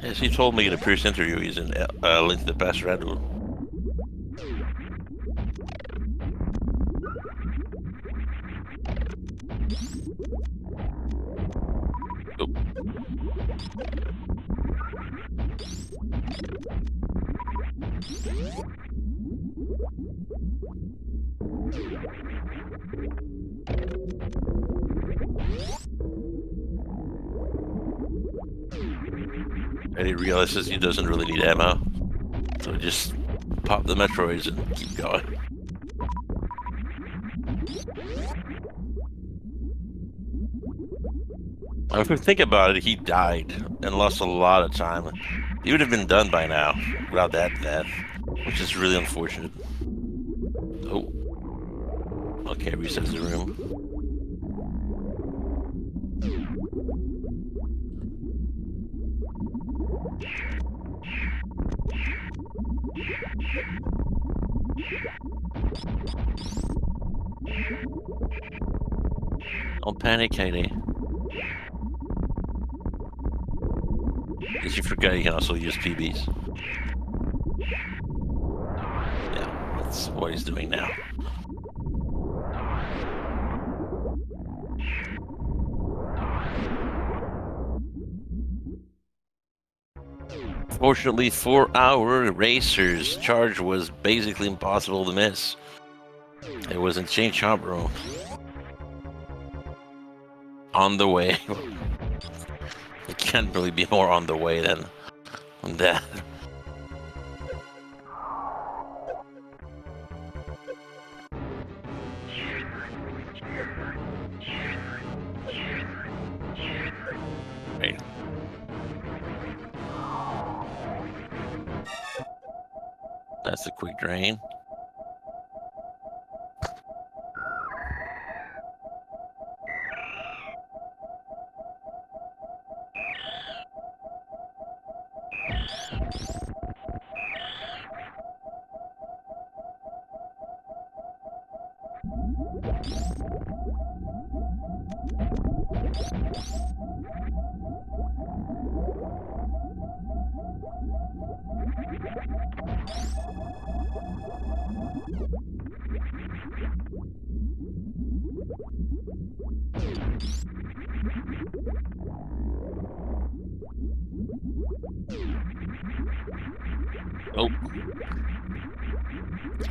As he told me in a previous interview, he's in Link to the Past Redwood. Oh. And he realizes he doesn't really need ammo, so just pop the Metroids and keep going. If you think about it, he died and lost a lot of time. He would have been done by now without that death, which is really unfortunate. Oh. Okay, resets the room. Don't panic, Katie. Because you forgot you can also use PBs. Yeah, that's what he's doing now. Fortunately for our racers, charge was basically impossible to miss. It was in Chain Chomp Room. On the way. It can't really be more on the way than that. Right. That's a quick drain. Oh.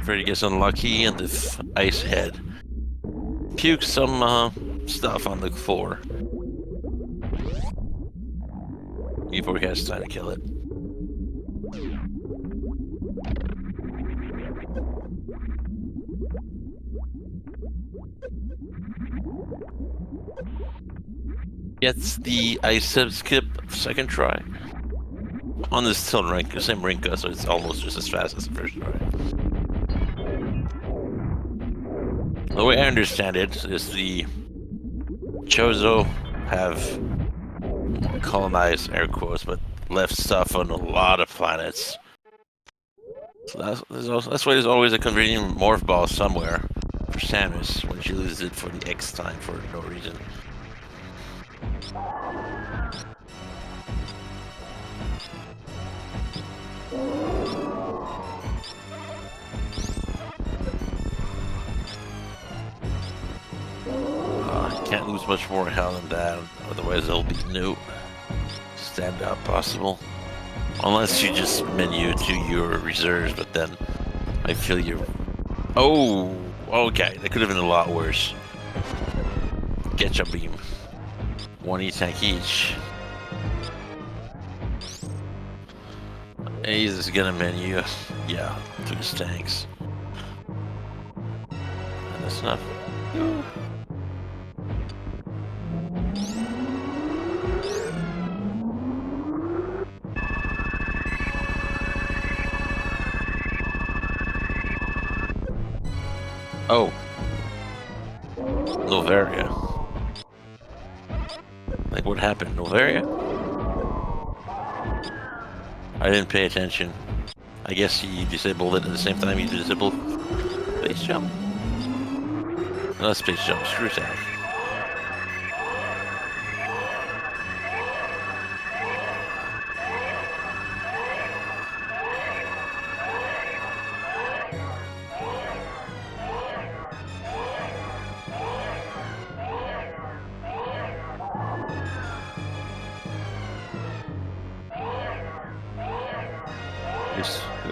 Freddy gets unlucky and the ice head pukes some stuff on the floor before he has time to kill it. Gets the ice skip second try. On this still rank, the same rank, so it's almost just as fast as the first try. The way I understand it is the Chozo have colonized, air quotes, but left stuff on a lot of planets. So that's why there's always a convenient morph ball somewhere for Samus when she loses it for the X time for no reason. Can't lose much more health than that, otherwise it'll be no stand out possible. Unless you just menu to your reserves, but then I feel you're... Oh, okay, that could have been a lot worse. Ketchup beam. 1 E-tank each. He's just gonna menu, yeah, to his tanks. And that's enough. Oh. Norfair. Like, what happened? Norfair? I didn't pay attention. I guess he disabled it at the same time he disabled base jump. No, space jump. Screw attack.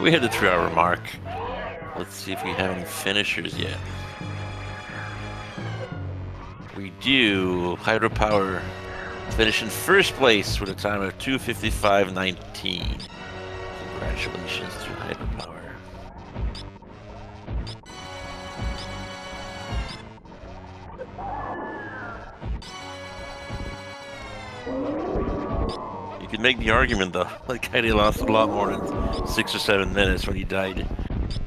We hit the 3-hour mark. Let's see if we have any finishers yet. We do. Hydropower finish in first place with a time of 2:55.19. Congratulations to Hydropower. You can make the argument though, like Heidi lost a lot more than 6 or 7 minutes when he died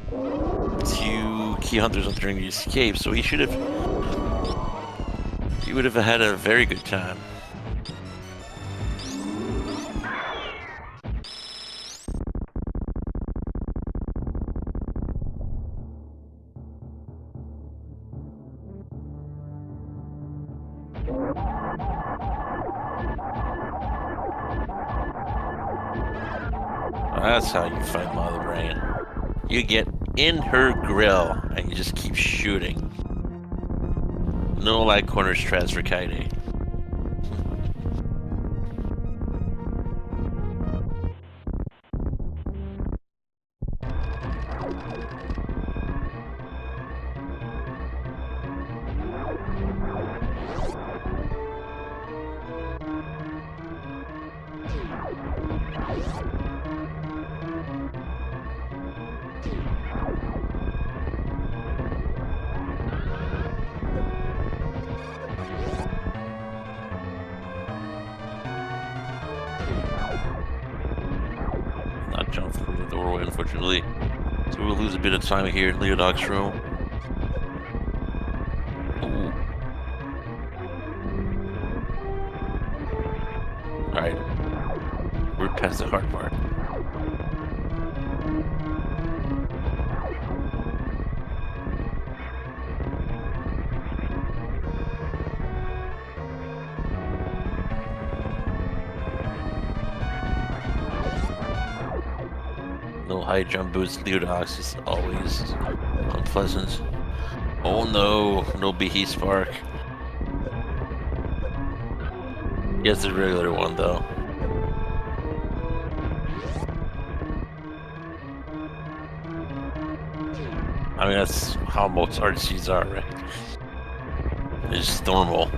to key hunters during the escape, so he would have had a very good time. That's how you fight Mother Brain. You get in her grill and you just keep shooting. No light corner strats for Kaide. Not jump through the doorway, unfortunately. So we'll lose a bit of time here in Leodog's room. Ooh. Alright. We're past the hard part. No high jump boost, Leodox is always unpleasant. Oh no, no Behe Spark. He has the regular one though. I mean, that's how most RCs are, right? It's just normal.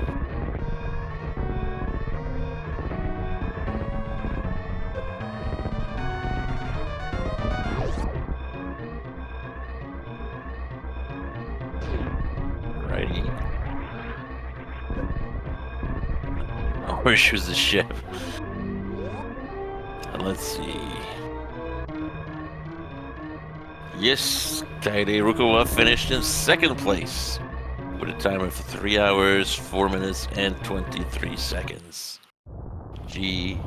Righty. Oh, where shoes the ship? And let's see. Yes, Kaide Rukawa finished in second place with a time of 3 hours, 4 minutes, and 23 seconds. GG.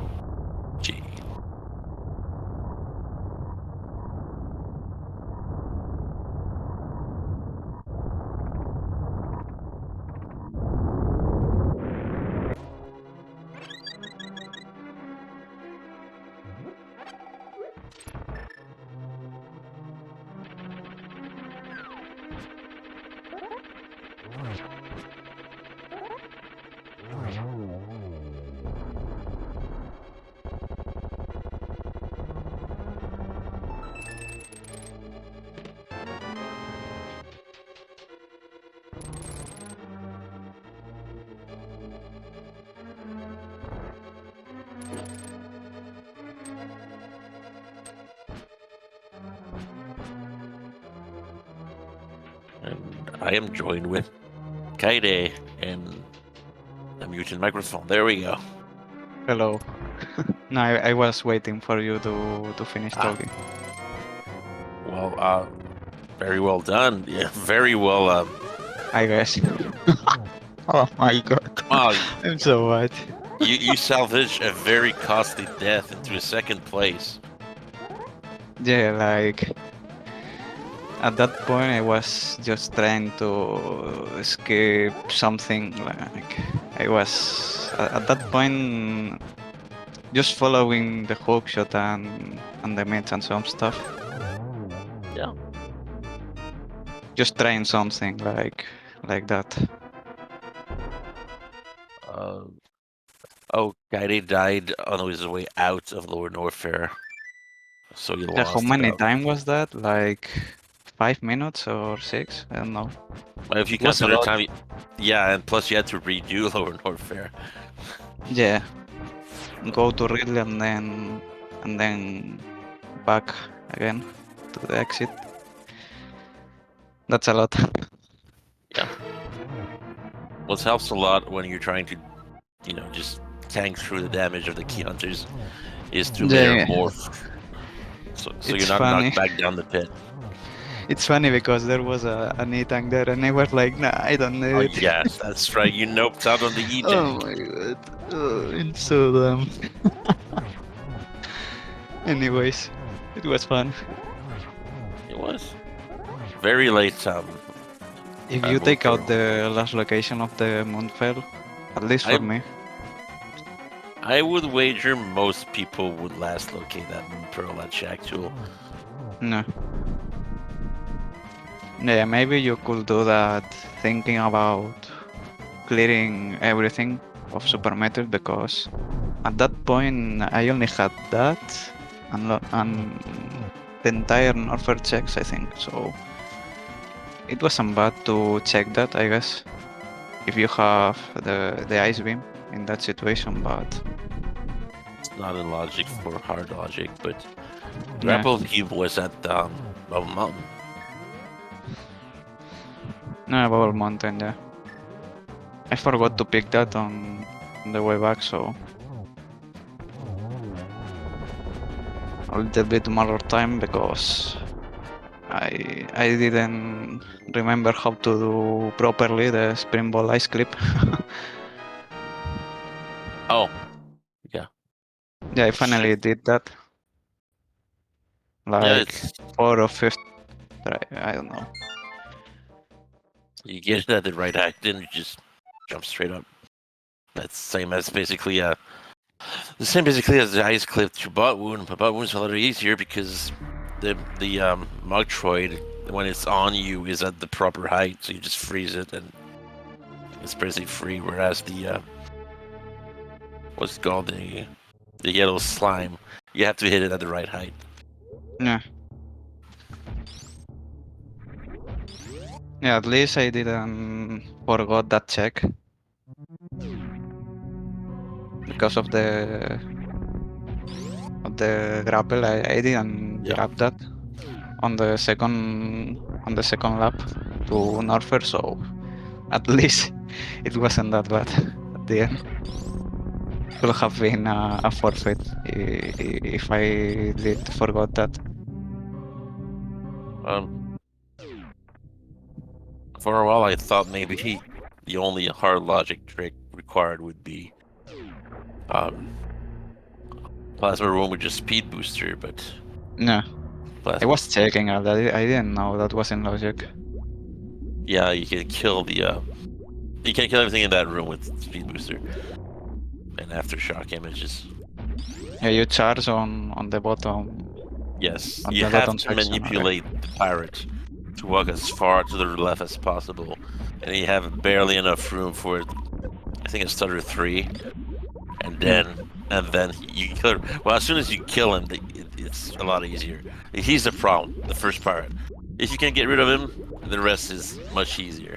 And I am joined with Kaide and the mutant microphone. There we go. Hello. No, I was waiting for you to finish talking. Well, very well done. Yeah, very well. I guess. Oh my god. Wow, I'm so bad. you salvaged a very costly death into a second place. Yeah, like at that point I was just trying to escape something. Like I was at that point just following the hook shot and the mids and some stuff. Yeah. Just trying something like that. Oh, Kaide died on his way out of Lower Norfair. So you Yeah, how lost many about. time was that? Like 5 minutes or 6? I don't know. If you It was a consider lot. time, yeah, and plus you had to redo Lower Norfair. Yeah. Go to Ridley and then back again to the exit. That's a lot. Yeah. What helps a lot when you're trying to, just tank through the damage of the key hunters is to layer Yeah, morph. So you're it's not funny. knocked back down the pit. It's funny because there was a knee tank there and I was like, nah, I don't Oh need it. yes, that's right. You noped out on the E Oh tank. my god. Oh, it's so dumb. Anyways, it was fun. It was very late. If you Moon take out Pearl. the last location of the Moonfell, at least for I me, I would wager most people would last locate that Moon Pearl at Shack Tool. no. Yeah, maybe you could do that thinking about clearing everything of Super Metroid because at that point I only had that and the entire Norfair checks, I think. So it wasn't bad to check that, I guess, if you have the ice beam in that situation. But It's not in logic for hard logic, but yeah, Grapple Cube was at Bubble Mountain. no, Bubble Mountain. Yeah, I forgot to pick that on the way back, so a little bit more time because I didn't remember how to do properly the spring ball ice clip. Oh, yeah. Yeah, I finally did that. Yeah, Like it's 4th or 5th try. I don't know. you get it at the right height, then you just jump straight up. That's same as basically the same basically as the ice clip to butt wound, but butt wound's a little easier because the Metroid when it's on you is at the proper height, so you just freeze it and it's basically free. Whereas the what's it called the yellow slime, you have to hit it at the right height. Yeah. Yeah, at least I didn't forgot that check. Because of the grapple, I didn't Yeah. grab that on the second lap to Norfair, so at least it wasn't that bad at the end. Could have been a forfeit if I did forgot that. For a while, I thought maybe the only hard logic trick required would be Plasma Room with just Speed Booster, but No, I Plasma, was checking that. I didn't know that was in logic. yeah, you can kill the you can kill everything in that room with Speed Booster and Aftershock images. Yeah, you charge on the bottom. Yes, On you the have bottom to section, okay. manipulate the pirate to walk as far to the left as possible, and you have barely enough room for it. I think it's Stutter 3, and then you kill him. Well, as soon as you kill him, it's a lot easier. He's the problem, the first pirate. If you can get rid of him, the rest is much easier.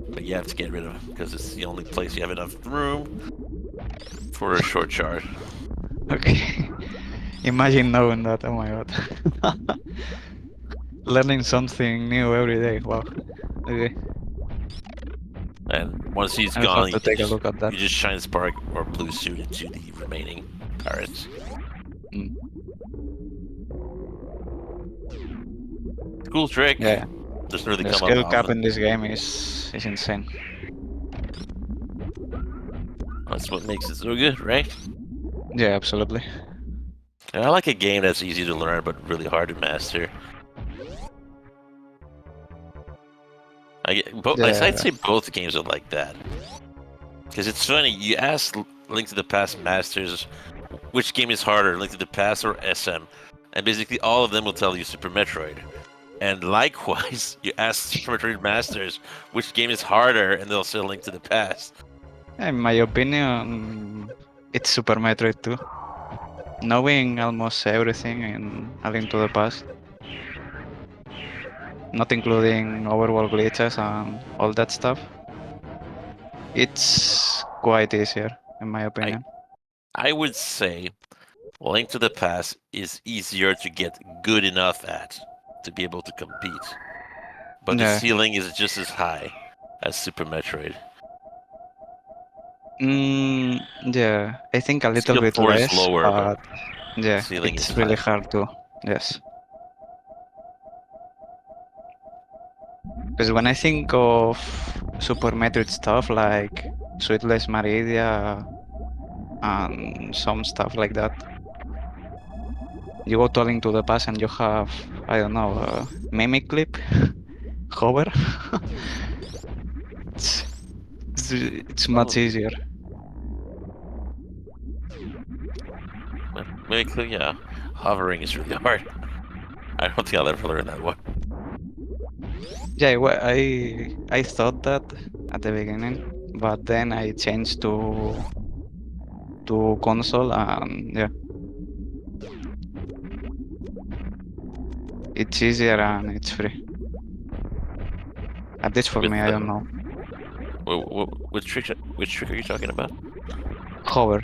But you have to get rid of him because it's the only place you have enough room for a short charge. Okay. Imagine knowing that. Oh my god. Learning something new every day. Wow. Okay. And once he's I'll have gone, to take a look at that. you just shine Spark or Blue Suit into the remaining pirates. Mm. Cool trick. Yeah. Doesn't really The come up skill cap often. in this game is insane. That's what makes it so good, right? Yeah, absolutely. And I like a game that's easy to learn but really hard to master. I'd say both games are like that. Because it's funny, you ask Link to the Past masters which game is harder, Link to the Past or SM, and basically all of them will tell you Super Metroid. And likewise, you ask Super Metroid masters which game is harder, and they'll say Link to the Past. In my opinion, it's Super Metroid 2. Knowing almost everything in A Link to the Past, not including overworld glitches and all that stuff, it's quite easier, in my opinion. I would say Link to the Past is easier to get good enough at to be able to compete. But the ceiling is just as high as Super Metroid. Yeah, I think a little bit Skill 4 less, is lower, but yeah, ceiling it's is really high. hard to, yes. Because when I think of Super Metroid stuff like Sweetless Meridia and some stuff like that, you go to A Link to the Past and you have, I don't know, a mimic clip, hover. it's much easier. Mimic clip, yeah. Hovering is really hard. I don't think I'll ever learn that one. Yeah, well, I thought that at the beginning, but then I changed to console, and yeah, it's easier and it's free. At least for me, I don't know. Which trick are you talking about? Hover.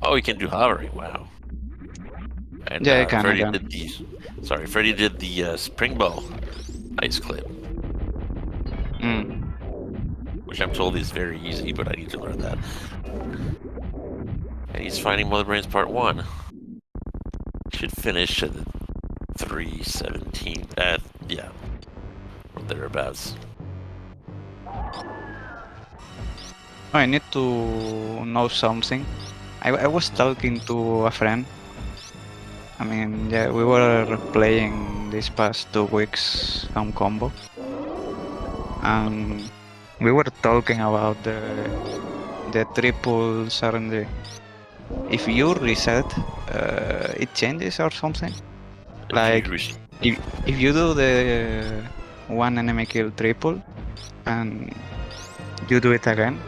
Oh, you can do hovering. Wow. And Yeah, I can. Freddy did the spring ball ice clip, which I'm told is very easy, but I need to learn that. And he's fighting Mother Brains Part 1. Should finish at 3:17. Yeah, or thereabouts. I need to know something. I was talking to a friend. I mean, yeah, we were playing these past 2 weeks some combo, and we were talking about the triple RNG. If you reset, it changes or something. Like if you do the one enemy kill triple and you do it again,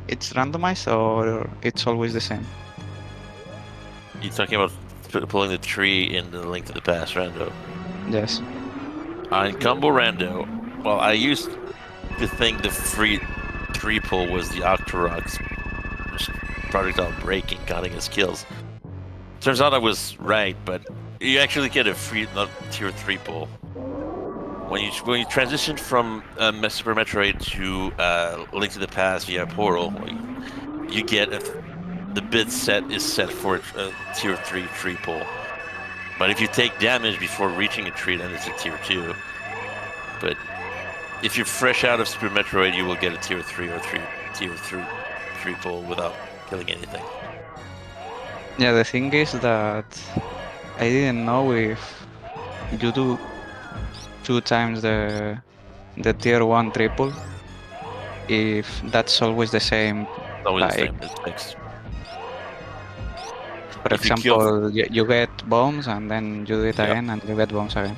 it's randomized or it's always the same? You're talking about pulling the tree in the Link to the Past rando? Yes. On combo rando, well, I used to think the free tree pull was the Octorok's projectile breaking, counting as kills. Turns out I was right, but you actually get a free tier 3 pull. When you transition from Super Metroid to Link to the Past via Portal, you get the bid set is set for a tier 3 tree pull. But if you take damage before reaching a tree, then it's a tier 2. But if you're fresh out of Super Metroid, you will get a tier 3 or tier 3 pull without killing anything. Yeah, the thing is that I didn't know if you do 2 times the tier 1 triple, if that's always the same. Always the same. It's fixed. For example, you get bombs and then you do it again and you get bombs again.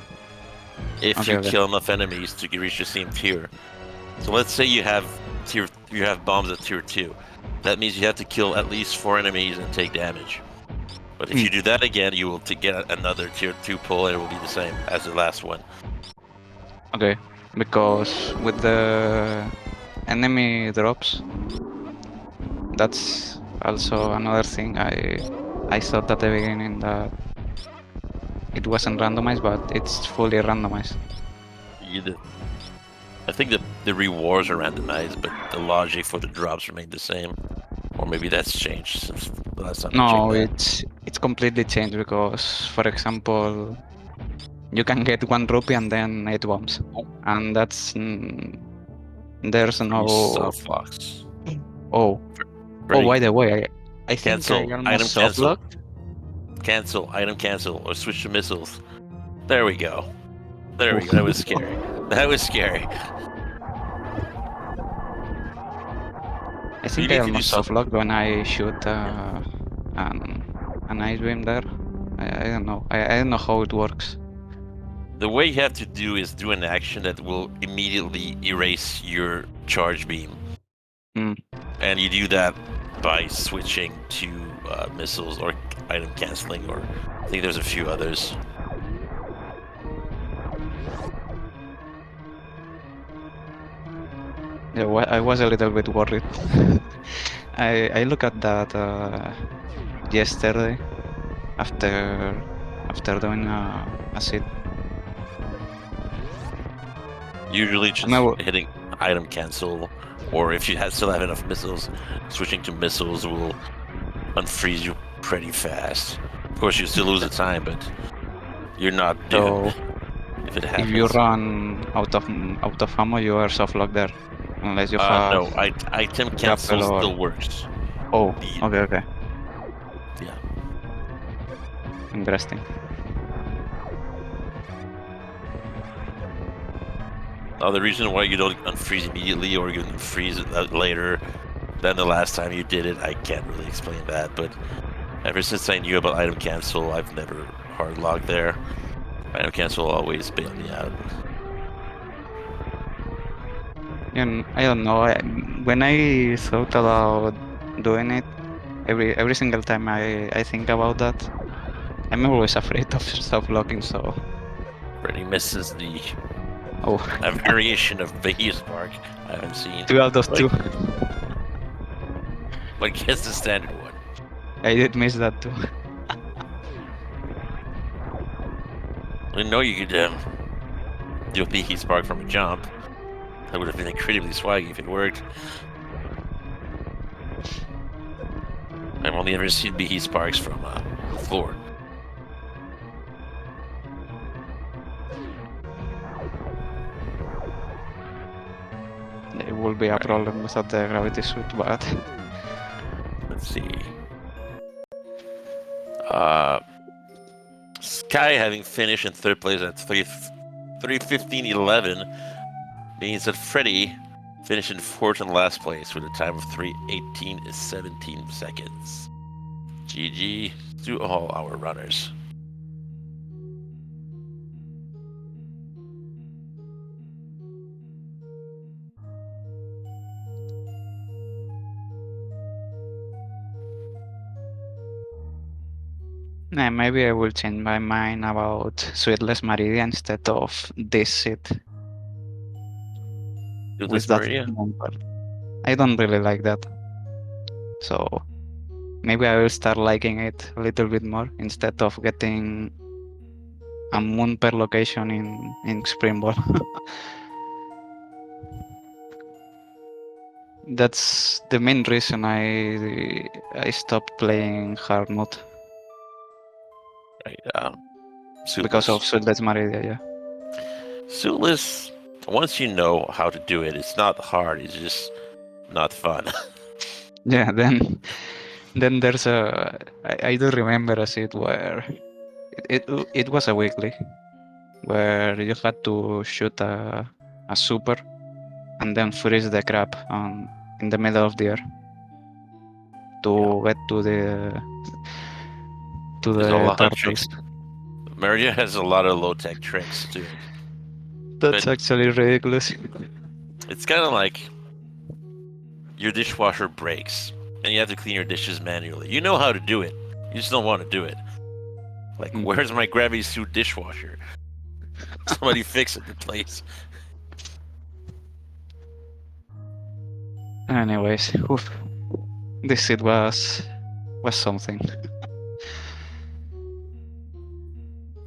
If you kill enough enemies to reach the same tier. So let's say you have bombs at tier 2. That means you have to kill at least 4 enemies and take damage. But if you do that again, you will get another tier 2 pull and it will be the same as the last one. Okay, because with the enemy drops, that's also another thing. I thought at the beginning that it wasn't randomized, but it's fully randomized. I think the rewards are randomized, but the logic for the drops remain the same. Or maybe that's changed since the last time. No, it's completely changed because, for example, you can get 1 rupee and then 8 bombs, and that's there's no softbox. Oh, by the way, I think cancel item cancel item cancel or switch to missiles. There we go. That was scary. That was scary. I You think need I to do almost something. softlocked when I shoot an ice beam there. I don't know. I don't know how it works. The way you have to do is do an action that will immediately erase your charge beam. Hmm. And you do that by switching to missiles or item canceling, or I think there's a few others. Yeah, I was a little bit worried. I looked at that yesterday after doing a sit. Usually And I just hitting item cancel, or if you still have enough missiles, switching to missiles will unfreeze you pretty fast. Of course, you still lose the time, but you're not doomed so if it if you happens. run out of ammo, you are soft locked there, unless you have No, item cancel grapple or. still works. Oh, The okay, yeah. interesting. The reason why you don't unfreeze immediately or you freeze it later than the last time you did it, I can't really explain that. But ever since I knew about item cancel, I've never hard locked there. Item cancel always bailed me out. And I don't know. When I thought about doing it, every single time I think about that, I'm always afraid of soft locking. So Freddy misses the oh, a variation of Vegas Park I haven't seen. 2 out of 2. But guess the standard one. I did miss that too. I didn't know you could do a Beaky Spark from a jump. That would have been incredibly swaggy if it worked. I've only ever seen Beaky Sparks from the floor. It will be a problem without the gravity suit, but Let's see. Sky having finished in third place at 3:15.11 means that Freddy finished in fourth and last place with a time of 3:18.17 seconds. GG to all our runners. nah, maybe I will change my mind about Sweetless Meridia instead of this set Do with this, that Meridia. bumper. I don't really like that. So maybe I will start liking it a little bit more instead of getting a moon per location in Springball. That's the main reason I stopped playing hard mode Right, because of Suitless. Sweetless Meridia. Yeah. Suitless, once you know how to do it, it's not hard, it's just not fun. Yeah. Then there's I do remember a set where it was a weekly where you had to shoot a super and then freeze the crab in the middle of the air to get to There's a the lot of turtles. tricks. Meridia has a lot of low-tech tricks to it. That's But actually ridiculous. it's kind of like your dishwasher breaks and you have to clean your dishes manually. You know how to do it. You just don't want to do it. Like, where's my gravity suit dishwasher? Somebody fix it, please. Anyways, oof, this set was something.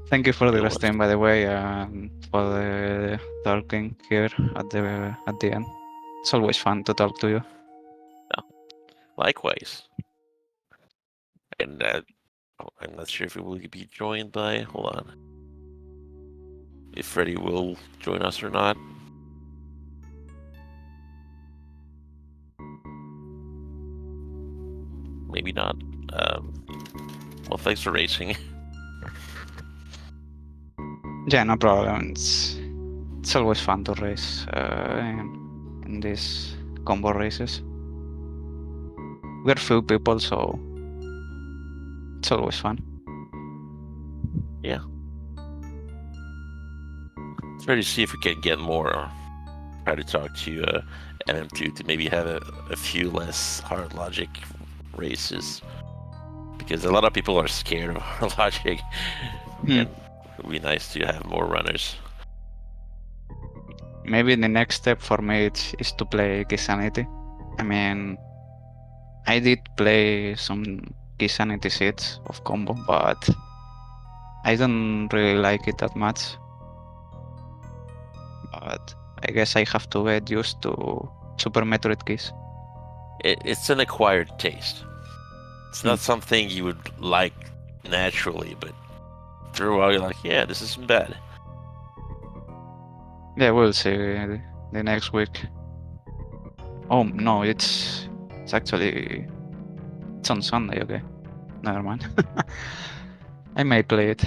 Thank you for the It was. stream, by the way, and for the talking here at the end. It's always fun to talk to you. Likewise. And I'm not sure if it will be joined by. Hold on. If Freddy will join us or not. Maybe not. Well, thanks for racing. Yeah, no problem. It's always fun to race in these combo races. We're few people, so it's always fun. Yeah. Let's try to see if we can get more. Try to talk to MM2 to maybe have a few less hard logic races. Because a lot of people are scared of hard logic. And it would be nice to have more runners. Maybe the next step for me is to play Keysanity. I mean, I did play some Keysanity seeds of combo, but I don't really like it that much. But I guess I have to get used to Super Metroid keys. It's an acquired taste. It's not something you would like naturally, but through a while you're like, yeah, this isn't bad. Yeah, we'll see the next week. Oh no, it's actually it's on Sunday. Okay, never mind. I may play it.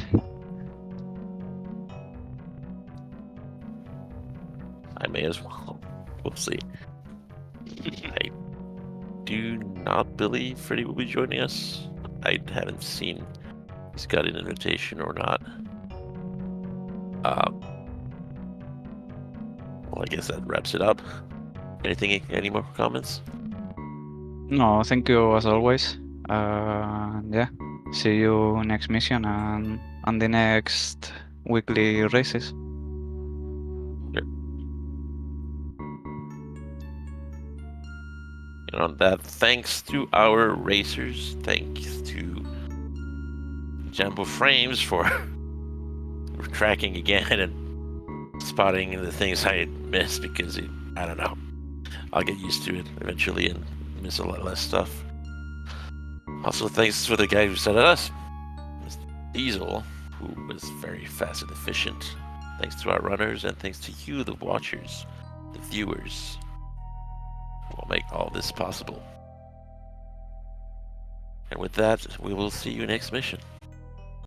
I may as well. We'll see. I do not believe Freddy will be joining us. I haven't seen he's got an invitation or not. Well, I guess that wraps it up. Any more comments? No, thank you as always. Yeah, see you next mission and on the next weekly races. And on that, thanks to our racers, thanks to Jumbo Frames for tracking again and spotting the things I had missed because I don't know. I'll get used to it eventually and miss a lot less stuff. Also, thanks for the guy who said us, Mr. Diesel, who was very fast and efficient. Thanks to our runners, and thanks to you, the watchers, the viewers, who will make all this possible. And with that, we will see you next mission.